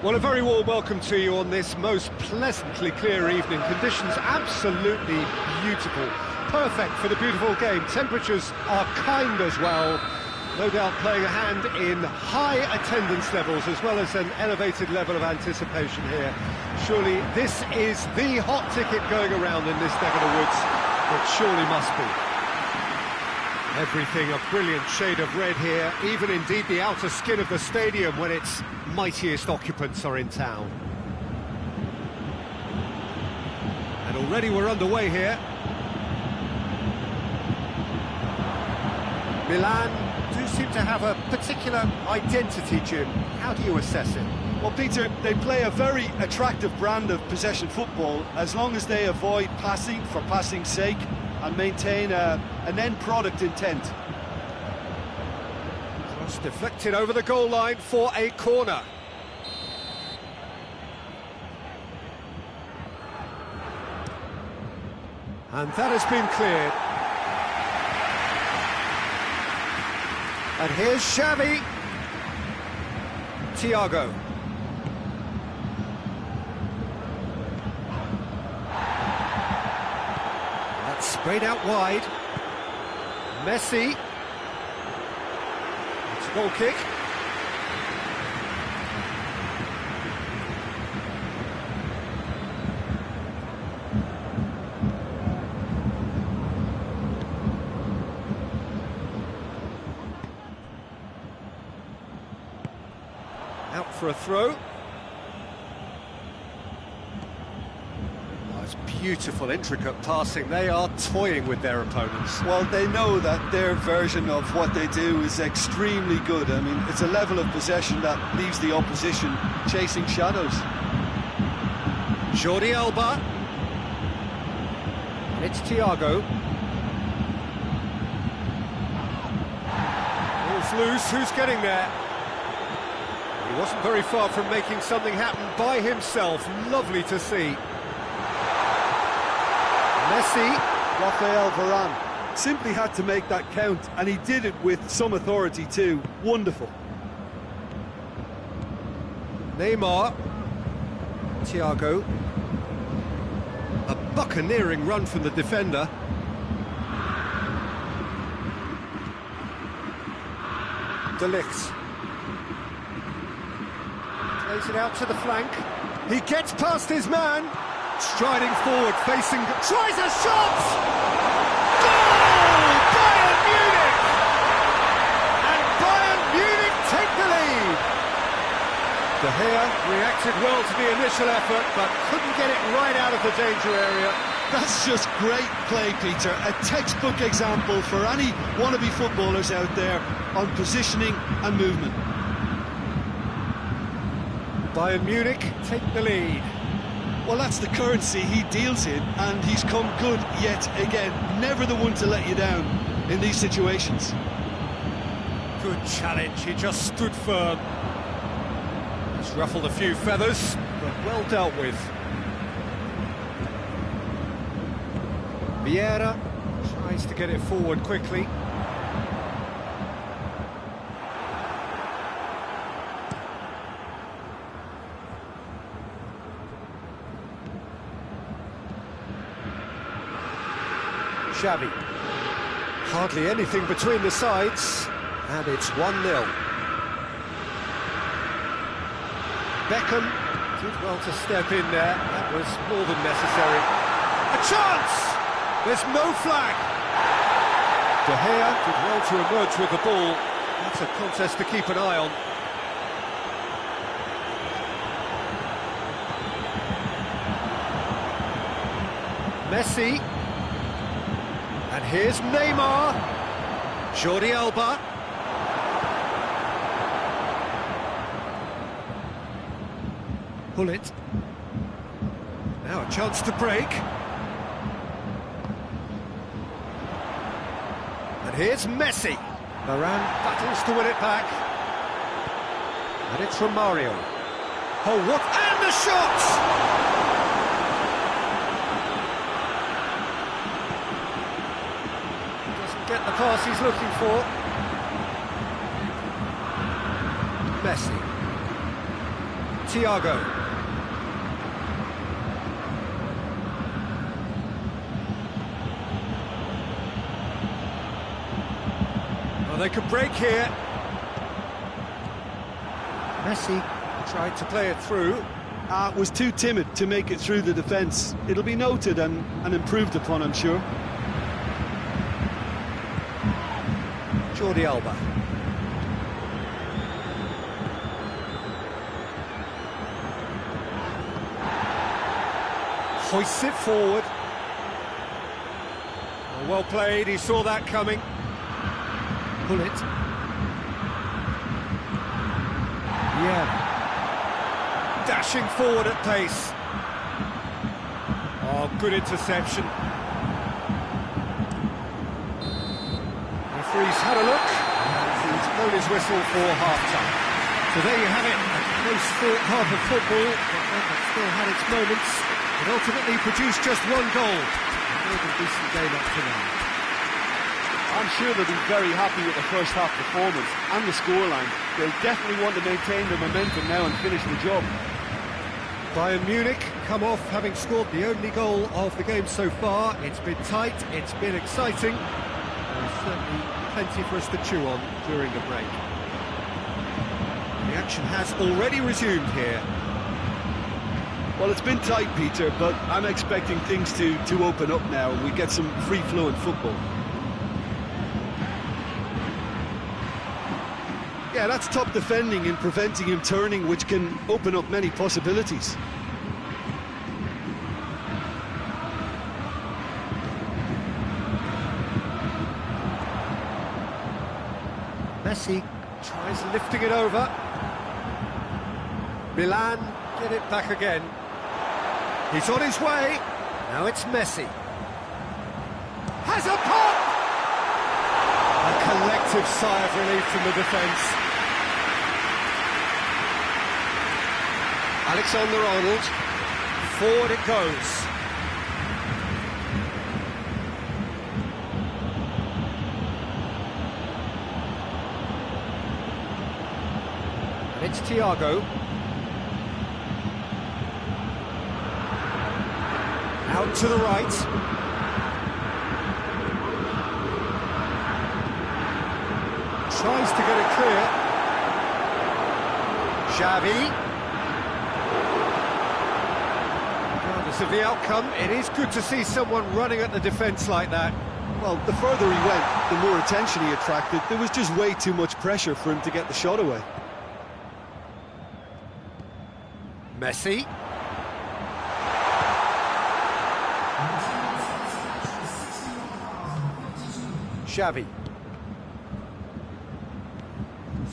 Well, a very warm welcome to you on this most pleasantly clear evening. Conditions absolutely beautiful. Perfect for the beautiful game. Temperatures are kind as well. No doubt playing a hand in high attendance levels as well as an elevated level of anticipation here. Surely this is the hot ticket going around in this neck of the woods. It surely must be. Everything a brilliant shade of red here, even indeed the outer skin of the stadium when its mightiest occupants are in town. And already we're underway here. Milan do seem to have a particular identity, Jim. How do you assess it? Well, Peter, they play a very attractive brand of possession football as long as they avoid passing for passing's sake and maintain an end product intent. Cross deflected over the goal line for a corner. And that has been cleared. And here's Xavi. Thiago. That's sprayed out wide. Messi. It's a goal kick. Out for a throw. Oh, it's beautiful, intricate passing. They are toying with their opponents. Well, they know that their version of what they do is extremely good. I mean, it's a level of possession that leaves the opposition chasing shadows. Jordi Alba. It's Thiago. Ball's loose, who's getting there? He wasn't very far from making something happen by himself. Lovely to see. Messi. Rafael Varane simply had to make that count, and he did it with some authority too. Wonderful. Neymar. Thiago. A buccaneering run from the defender. De Ligt. Plays it out to the flank. He gets past his man. Striding forward, facing... Tries a shot! Goal! Bayern Munich! And Bayern Munich take the lead! De Gea reacted well to the initial effort, but couldn't get it right out of the danger area. That's just great play, Peter. A textbook example for any wannabe footballers out there on positioning and movement. Bayern Munich take the lead. Well, that's the currency he deals in, and he's come good yet again. Never the one to let you down in these situations. Good challenge, he just stood firm. He's ruffled a few feathers, but well dealt with. Vieira tries to get it forward quickly. Xavi. Hardly anything between the sides, and it's 1-0. Beckham did well to step in there, that was more than necessary. A chance! There's no flag! De Gea did well to emerge with the ball. That's a contest to keep an eye on. Messi. And here's Neymar. Jordi Alba. Bullet. Now a chance to break. And here's Messi. Varane battles to win it back. And it's from Mario. Oh, what? And the shot! Get the pass he's looking for. Messi. Thiago. Well, they could break here. Messi tried to play it through. Was too timid to make it through the defence. It'll be noted and improved upon, I'm sure. Jordi Alba. Hoists it forward. Well played, he saw that coming. Pull it. Yeah. Dashing forward at pace. Oh, good interception. Referee's had a look, and he's blown his whistle for half-time. So there you have it, a close-fought half of football, but one that still had its moments. It ultimately produced just one goal. A more than decent game up to now. I'm sure they'll be very happy with the first half performance and the scoreline. They'll definitely want to maintain the momentum now and finish the job. Bayern Munich come off having scored the only goal of the game so far. It's been tight, it's been exciting. There's certainly plenty for us to chew on during the break. The action has already resumed here. Well, it's been tight, Peter, but I'm expecting things to open up now and we get some free-flowing football. Yeah, that's top defending and preventing him turning, which can open up many possibilities. Messi tries lifting it over. Milan get it back again. He's on his way. Now it's Messi. Has a pop! A collective sigh of relief from the defence. Alexander-Arnold. Forward it goes. And it's Thiago. Out to the right. Tries to get it clear. Xavi. Regardless of the outcome, it is good to see someone running at the defence like that. Well, the further he went, the more attention he attracted. There was just way too much pressure for him to get the shot away. Messi. Xavi.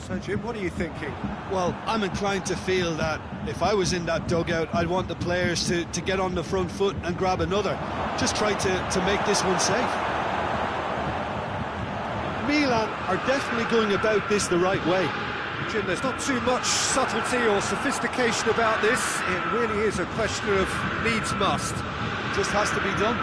So, Jim, what are you thinking? Well, I'm inclined to feel that if I was in that dugout, I'd want the players to get on the front foot and grab another. Just try to make this one safe. Milan are definitely going about this the right way. Jim, there's not too much subtlety or sophistication about this. It really is a question of needs must. It just has to be done.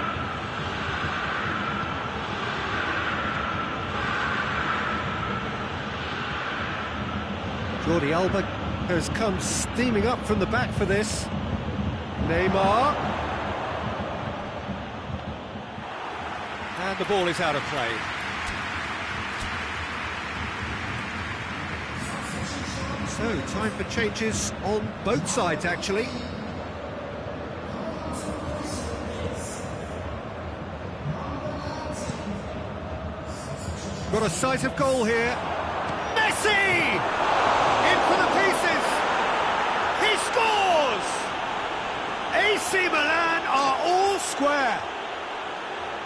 Jordi Alba has come steaming up from the back for this. Neymar. And the ball is out of play. So, time for changes on both sides, actually. Got a sight of goal here. Messi! In for the pieces! He scores! AC Milan are all square.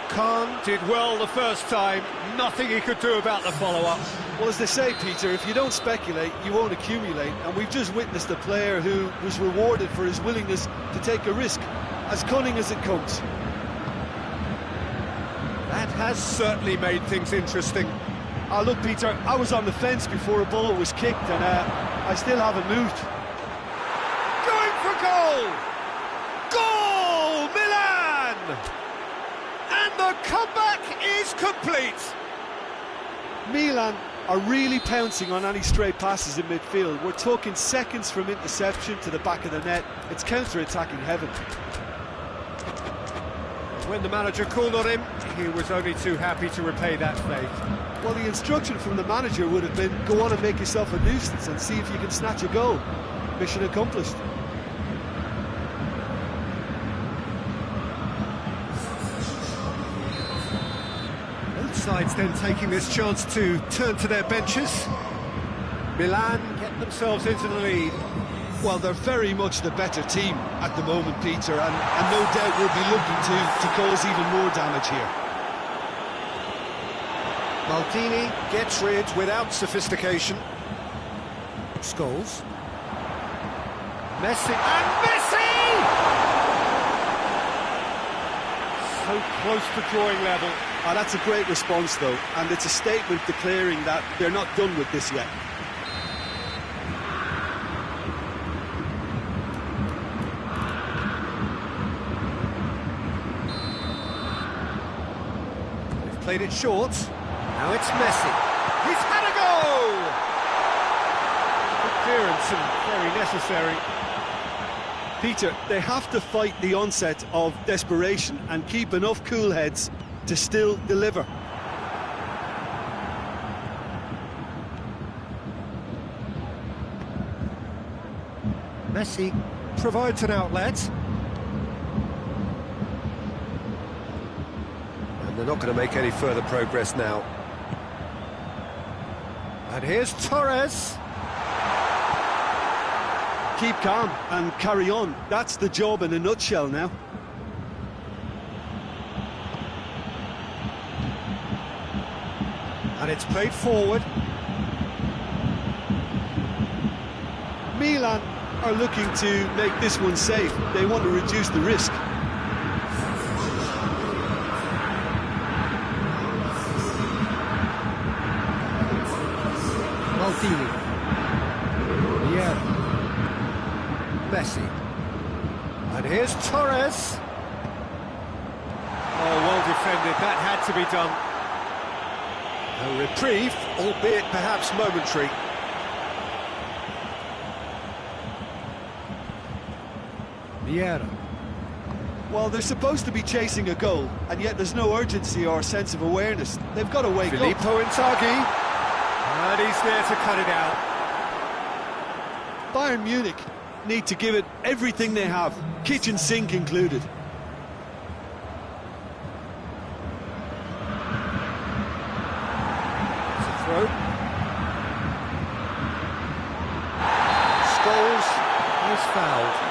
Khan did well the first time, nothing he could do about the follow-up. Well, as they say, Peter, if you don't speculate, you won't accumulate, and we've just witnessed a player who was rewarded for his willingness to take a risk, as cunning as it comes. That has certainly made things interesting. Look, Peter, I was on the fence before a bullet was kicked, and I still haven't moved. Going for goal! Goal, Milan! And the comeback is complete. Milan are really pouncing on any stray passes in midfield. We're talking seconds from interception to the back of the net. It's counter-attacking heaven. When the manager called on him, he was only too happy to repay that faith. Well, the instruction from the manager would have been, go on and make yourself a nuisance and see if you can snatch a goal. Mission accomplished. Both sides then taking this chance to turn to their benches. Milan get themselves into the lead. Well, they're very much the better team at the moment, Peter, and no doubt will be looking to cause even more damage here. Maldini gets rid without sophistication. Scholes. Messi, and Messi! So close to drawing level. Oh, that's a great response, though, and it's a statement declaring that they're not done with this yet. Played it short. Now it's Messi. He's had a go! Good clearance and very necessary. Peter, they have to fight the onset of desperation and keep enough cool heads to still deliver. Messi provides an outlet. They're not going to make any further progress now. And here's Torres. Keep calm and carry on. That's the job in a nutshell now. And it's played forward. Milan are looking to make this one safe. They want to reduce the risk. Maldini. Yeah. Messi. And here's Torres. Oh, well defended. That had to be done. A reprieve, albeit perhaps momentary. Vieira. Well, they're supposed to be chasing a goal, and yet there's no urgency or sense of awareness. They've got to wake up. Filippo Inzaghi. And he's there to cut it out. Bayern Munich need to give it everything they have, kitchen sink included. It's a throw. Scholes is fouled.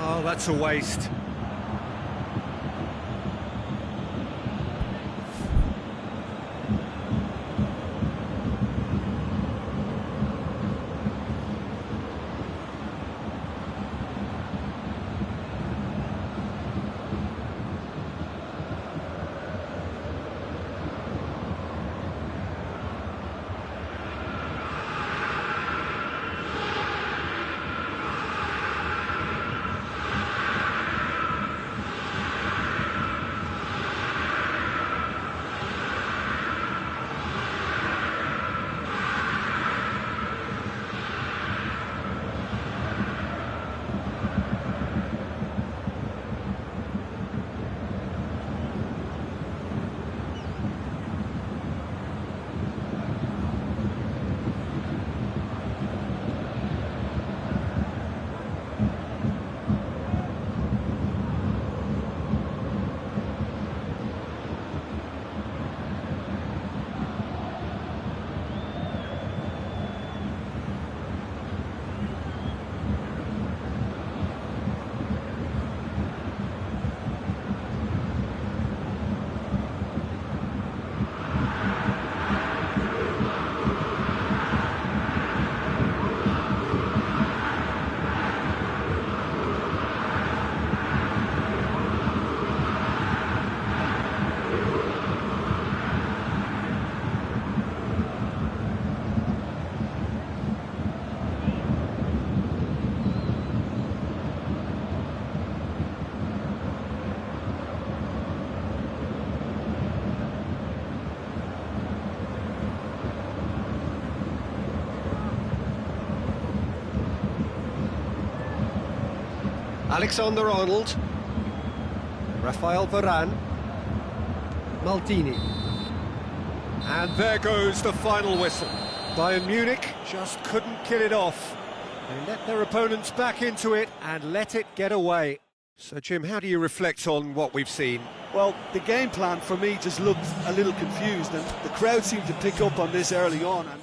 Oh, that's a waste. Alexander-Arnold. Rafael Varane. Maldini. And there goes the final whistle. Bayern Munich just couldn't kill it off. They let their opponents back into it and let it get away. So, Jim, how do you reflect on what we've seen? Well, the game plan for me just looked a little confused, and the crowd seemed to pick up on this early on. And